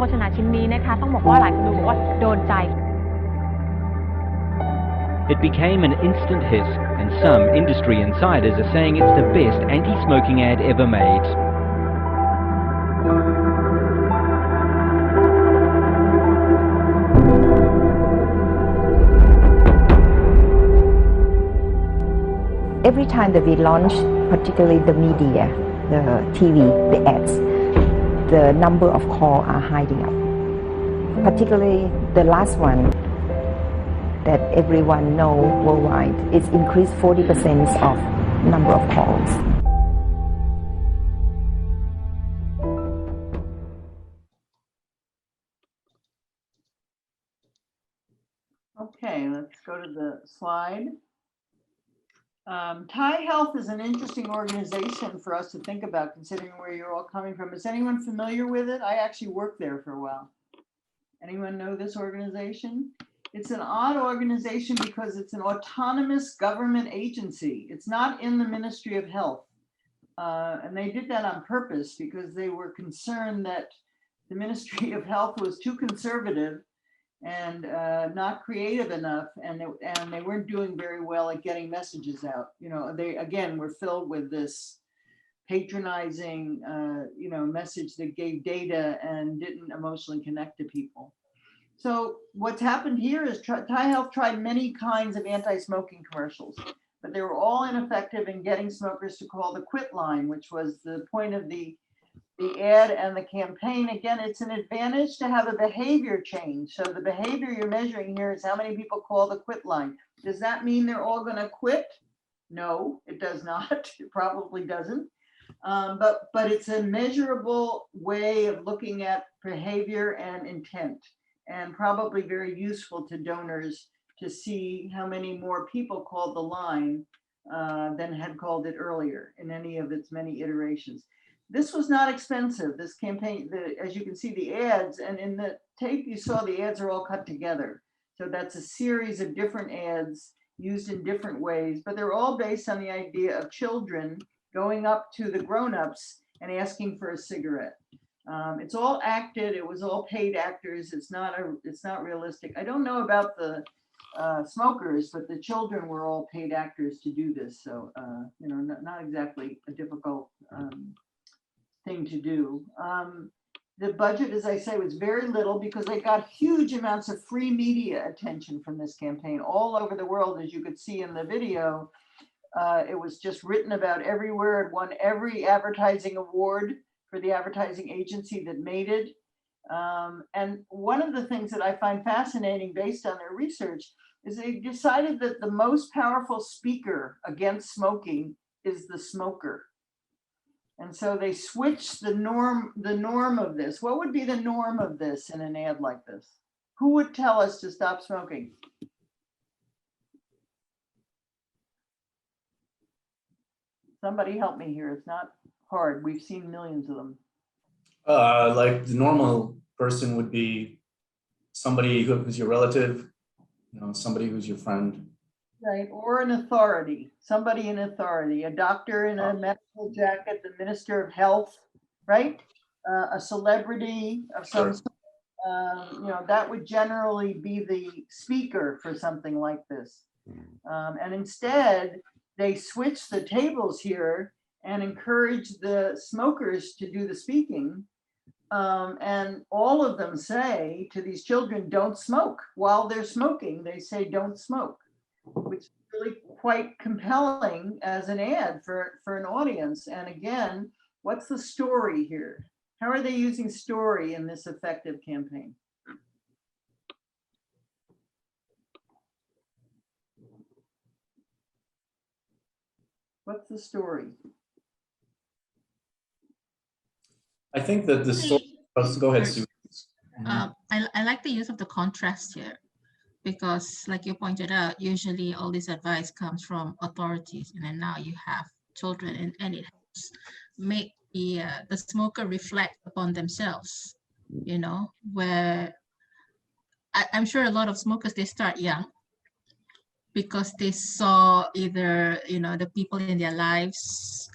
โฆษณาชิ้นนี้นะคะต้องบอกว่าหลายคนดูบอกว่าโดนใจ It became an instant hit, and some industry insiders are saying it's the best anti-smoking ad ever made. Every time that we launch, particularly the media, the TV, the ads, the number of calls are hiding up. Particularly the last one that everyone know worldwide, it's increased 40% of number of calls. Okay, let's go to the slide. Thai Health is an interesting organization for us to think about, considering where you're all coming from. Is anyone familiar with it? I actually worked there for a while. Anyone know this organization? It's an odd organization because it's an autonomous government agency. It's not in the Ministry of Health. And they did that on purpose because they were concerned that the Ministry of Health was too conservative and not creative enough, and they weren't doing very well at getting messages out. They again were filled with this patronizing, message that gave data and didn't emotionally connect to people. So what's happened here is Thai Health tried many kinds of anti-smoking commercials, but they were all ineffective in getting smokers to call the quit line, which was the point of the ad and the campaign. Again, it's an advantage to have a behavior change. So the behavior you're measuring here is how many people call the quit line. Does that mean they're all going to quit? No, it does not. It probably doesn't. But it's a measurable way of looking at behavior and intent, and probably very useful to donors to see how many more people called the line than had called it earlier in any of its many iterations. This was not expensive, this campaign. As you can see, the ads, and in the tape you saw, the ads are all cut together. So that's a series of different ads used in different ways, but they're all based on the idea of children going up to the grown-ups and asking for a cigarette. It's all acted. It was all paid actors. It's not realistic. I don't know about the smokers, but the children were all paid actors to do this. So, not exactly a difficult thing to do. The budget, as I say, was very little because they got huge amounts of free media attention from this campaign all over the world. As you could see in the video, it was just written about everywhere. It won every advertising award for the advertising agency that made it. And one of the things that I find fascinating based on their research is they decided that the most powerful speaker against smoking is the smoker. And so they switched the norm of this. What would be the norm of this in an ad like this? Who would tell us to stop smoking? Somebody help me here. It's not hard. We've seen millions of them. Like the normal person would be somebody who's your relative, somebody who's your friend. Right, or an authority, somebody in authority, a doctor in a medical jacket, the minister of health, right? A celebrity of some sort, that would generally be the speaker for something like this. And instead, they switch the tables here and encourage the smokers to do the speaking. And all of them say to these children, don't smoke. While they're smoking, they say, don't smoke, which is really quite compelling as an ad for an audience. And again, what's the story here? How are they using story in this effective campaign? What's the story? I think that the story, go ahead, Sue. I like the use of the contrast here, because like you pointed out, usually all this advice comes from authorities, and then now you have children, and it helps make the smoker reflect upon themselves, where I'm sure a lot of smokers, they start young because they saw either, the people in their lives,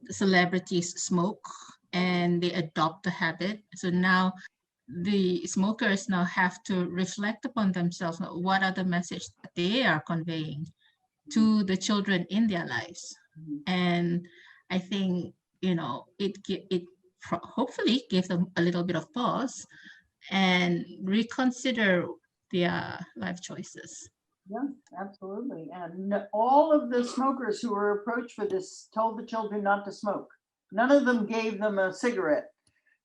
the celebrities smoke, and they adopt the habit. So now the smokers now have to reflect upon themselves. What are the message that they are conveying to the children in their lives? And I think, it hopefully gave them a little bit of pause and reconsider their life choices. Yeah, absolutely. And all of the smokers who were approached for this told the children not to smoke. None of them gave them a cigarette,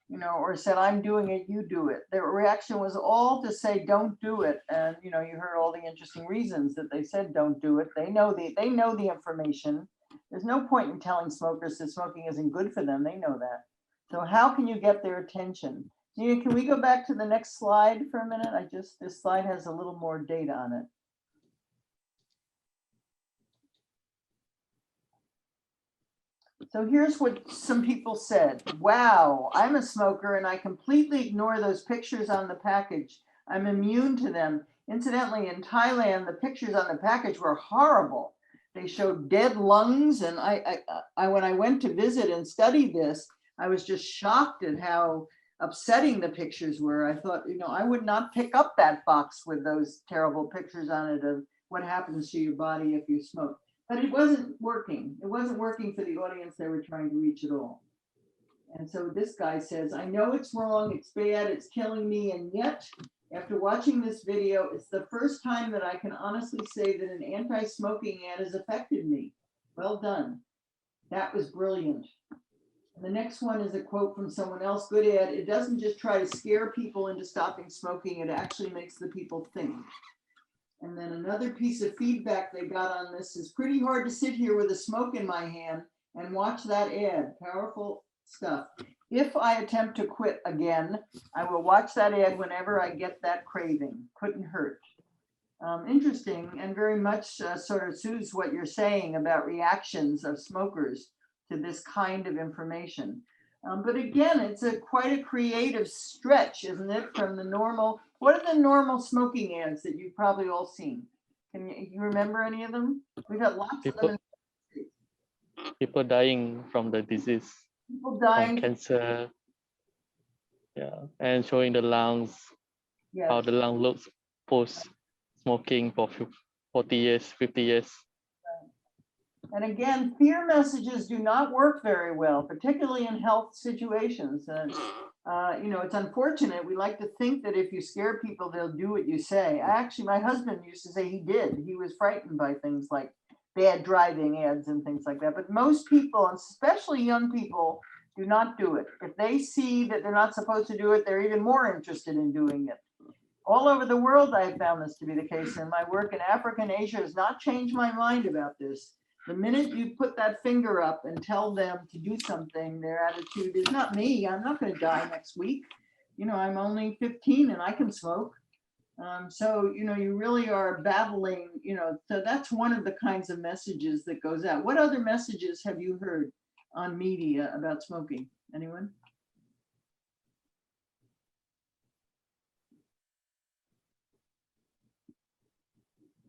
or said, I'm doing it, you do it. Their reaction was all to say, don't do it. And, you heard all the interesting reasons that they said, don't do it. They know the information. There's no point in telling smokers that smoking isn't good for them. They know that. So how can you get their attention? Nina, can we go back to the next slide for a minute? This slide has a little more data on it. So here's what some people said. Wow, I'm a smoker and I completely ignore those pictures on the package. I'm immune to them. Incidentally, in Thailand, the pictures on the package were horrible. They showed dead lungs, and I when I went to visit and study this, I was just shocked at how upsetting the pictures were. I thought, I would not pick up that box with those terrible pictures on it of what happens to your body if you smoke. But it wasn't working. It wasn't working for the audience they were trying to reach at all. And so this guy says, I know it's wrong, it's bad, it's killing me, and yet, after watching this video, it's the first time that I can honestly say that an anti-smoking ad has affected me. Well done. That was brilliant. And the next one is a quote from someone else. Good ad. It doesn't just try to scare people into stopping smoking. It actually makes the people think. And then another piece of feedback they got on this is pretty hard to sit here with a smoke in my hand and watch that ad. Powerful stuff. If I attempt to quit again, I will watch that ad whenever I get that craving. Couldn't hurt. Interesting and very much sort of soothes what you're saying about reactions of smokers to this kind of information. But again, it's quite a creative stretch, isn't it, from the normal, what are the normal smoking ads that you've probably all seen? Can you remember any of them? We've got lots of them. People dying from the disease. People dying from cancer. Yeah, and showing the lungs, yes. How the lung looks post smoking for 40 years, 50 years. And again, fear messages do not work very well, particularly in health situations. You know, it's unfortunate. We like to think that if you scare people, they'll do what you say. Actually, my husband used to say he did. He was frightened by things like bad driving ads and things like that. But most people, especially young people, do not do it. If they see that they're not supposed to do it, they're even more interested in doing it. All over the world, I have found this to be the case. And my work in Africa and Asia has not changed my mind about this. The minute you put that finger up and tell them to do something, their attitude is not me. I'm not going to die next week. You know, I'm only 15 and I can smoke. So, you know, you really are battling, you know, so that's one of the kinds of messages that goes out. What other messages have you heard on media about smoking? Anyone?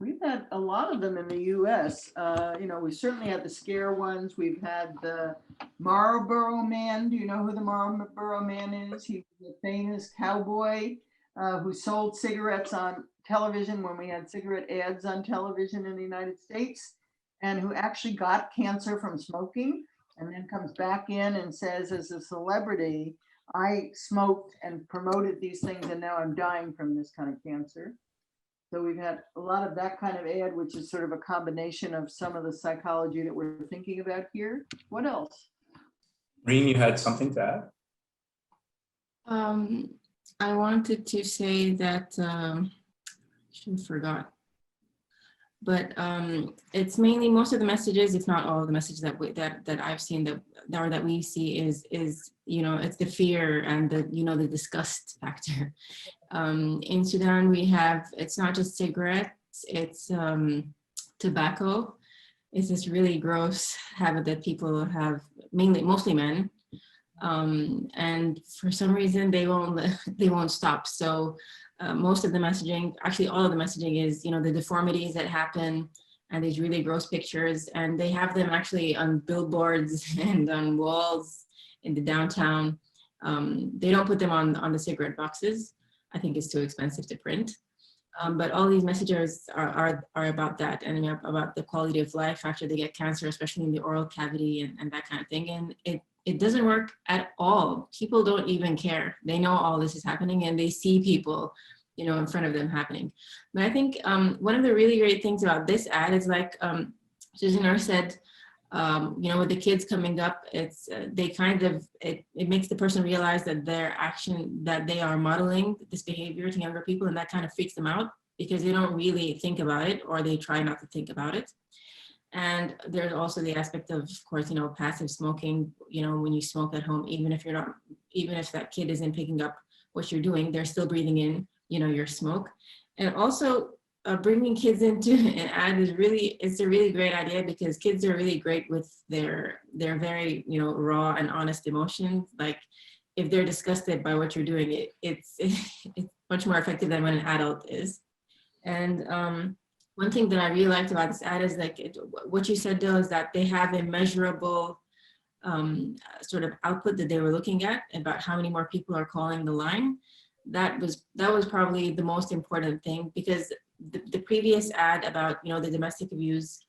We've had a lot of them in the US. You know, we certainly had the scare ones. We've had the Marlboro Man. Do you know who the Marlboro Man is? He was a famous cowboy who sold cigarettes on television when we had cigarette ads on television in the United States, and who actually got cancer from smoking and then comes back in and says, as a celebrity, I smoked and promoted these things and now I'm dying from this kind of cancer. So we've had a lot of that kind of ad, which is sort of a combination of some of the psychology that we're thinking about here. What else? Reem, you had something to add? I wanted to say that, I forgot, but it's mainly most of the messages, if not all of the messages that I've seen that we see is, you know, it's the fear and the, you know, the disgust factor. In Sudan, we have, it's not just cigarettes, it's tobacco. It's this really gross habit that people have, mostly men. And for some reason they won't stop. So most of the messaging, actually all of the messaging is, you know, the deformities that happen and these really gross pictures, and they have them actually on billboards and on walls in the downtown. They don't put them on the cigarette boxes. I think it's too expensive to print. But all these messages are about that, and about the quality of life after they get cancer, especially in the oral cavity and that kind of thing. And it doesn't work at all. People don't even care. They know all this is happening and they see people, you know, in front of them happening. But I think one of the really great things about this ad is, like Susan said, you know, with the kids coming up, it's they kind of, it makes the person realize that their action, that they are modeling this behavior to younger people, and that kind of freaks them out because they don't really think about it, or they try not to think about it. And there's also the aspect of course, you know, passive smoking. You know, when you smoke at home, even if that kid isn't picking up what you're doing, they're still breathing in, you know, your smoke. And also bringing kids into an ad is it's a really great idea, because kids are really great with their very, you know, raw and honest emotions. Like if they're disgusted by what you're doing, it's much more effective than when an adult is. And one thing that I really liked about this ad is, like what you said, Doe, is that they have a measurable sort of output that they were looking at about how many more people are calling the line. That was probably the most important thing, because the previous ad about, you know, the domestic abuse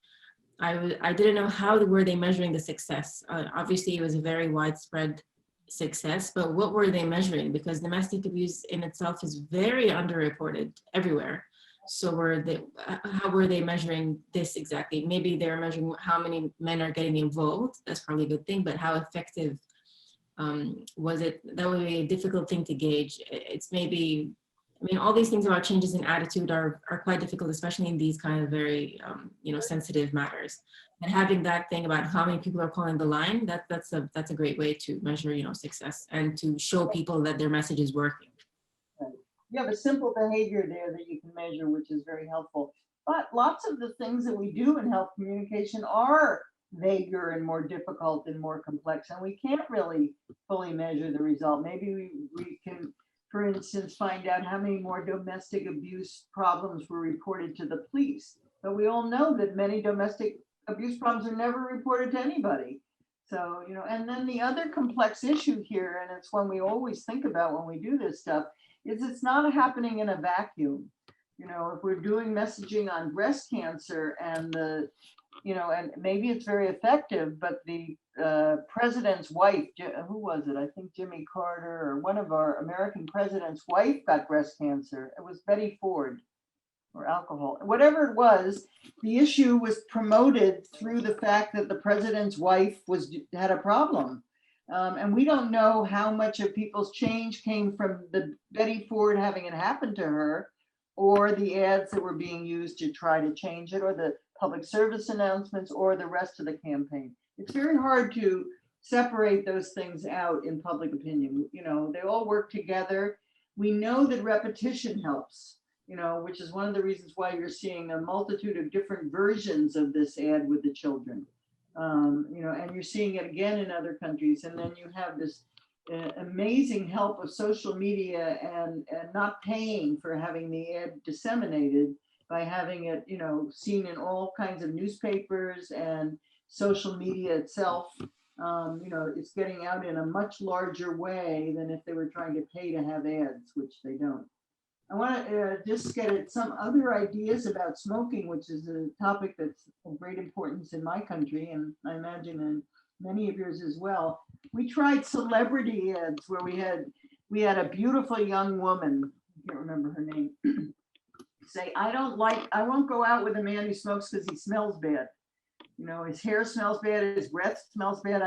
I didn't know how were they measuring the success. Obviously, it was a very widespread success, but what were they measuring? Because domestic abuse in itself is very underreported everywhere. So how were they measuring this exactly? Maybe they were measuring how many men are getting involved. That's probably a good thing, but how effective was it? That would be a difficult thing to gauge. It's maybe, I mean, all these things about changes in attitude are quite difficult, especially in these kind of very, sensitive matters. And having that thing about how many people are calling the line, that's a great way to measure, success and to show people that their message is working. You have a simple behavior there that you can measure, which is very helpful. But lots of the things that we do in health communication are vaguer and more difficult and more complex, and we can't really fully measure the result. Maybe we can, for instance, find out how many more domestic abuse problems were reported to the police. But we all know that many domestic abuse problems are never reported to anybody. So, and then the other complex issue here, and it's one we always think about when we do this stuff, is it's not happening in a vacuum. If we're doing messaging on breast cancer and and maybe it's very effective, but the president's wife, who was it? I think Jimmy Carter or one of our American president's wife got breast cancer. It was Betty Ford, or alcohol, whatever it was. The issue was promoted through the fact that the president's wife had a problem. And we don't know how much of people's change came from the Betty Ford having it happen to her, or the ads that were being used to try to change it, or the public service announcements, or the rest of the campaign. It's very hard to separate those things out in public opinion. They all work together. We know that repetition helps, which is one of the reasons why you're seeing a multitude of different versions of this ad with the children. And you're seeing it again in other countries. And then you have this amazing help of social media and not paying for having the ad disseminated by having it, seen in all kinds of newspapers and social media itself. It's getting out in a much larger way than if they were trying to pay to have ads, which they don't. I want to just get at some other ideas about smoking, which is a topic that's of great importance in my country, and I imagine in many of yours as well. We tried celebrity ads where we had a beautiful young woman, I can't remember her name, say, I won't go out with a man who smokes because he smells bad. His hair smells bad, his breath smells bad.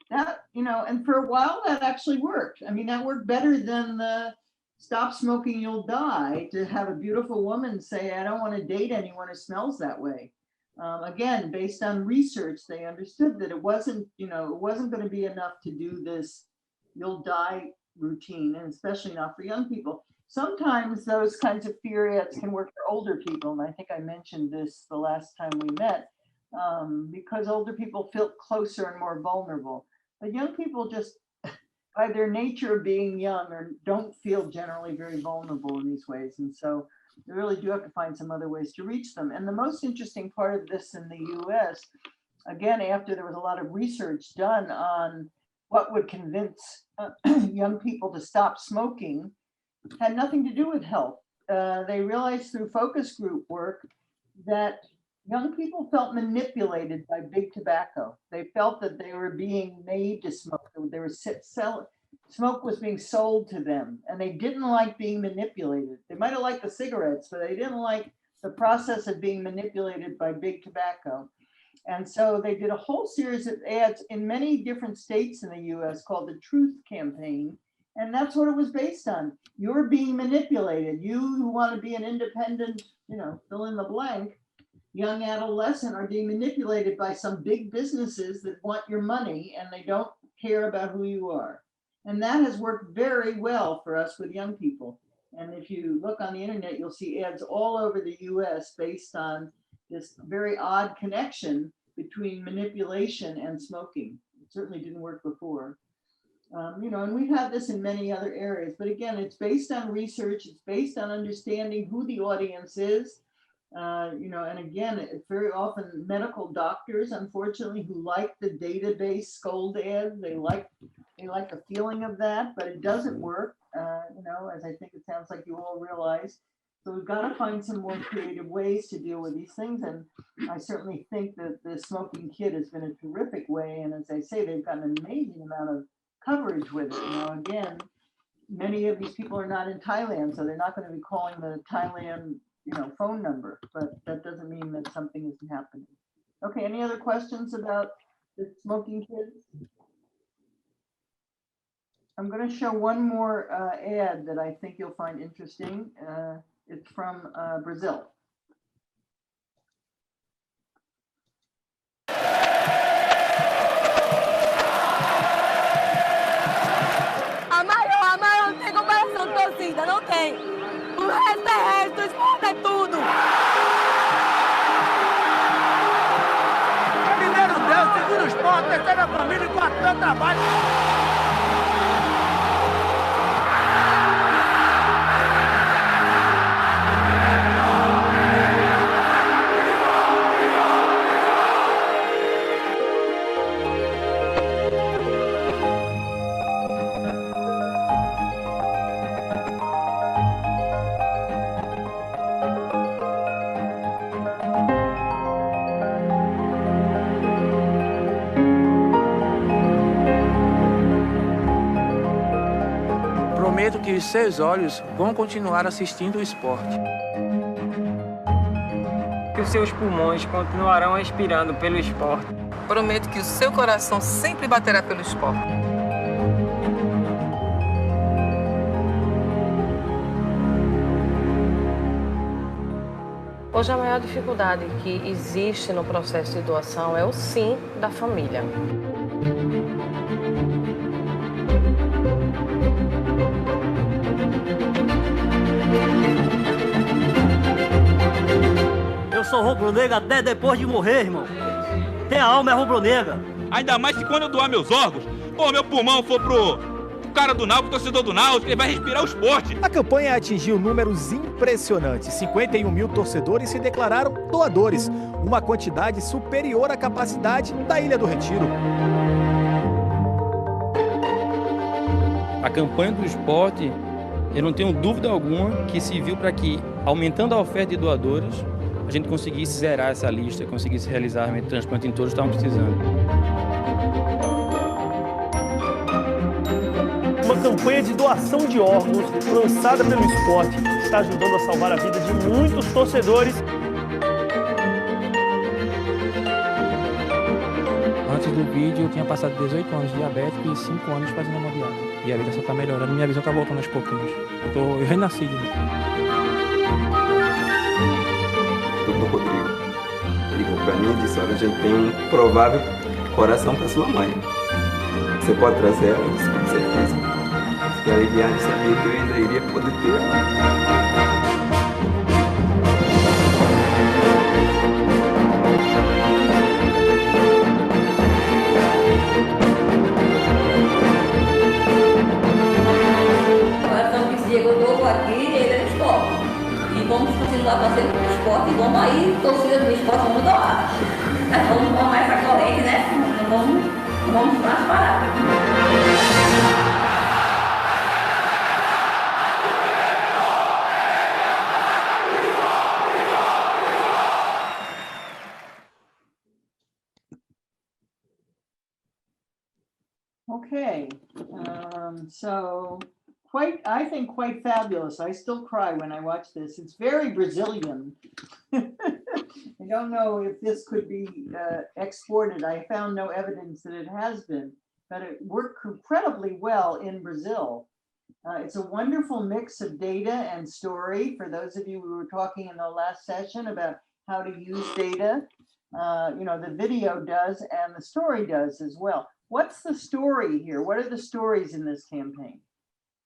And for a while that actually worked. I mean, that worked better than the stop smoking, you'll die, to have a beautiful woman say, I don't want to date anyone who smells that way. Again, based on research, they understood that it wasn't going to be enough to do this you'll die routine, and especially not for young people. Sometimes those kinds of fear ads can work for older people. And I think I mentioned this the last time we met, because older people feel closer and more vulnerable. But young people just, by their nature of being young, or don't feel generally very vulnerable in these ways. And so we really do have to find some other ways to reach them. And the most interesting part of this in the US, again, after there was a lot of research done on what would convince young people to stop smoking, had nothing to do with health. They realized through focus group work that young people felt manipulated by big tobacco. They felt that they were being made to smoke. They were smoke was being sold to them, and they didn't like being manipulated. They might have liked the cigarettes, but they didn't like the process of being manipulated by big tobacco. And so they did a whole series of ads in many different states in the US called the Truth Campaign. And that's what it was based on. You're being manipulated. You who want to be an independent, fill in the blank, young adolescent are being manipulated by some big businesses that want your money, and they don't care about who you are. And that has worked very well for us with young people. And if you look on the internet, you'll see ads all over the US based on this very odd connection between manipulation and smoking. It certainly didn't work before. And we've had this in many other areas, but again, it's based on research. It's based on understanding who the audience is. And again, it's very often medical doctors, unfortunately, who like the database scold ads. They like the feeling of that, but it doesn't work. As I think it sounds like you all realize, So we've got to find some more creative ways to deal with these things. And I certainly think that the Smoking Kid has been a terrific way. And as I say, they've got an amazing amount of coverage with it. Now, again, many of these people are not in Thailand, so they're not going to be calling the Thailand, phone number, but that doesn't mean that something isn't happening. Okay, any other questions about the Smoking Kids? I'm going to show one more ad that I think you'll find interesting. It's from Brazil. Amar, não tem comparação, torcida, não tem. O resto é resto, o esporte é tudo. Primeiro Deus, segundo o esporte, terceiro a família e quarto é o trabalho. Prometo que os seus olhos vão continuar assistindo o esporte. Que os seus pulmões continuarão respirando pelo esporte. Prometo que o seu coração sempre baterá pelo esporte. Hoje a maior dificuldade que existe no processo de doação é o sim da família. Eu sou rubro-negra até depois de morrer, irmão. Minha alma é rubro-negra. Ainda mais se quando eu doar meus órgãos, meu pulmão for pro cara do Náutico, torcedor do Náutico, ele vai respirar o esporte. A campanha atingiu números impressionantes. 51 mil torcedores se declararam doadores, uma quantidade superior à capacidade da Ilha do Retiro. A campanha do esporte, eu não tenho dúvida alguma que serviu para que, aumentando a oferta de doadores, a gente conseguisse zerar essa lista, conseguisse realizar realmente o transplante em todos que estavam precisando. Uma campanha de doação de órgãos lançada pelo esporte está ajudando a salvar a vida de muitos torcedores. Antes do vídeo, eu tinha passado 18 anos de diabético e 5 anos fazendo hemodiálise. E a vida só está melhorando, minha visão está voltando aos pouquinhos. Eu renasci de novo. Do Rodrigo. Ligou para mim e disse, olha, a gente tem um provável coração para sua mãe. Você pode trazer ela? Eu disse, com certeza. Fiquei aliviado de saber que eu ainda iria poder ter ela. Eu estou aqui ele é esporte. E vamos continuar fazendo o esporte e vamos aí, torcida do esporte, vamos doar. Vamos tomar essa corrente, né? Vamos mais parar. Okay, so I think quite fabulous. I still cry when I watch this. It's very Brazilian. I don't know if this could be exported. I found no evidence that it has been, but it worked incredibly well in Brazil. It's a wonderful mix of data and story. For those of you who were talking in the last session about how to use data, the video does and the story does as well. What's the story here? What are the stories in this campaign?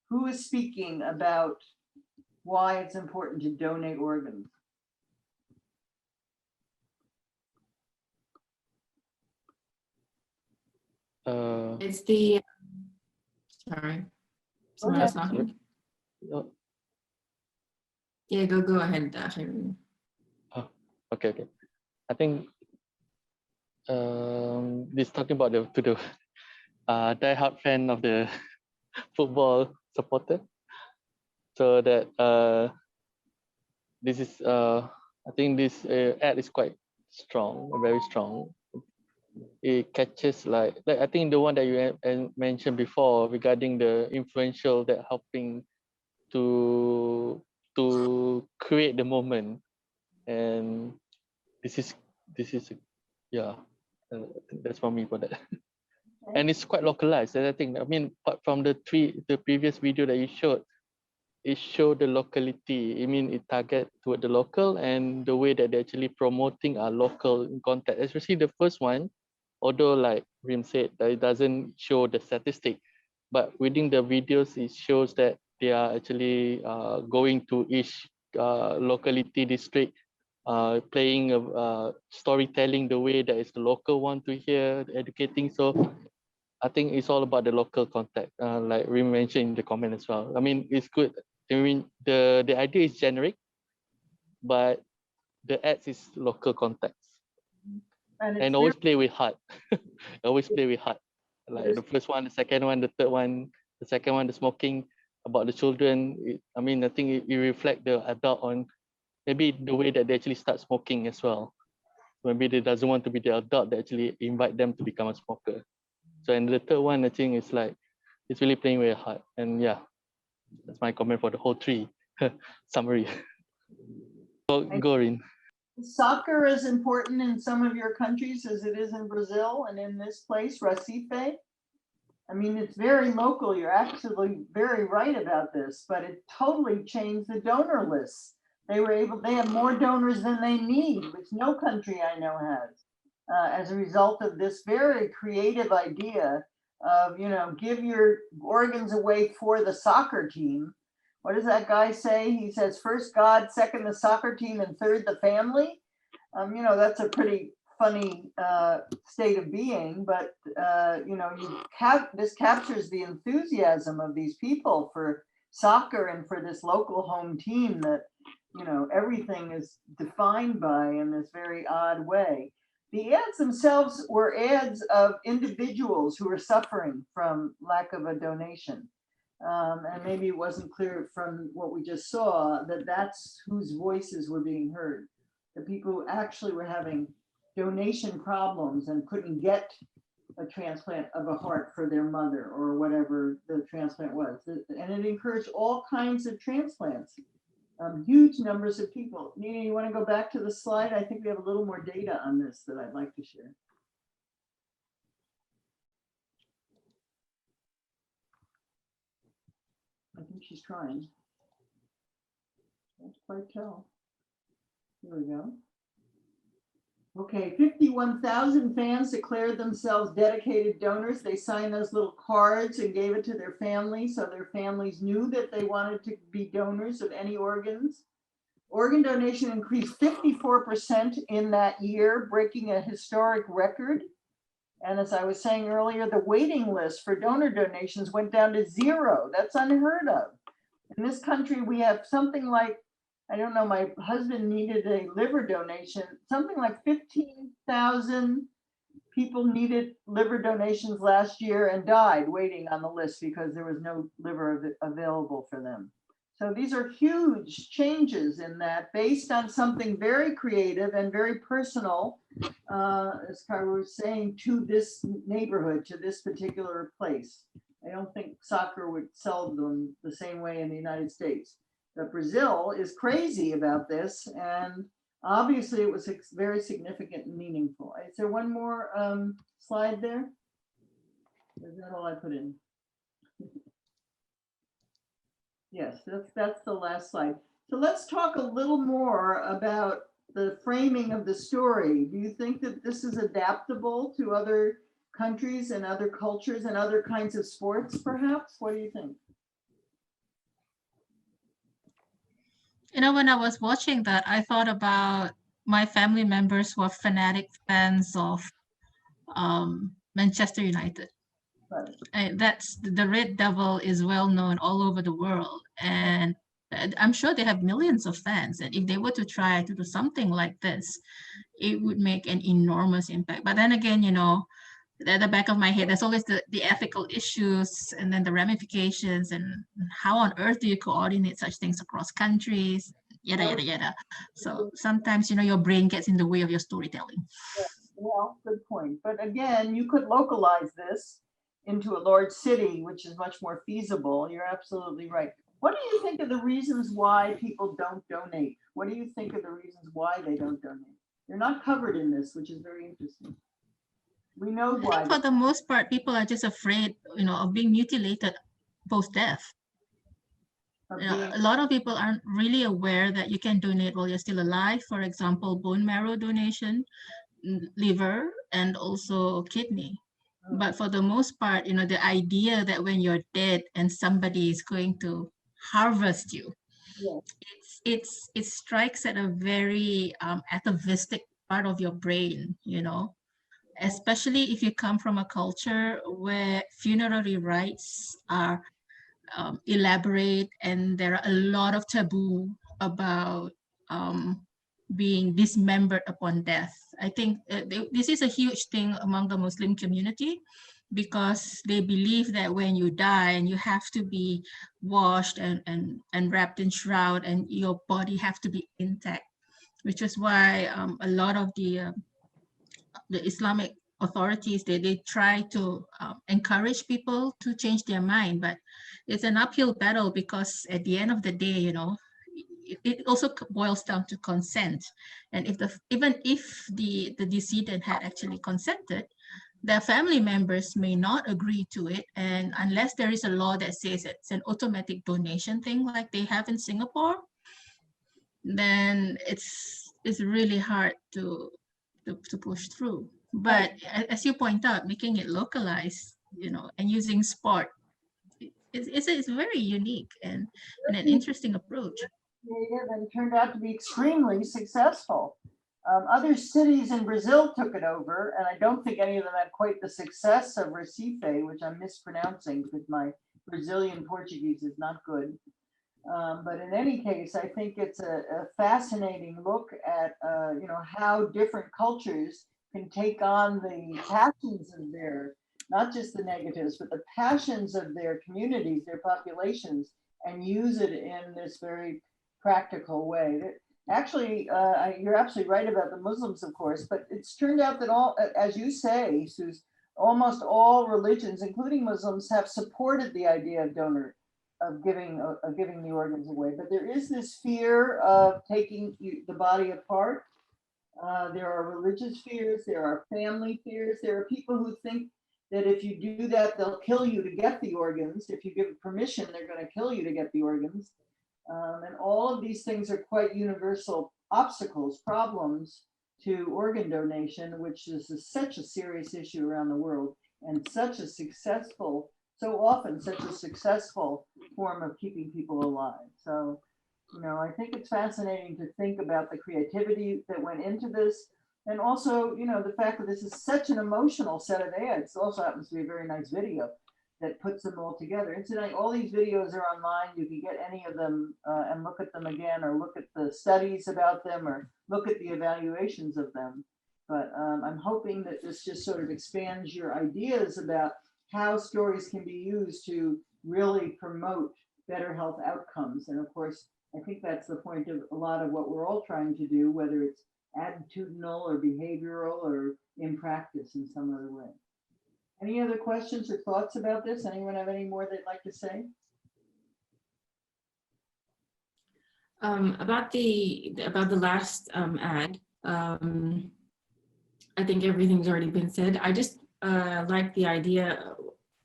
Who is speaking about why it's important to donate organs? It's the, sorry. Someone else talking? Yeah, go ahead, Harry. Okay. I think this talking about the die-hard fan of the football supporter. So that this is I think this ad is quite strong, very strong. It catches like I think the one that you mentioned before regarding the influential that helping to create the moment, and this is yeah, I think that's for me for that. And it's quite localized. I think, I mean, apart from the previous video that you showed, it showed the locality. I mean, it target toward the local, and the way that they're actually promoting our local in context. Especially the first one, although like Rim said, that it doesn't show the statistic, but within the videos, it shows that they are actually going to each locality district, playing storytelling the way that is the local one to hear, educating. So I think it's all about the local context, like Rim mentioned in the comment as well. I mean, it's good. I mean, the idea is generic, but the ads is local context. And always play with heart. Always play with heart. Like the first one, the second one, the third one, the second one, the smoking, about the children. I mean, I think it reflects the adult on maybe the way that they actually start smoking as well. Maybe they doesn't want to be the adult that actually invite them to become a smoker. So, and the third one, I think is like, it's really playing with your heart. And yeah, that's my comment for the whole three summary. So, Gorin. Soccer is important in some of your countries as it is in Brazil and in this place, Recife. I mean, it's very local. You're actually very right about this, but it totally changed the donor lists. They have more donors than they need, which no country I know has, as a result of this very creative idea of, you know, give your organs away for the soccer team. What does that guy say? He says, first God, second the soccer team, and third the family. You know, that's a pretty funny state of being, but you know, this captures the enthusiasm of these people for soccer and for this local home team that, you know, everything is defined by in this very odd way. The ads themselves were ads of individuals who were suffering from lack of a donation. And maybe it wasn't clear from what we just saw that that's whose voices were being heard. The people who actually were having donation problems and couldn't get a transplant of a heart for their mother or whatever the transplant was. And it encouraged all kinds of transplants, huge numbers of people. Nina, you want to go back to the slide? I think we have a little more data on this that I'd like to share. I think she's trying. Can't quite tell. Here we go. Okay, 51,000 fans declared themselves dedicated donors. They signed those little cards and gave it to their families, so their families knew that they wanted to be donors of any organs. Organ donation increased 54% in that year, breaking a historic record. And as I was saying earlier, the waiting list for donor donations went down to 0. That's unheard of. In this country, we have something like, I don't know, my husband needed a liver donation. Something like 15,000 people needed liver donations last year and died waiting on the list because there was no liver available for them. So these are huge changes in that, based on something very creative and very personal, as Kara was saying, to this neighborhood, to this particular place. I don't think soccer would sell them the same way in the United States. But Brazil is crazy about this, and obviously it was very significant and meaningful. Is there one more slide there? Is that all I put in? Yes, that's the last slide. So let's talk a little more about the framing of the story. Do you think that this is adaptable to other countries and other cultures and other kinds of sports, perhaps? What do you think? You know, when I was watching that, I thought about my family members who are fanatic fans of Manchester United. And that's the Red Devil is well known all over the world, and I'm sure they have millions of fans. And if they were to try to do something like this, it would make an enormous impact. But then again, you know, at the back of my head, there's always the ethical issues, and then the ramifications, and how on earth do you coordinate such things across countries? yada, yada, yada. So sometimes, your brain gets in the way of your storytelling. Yeah, well, good point. But again, you could localize this into a large city, which is much more feasible. You're absolutely right. What do you think of the reasons why people don't donate? What do you think of the reasons why they don't donate? They're not covered in this, which is very interesting. We know why. I think for the most part, people are just afraid, of being mutilated post-death. A lot of people aren't really aware that you can donate while you're still alive. For example, bone marrow donation, liver, and also kidney. But for the most part, the idea that when you're dead and somebody is going to harvest you, it strikes at a very atavistic part of your brain, especially if you come from a culture where funerary rites are elaborate, and there are a lot of taboo about being dismembered upon death. I think this is a huge thing among the Muslim community, because they believe that when you die and you have to be washed and wrapped in shroud, and your body have to be intact, which is why a lot of the Islamic authorities, they try to encourage people to change their mind, but it's an uphill battle, because at the end of the day, it also boils down to consent. And even if the decedent had actually consented, their family members may not agree to it, and unless there is a law that says it's an automatic donation thing like they have in Singapore, then it's really hard to push through. But as you point out, making it localized, and using sport, it's very unique and an interesting approach. And turned out to be extremely successful. Other cities in Brazil took it over, and I don't think any of them had quite the success of Recife, which I'm mispronouncing because my Brazilian Portuguese is not good. But in any case, I think it's a fascinating look at how different cultures can take on the passions of their, not just the negatives, but the passions of their communities, their populations, and use it in this very practical way. Actually, you're absolutely right about the Muslims, of course, but it's turned out that all, as you say, Suze, almost all religions, including Muslims, have supported the idea of giving the organs away. But there is this fear of taking the body apart. There are religious fears, there are family fears, there are people who think that if you do that, they'll kill you to get the organs. If you give permission, they're going to kill you to get the organs. And all of these things are quite universal obstacles, problems to organ donation, which is such a serious issue around the world, and such a successful, so often such a successful form of keeping people alive. So, I think it's fascinating to think about the creativity that went into this. And also, the fact that this is such an emotional set of ads. It also happens to be a very nice video that puts them all together. Incidentally, all these videos are online. You can get any of them and look at them again, or look at the studies about them, or look at the evaluations of them. But I'm hoping that this just sort of expands your ideas about how stories can be used to really promote better health outcomes. And of course, I think that's the point of a lot of what we're all trying to do, whether it's attitudinal or behavioral or in practice in some other way. Any other questions or thoughts about this? Anyone have any more they'd like to say? About the last ad, I think everything's already been said. I just like the idea.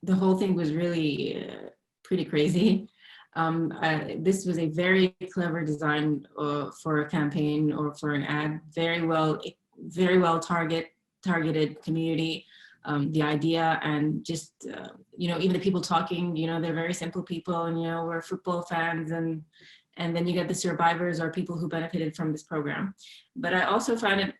The whole thing was really pretty crazy. This was a very clever design for a campaign or for an ad. Very well targeted community. The idea, and just even the people talking, they're very simple people, and we're football fans, and then you get the survivors or people who benefited from this program. But I also found it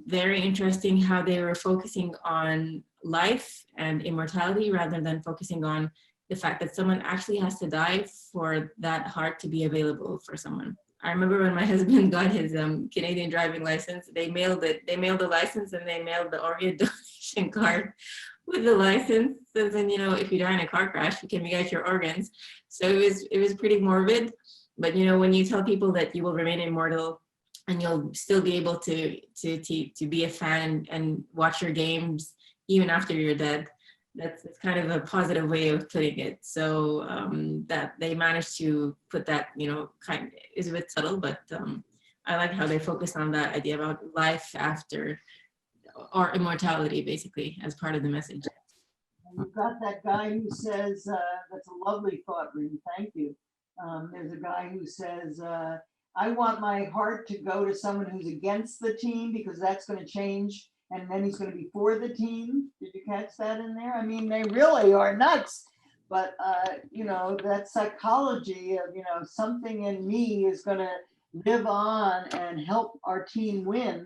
very interesting how they were focusing on life and immortality rather than focusing on the fact that someone actually has to die for that heart to be available for someone. I remember when my husband got his Canadian driving license, they mailed the license, and they mailed the organ donation card with the license. So then, if you die in a car crash, you can get your organs. So it was pretty morbid. But you know, when you tell people that you will remain immortal and you'll still be able to be a fan and watch your games even after you're dead, that's kind of a positive way of putting it. So that they managed to put that, you know, kind of is a bit subtle, but I like how they focus on that idea about life after, or immortality, basically, as part of the message. You've got that guy who says, that's a lovely thought, Reem, thank you. There's a guy who says, I want my heart to go to someone who's against the team because that's going to change. And then he's going to be for the team. Did you catch that in there? I mean, they really are nuts. But, you know, that psychology of, you know, something in me is going to live on and help our team win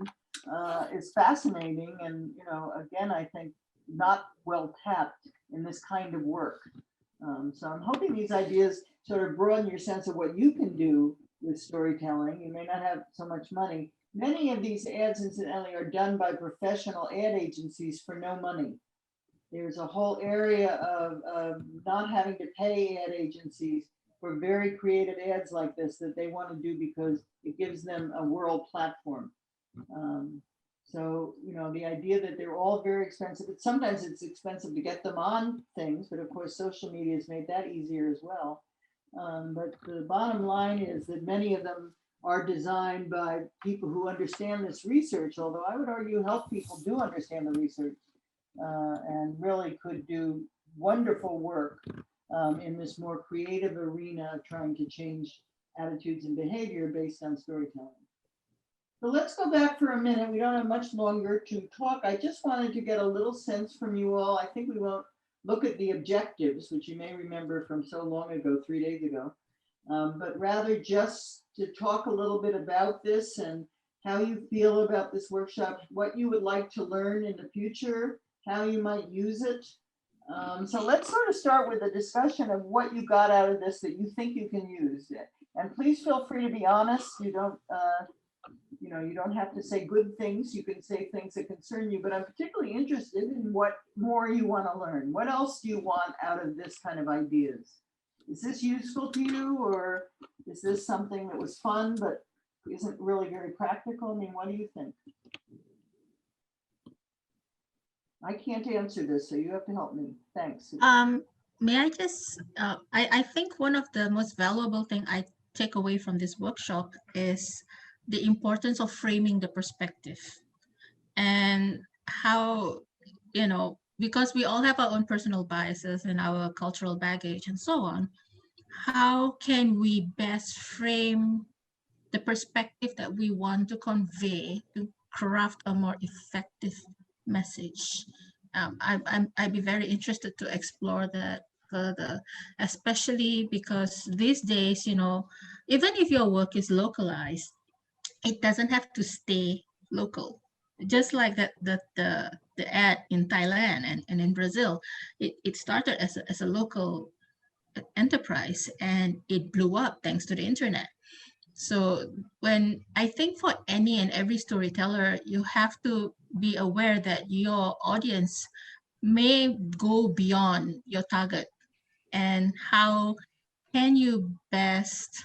is fascinating. And, you know, again, I think not well tapped in this kind of work. So I'm hoping these ideas sort of broaden your sense of what you can do with storytelling. You may not have so much money. Many of these ads, incidentally, are done by professional ad agencies for no money. There's a whole area of not having to pay ad agencies for very creative ads like this that they want to do because it gives them a world platform. So, you know, the idea that they're all very expensive, but sometimes it's expensive to get them on things, but of course, social media has made that easier as well. But the bottom line is that many of them are designed by people who understand this research, although I would argue health people do understand the research and really could do wonderful work in this more creative arena of trying to change attitudes and behavior based on storytelling. So let's go back for a minute. We don't have much longer to talk. I just wanted to get a little sense from you all. I think we won't look at the objectives, which you may remember from so long ago, 3 days ago, but rather just to talk a little bit about this and how you feel about this workshop, what you would like to learn in the future, how you might use it. So let's sort of start with a discussion of what you got out of this that you think you can use. And please feel free to be honest. You don't, you know, you don't have to say good things. You can say things that concern you, but I'm particularly interested in what more you want to learn. What else do you want out of this kind of ideas? Is this useful to you, or is this something that was fun but isn't really very practical? I mean, what do you think? I can't answer this, so you have to help me. Thanks. May I just, I think one of the most valuable thing I take away from this workshop is the importance of framing the perspective and how, you know, because we all have our own personal biases and our cultural baggage and so on, how can we best frame the perspective that we want to convey to craft a more effective message? I'd be very interested to explore that further, especially because these days, you know, even if your work is localized, it doesn't have to stay local. Just like that, the ad in Thailand and in Brazil, it started as a local enterprise and it blew up thanks to the internet. So when I think for any and every storyteller, you have to be aware that your audience may go beyond your target, and how can you best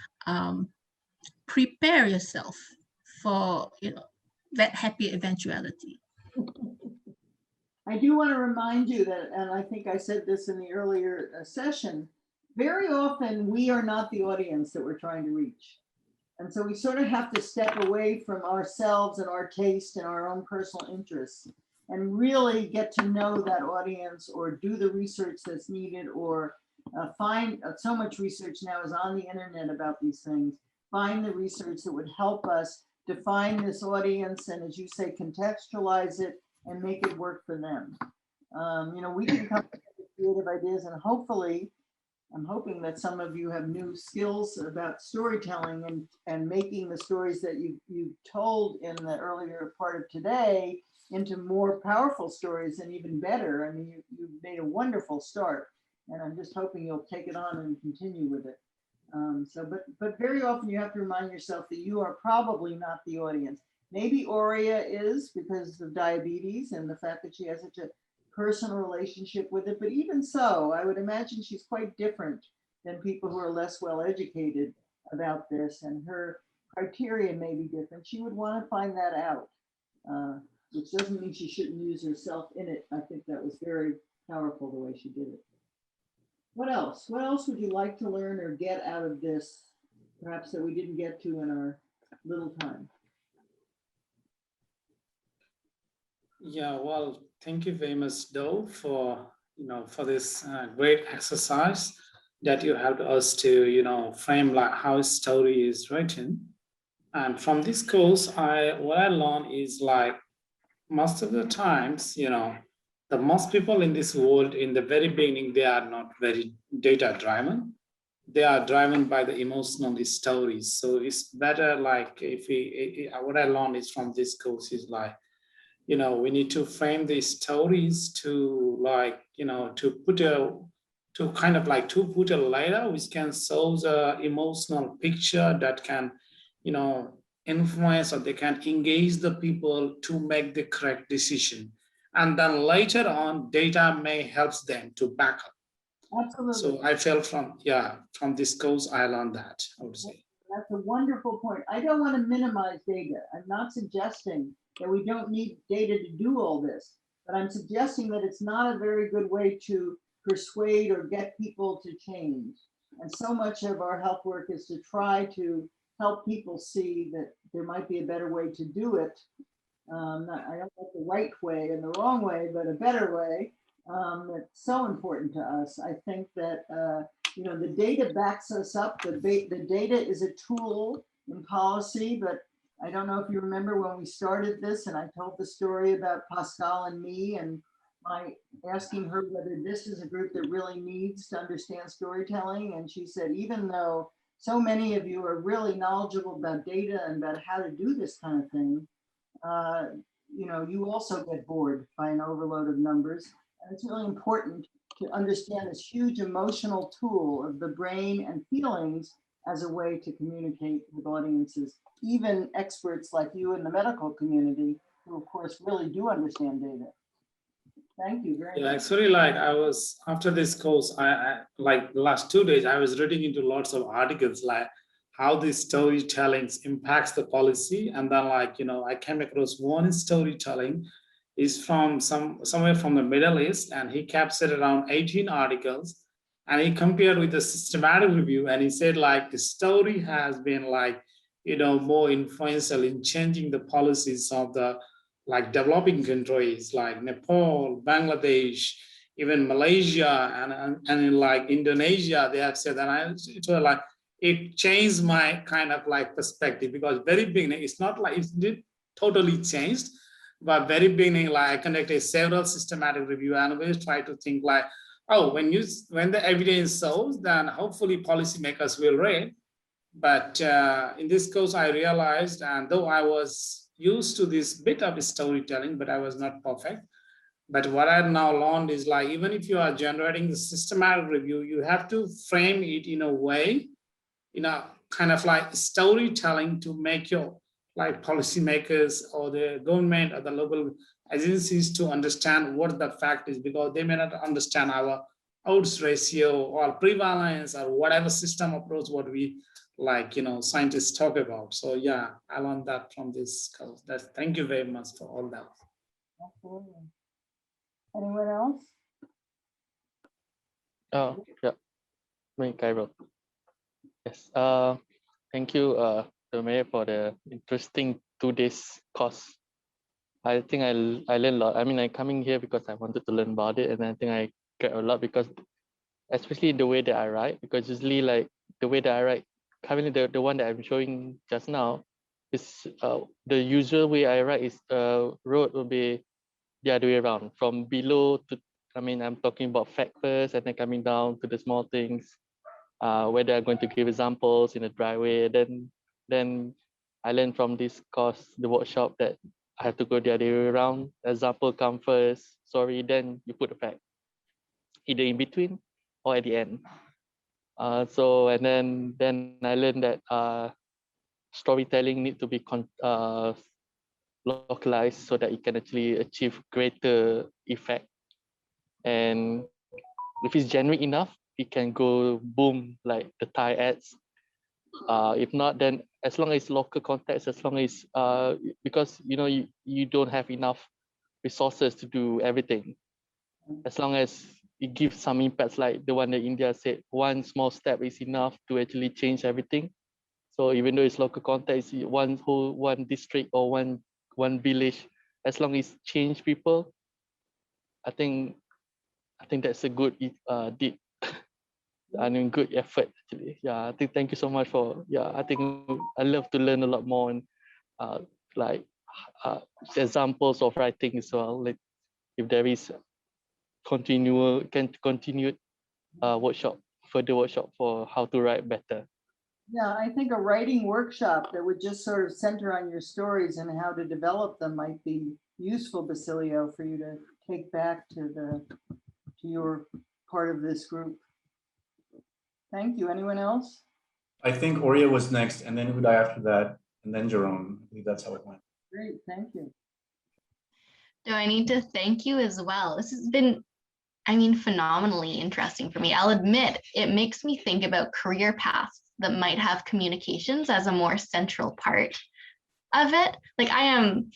prepare yourself for, you know, that happy eventuality. I do want to remind you that, and I think I said this in the earlier session, very often we are not the audience that we're trying to reach. And so we sort of have to step away from ourselves and our taste and our own personal interests and really get to know that audience, or do the research that's needed, or find so much research now is on the internet about these things. Find the research that would help us define this audience and, as you say, contextualize it and make it work for them. You know, we can come up with creative ideas, and hopefully, I'm hoping that some of you have new skills about storytelling and making the stories that you told in the earlier part of today into more powerful stories and even better. I mean, you've made a wonderful start, and I'm just hoping you'll take it on and continue with it. But very often you have to remind yourself that you are probably not the audience. Maybe Aurea is, because of diabetes and the fact that she has such a personal relationship with it. But even so, I would imagine she's quite different than people who are less well educated about this, and her criteria may be different. She would want to find that out, which doesn't mean she shouldn't use herself in it. I think that was very powerful the way she did it. What else? What else would you like to learn or get out of this, perhaps that we didn't get to in our little time? Yeah, well, thank you very much, Doe, for for this great exercise that you helped us to frame like how a story is written. And from this course, what I learned is like most of the times, the most people in this world in the very beginning, they are not very data driven. They are driven by the emotional stories. So it's better like what I learned is from this course is like, we need to frame the stories to like, to put a layer which can show the emotional picture that can, influence, or they can engage the people to make the correct decision. And then later on, data may help them to back up. Absolutely. So I felt from this course, I learned that, I would say. That's a wonderful point. I don't want to minimize data. I'm not suggesting that we don't need data to do all this, but I'm suggesting that it's not a very good way to persuade or get people to change. And so much of our health work is to try to help people see that there might be a better way to do it. I don't like the right way and the wrong way, but a better way. That's so important to us. I think that the data backs us up. The data is a tool in policy, but I don't know if you remember when we started this and I told the story about Pascal and me and my asking her whether this is a group that really needs to understand storytelling. And she said, even though so many of you are really knowledgeable about data and about how to do this kind of thing, you also get bored by an overload of numbers. And it's really important to understand this huge emotional tool of the brain and feelings as a way to communicate with audiences, even experts like you in the medical community, who of course really do understand data. Thank you very much. Actually, like I was, after this course, I like the last 2 days, I was reading into lots of articles like how this storytelling impacts the policy. And then I came across one storytelling is from somewhere from the Middle East, and he captured around 18 articles, and he compared with the systematic review, and he said like the story has been like, more influential in changing the policies of the developing countries like Nepal, Bangladesh, even Malaysia, and in Indonesia, they have said that it changed my kind of perspective, because very beginning, it's not like it did totally changed, but very beginning, I conducted several systematic review and always try to think when the evidence shows, then hopefully policymakers will read. But in this course, I realized, and though I was used to this bit of storytelling, but I was not perfect. But what I now learned is even if you are generating the systematic review, you have to frame it in a way, kind of storytelling to make your policymakers or the government or the local agencies to understand what the fact is, because they may not understand our odds ratio or prevalence or whatever system approach what we scientists talk about. So yeah, I learned that from this course. Thank you very much for all that. Absolutely. Anyone else? Oh, yeah. Me, Cairo. Yes. Thank you, Doe Mayer, for the interesting 2 days course. I think I learned a lot. I mean, I'm coming here because I wanted to learn about it, and I think I get a lot because, especially the way that I write, because usually the way that I write, currently the one that I'm showing just now is the usual way I write is road will be the other way around, from below to, I'm talking about fact first and then coming down to the small things, whether I'm going to give examples in a dry way. Then I learned from this course, the workshop, that I have to go the other way around. Example come first, story, then you put the fact, either in between or at the end. And then I learned that storytelling need to be localized so that it can actually achieve greater effect. And if it's generic enough, it can go boom like the Thai ads. If not, then as long as local context, as long as because you don't have enough resources to do everything. As long as it gives some impacts, like the one that India said, one small step is enough to actually change everything. So even though it's local context, one district or one village, as long as change people, I think that's a good deed. I mean, good effort actually. Yeah, I think thank you so much for. Yeah, I think I love to learn a lot more and like examples of writing as well. Like if there is continued further workshop for how to write better. Yeah, I think a writing workshop that would just sort of center on your stories and how to develop them might be useful, Basilio, for you to take back to your part of this group. Thank you. Anyone else? I think Oria was next, and then Uday after that, and then Jerome. I believe that's how it went. Great, thank you. Do I need to thank you as well? This has been, I mean, phenomenally interesting for me. I'll admit it makes me think about career paths that might have communications as a more central part of it. Like I am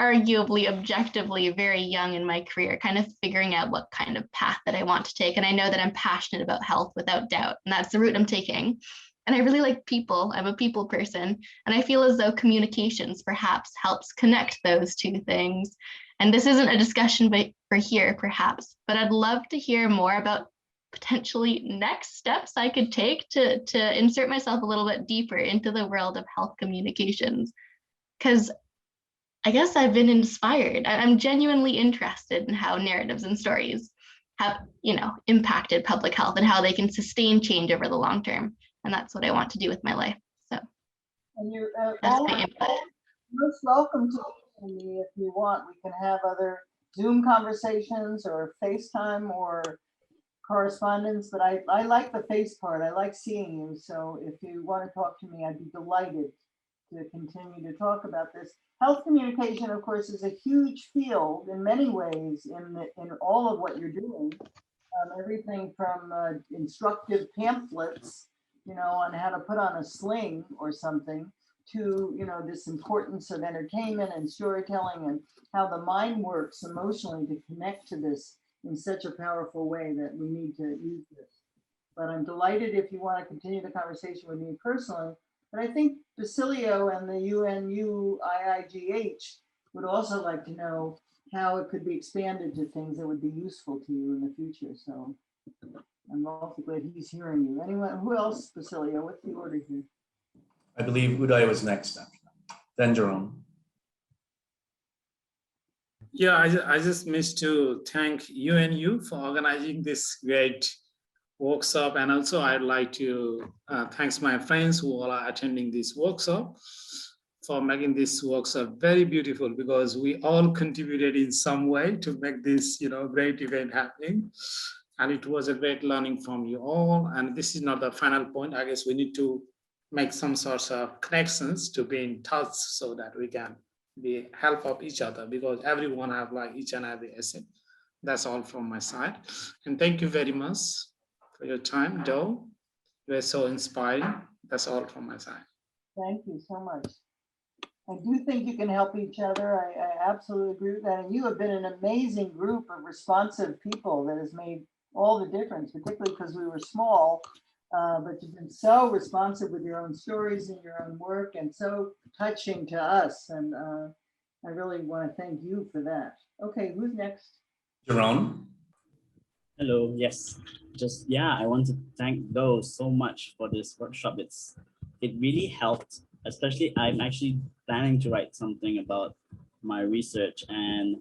arguably, objectively very young in my career, kind of figuring out what kind of path that I want to take. And I know that I'm passionate about health without doubt, and that's the route I'm taking. And I really like people. I'm a people person. And I feel as though communications perhaps helps connect those two things. And this isn't a discussion for here, perhaps, but I'd love to hear more about potentially next steps I could take to insert myself a little bit deeper into the world of health communications. Because I guess I've been inspired. I'm genuinely interested in how narratives and stories have, impacted public health and how they can sustain change over the long term. And that's what I want to do with my life. So and you're that's my input. Most welcome to me if you want. We can have other Zoom conversations or FaceTime or correspondence, but I like the face part. I like seeing you. So if you want to talk to me, I'd be delighted to continue to talk about this. Health communication, of course, is a huge field in many ways in all of what you're doing. Everything from instructive pamphlets, on how to put on a sling or something, to this importance of entertainment and storytelling and how the mind works emotionally to connect to this in such a powerful way that we need to use this. But I'm delighted if you want to continue the conversation with me personally. But I think Basilio and the UNU-IIGH would also like to know how it could be expanded to things that would be useful to you in the future. So I'm awfully glad he's hearing you. Anyone, who else, Basilio? What's the order here? I believe Uday was next after that. Then Jerome. Yeah, I just missed to thank UNU for organizing this great workshop, and also I'd like to thank my friends who all are attending this workshop for making this workshop very beautiful, because we all contributed in some way to make this great event happening, and it was a great learning from you all. And this is not the final point. I guess we need to make some sorts of connections to be in touch so that we can be help of each other, because everyone have like each and every asset. That's all from my side, and thank you very much for your time, Doe. You were so inspiring. That's all from my side. Thank you so much. I do think you can help each other. I absolutely agree with that. And you have been an amazing group of responsive people that has made all the difference, particularly because we were small, but you've been so responsive with your own stories and your own work, and so touching to us. And I really want to thank you for that. Okay, who's next? Jerome. Hello, yes. I want to thank Doe so much for this workshop. It really helped, especially I'm actually planning to write something about my research, and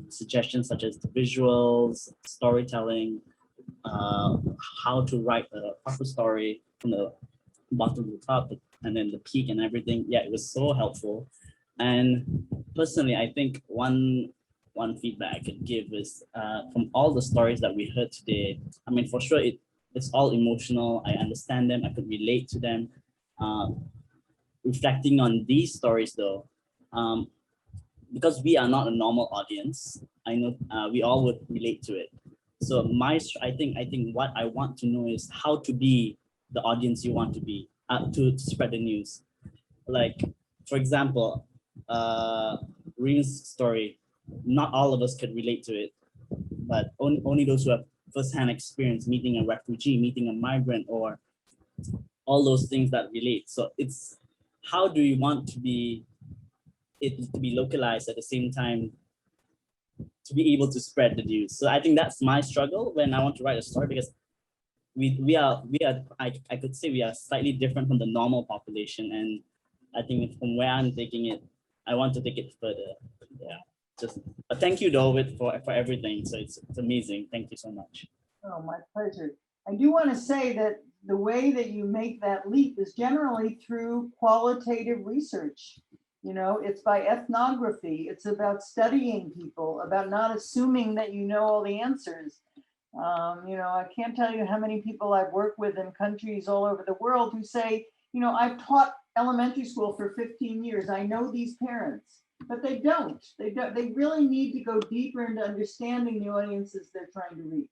suggestions such as the visuals, storytelling, how to write a proper story from the bottom to the top, and then the peak and everything. Yeah, it was so helpful. And personally, I think one feedback I could give is from all the stories that we heard today. I mean, for sure, it's all emotional. I understand them. I could relate to them. Reflecting on these stories, though, because we are not a normal audience, I know we all would relate to it. So I think what I want to know is how to be the audience you want to be. to spread the news. Like, for example, Reem's story, not all of us could relate to it, but only those who have firsthand experience meeting a refugee, meeting a migrant, or all those things that relate. So it's, how do you want to be it to be localized at the same time to be able to spread the news? So I think that's my struggle when I want to write a story, because I could say we are slightly different from the normal population, and I think from where I'm taking it, I want to take it further. Yeah, just thank you, David, for everything. So it's amazing. Thank you so much. Oh, my pleasure. I do want to say that the way that you make that leap is generally through qualitative research. You know, it's by ethnography. It's about studying people, about not assuming that you know all the answers. You know, I can't tell you how many people I've worked with in countries all over the world who say, you know, I've taught elementary school for 15 years. I know these parents, but they don't. They really need to go deeper into understanding the audiences they're trying to reach.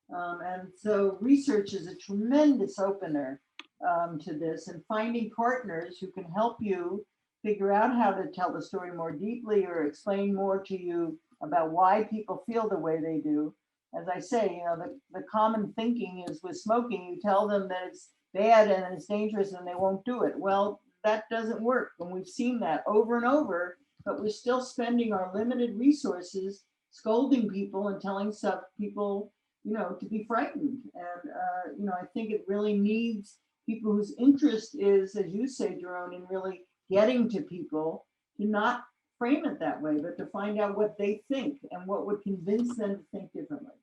And so research is a tremendous opener to this, and finding partners who can help you figure out how to tell the story more deeply or explain more to you about why people feel the way they do. As I say, you know, the common thinking is with smoking, you tell them that it's bad and it's dangerous and they won't do it. Well, that doesn't work. And we've seen that over and over, but we're still spending our limited resources scolding people and telling some people, you know, to be frightened. And, you know, I think it really needs people whose interest is, as you say, Jerome, in really getting to people, to not frame it that way, but to find out what they think and what would convince them to think differently.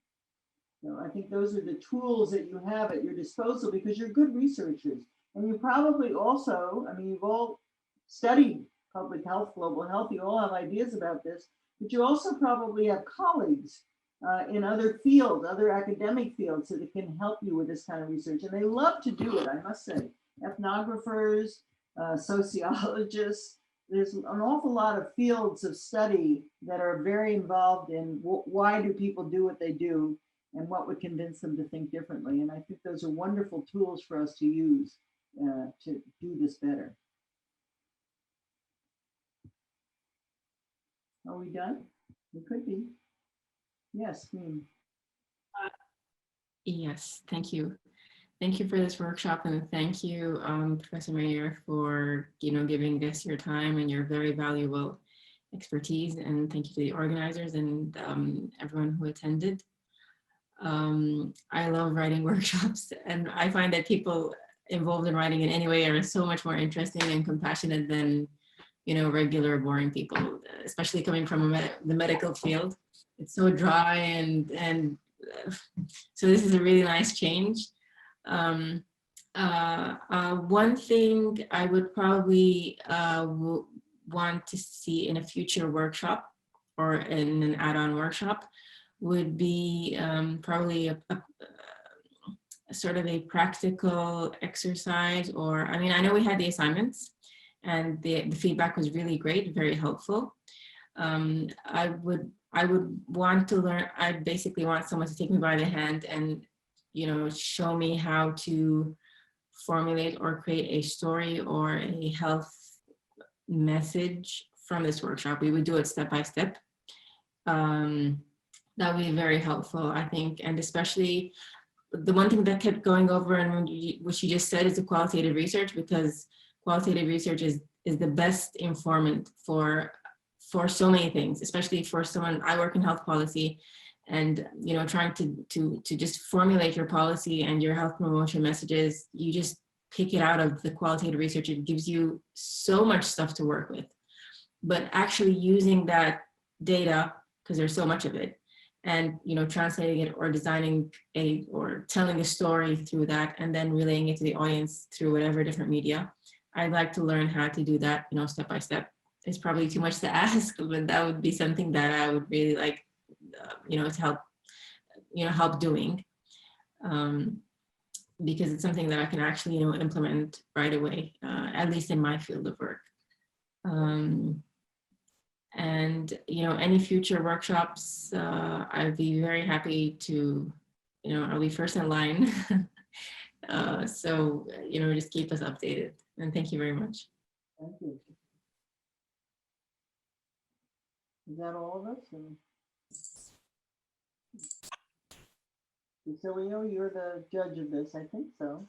So I think those are the tools that you have at your disposal, because you're good researchers. And you probably also, I mean, you've all studied public health, global health, you all have ideas about this, but you also probably have colleagues in other fields, other academic fields, so that can help you with this kind of research. And they love to do it, I must say. Ethnographers, sociologists, there's an awful lot of fields of study that are very involved in why do people do what they do and what would convince them to think differently. And I think those are wonderful tools for us to use to do this better. Are we done? We could be. Yes, Reem. Yes, thank you. Thank you for this workshop, and thank you, Professor Mayer, for giving us your time and your very valuable expertise. And thank you to the organizers and everyone who attended. I love writing workshops, and I find that people involved in writing in any way are so much more interesting and compassionate than regular boring people, especially coming from the medical field. It's so dry and so this is a really nice change. One thing I would probably want to see in a future workshop or in an add-on workshop would be probably a sort of a practical exercise, or I mean, I know we had the assignments and the feedback was really great, very helpful. I would want to learn, I basically want someone to take me by the hand and show me how to formulate or create a story or a health message from this workshop. We would do it step by step. That would be very helpful, I think. And especially the one thing that kept going over and what you just said is the qualitative research, because qualitative research is the best informant for so many things, especially for someone, I work in health policy, and trying to just formulate your policy and your health promotion messages, you just pick it out of the qualitative research. It gives you so much stuff to work with, but actually using that data, because there's so much of it, and translating it or designing or telling a story through that, and then relaying it to the audience through whatever different media. I'd like to learn how to do that, step by step. It's probably too much to ask, but that would be something that I would really like, to help doing, because it's something that I can actually, implement right away, at least in my field of work. And, any future workshops, I'd be very happy to, I'll be first in line So, just keep us updated. And thank you very much. Thank you. Is that all of us? Cecilio, you're the judge of this, I think so.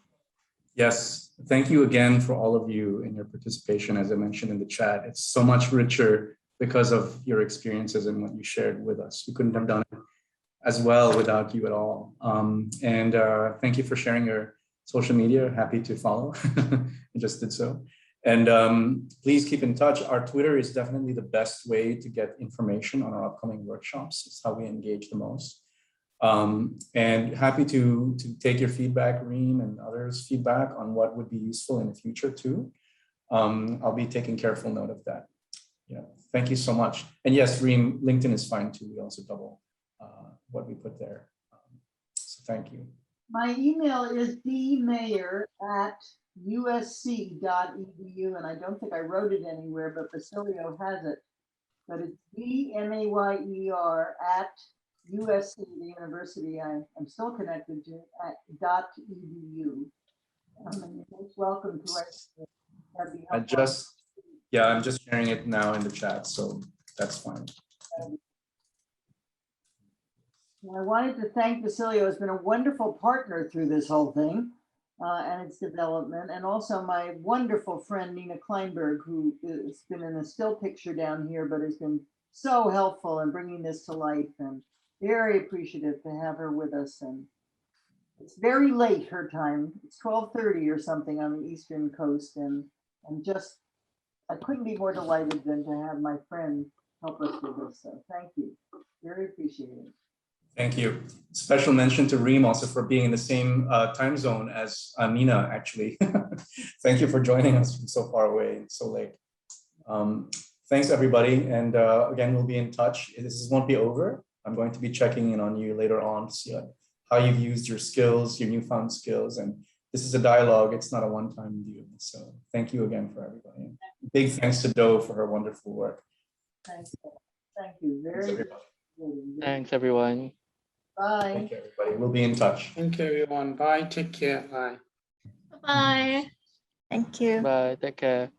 Yes, thank you again for all of you and your participation. As I mentioned in the chat, it's so much richer because of your experiences and what you shared with us. We couldn't have done it as well without you at all. And thank you for sharing your social media. Happy to follow. I just did so. And please keep in touch. Our Twitter is definitely the best way to get information on our upcoming workshops. It's how we engage the most. And happy to take your feedback, Reem, and others' feedback on what would be useful in the future too. I'll be taking careful note of that. Thank you so much. And yes, Reem, LinkedIn is fine too. We also double what we put there. So thank you. My email is dmayer@usc.edu, and I don't think I wrote it anywhere, but Basilio has it. But it's dmayer@USC, the university I'm still connected to, .edu. And you're most welcome to write. I'm just sharing it now in the chat, so that's fine. I wanted to thank Basilio, who's been a wonderful partner through this whole thing and its development, and also my wonderful friend Nina Kleinberg, who has been in a still picture down here, but has been so helpful in bringing this to life, and very appreciative to have her with us. And it's very late her time. It's 12:30 or something on the Eastern Coast, and just I couldn't be more delighted than to have my friend help us with this. So thank you, very appreciated. Thank you. Special mention to Reem also for being in the same time zone as Nina, actually. Thank you for joining us from so far away, so late. Thanks, everybody. And again, we'll be in touch. This won't be over. I'm going to be checking in on you later on to see how you've used your skills, your newfound skills. And this is a dialogue. It's not a one-time deal. So thank you again for everybody. Big thanks to Doe for her wonderful work. Thanks. Thank you. Thanks, everyone. Bye. Thank you, everybody. We'll be in touch. Thank you, everyone. Bye. Take care. Bye. Bye. Thank you. Bye. Take care.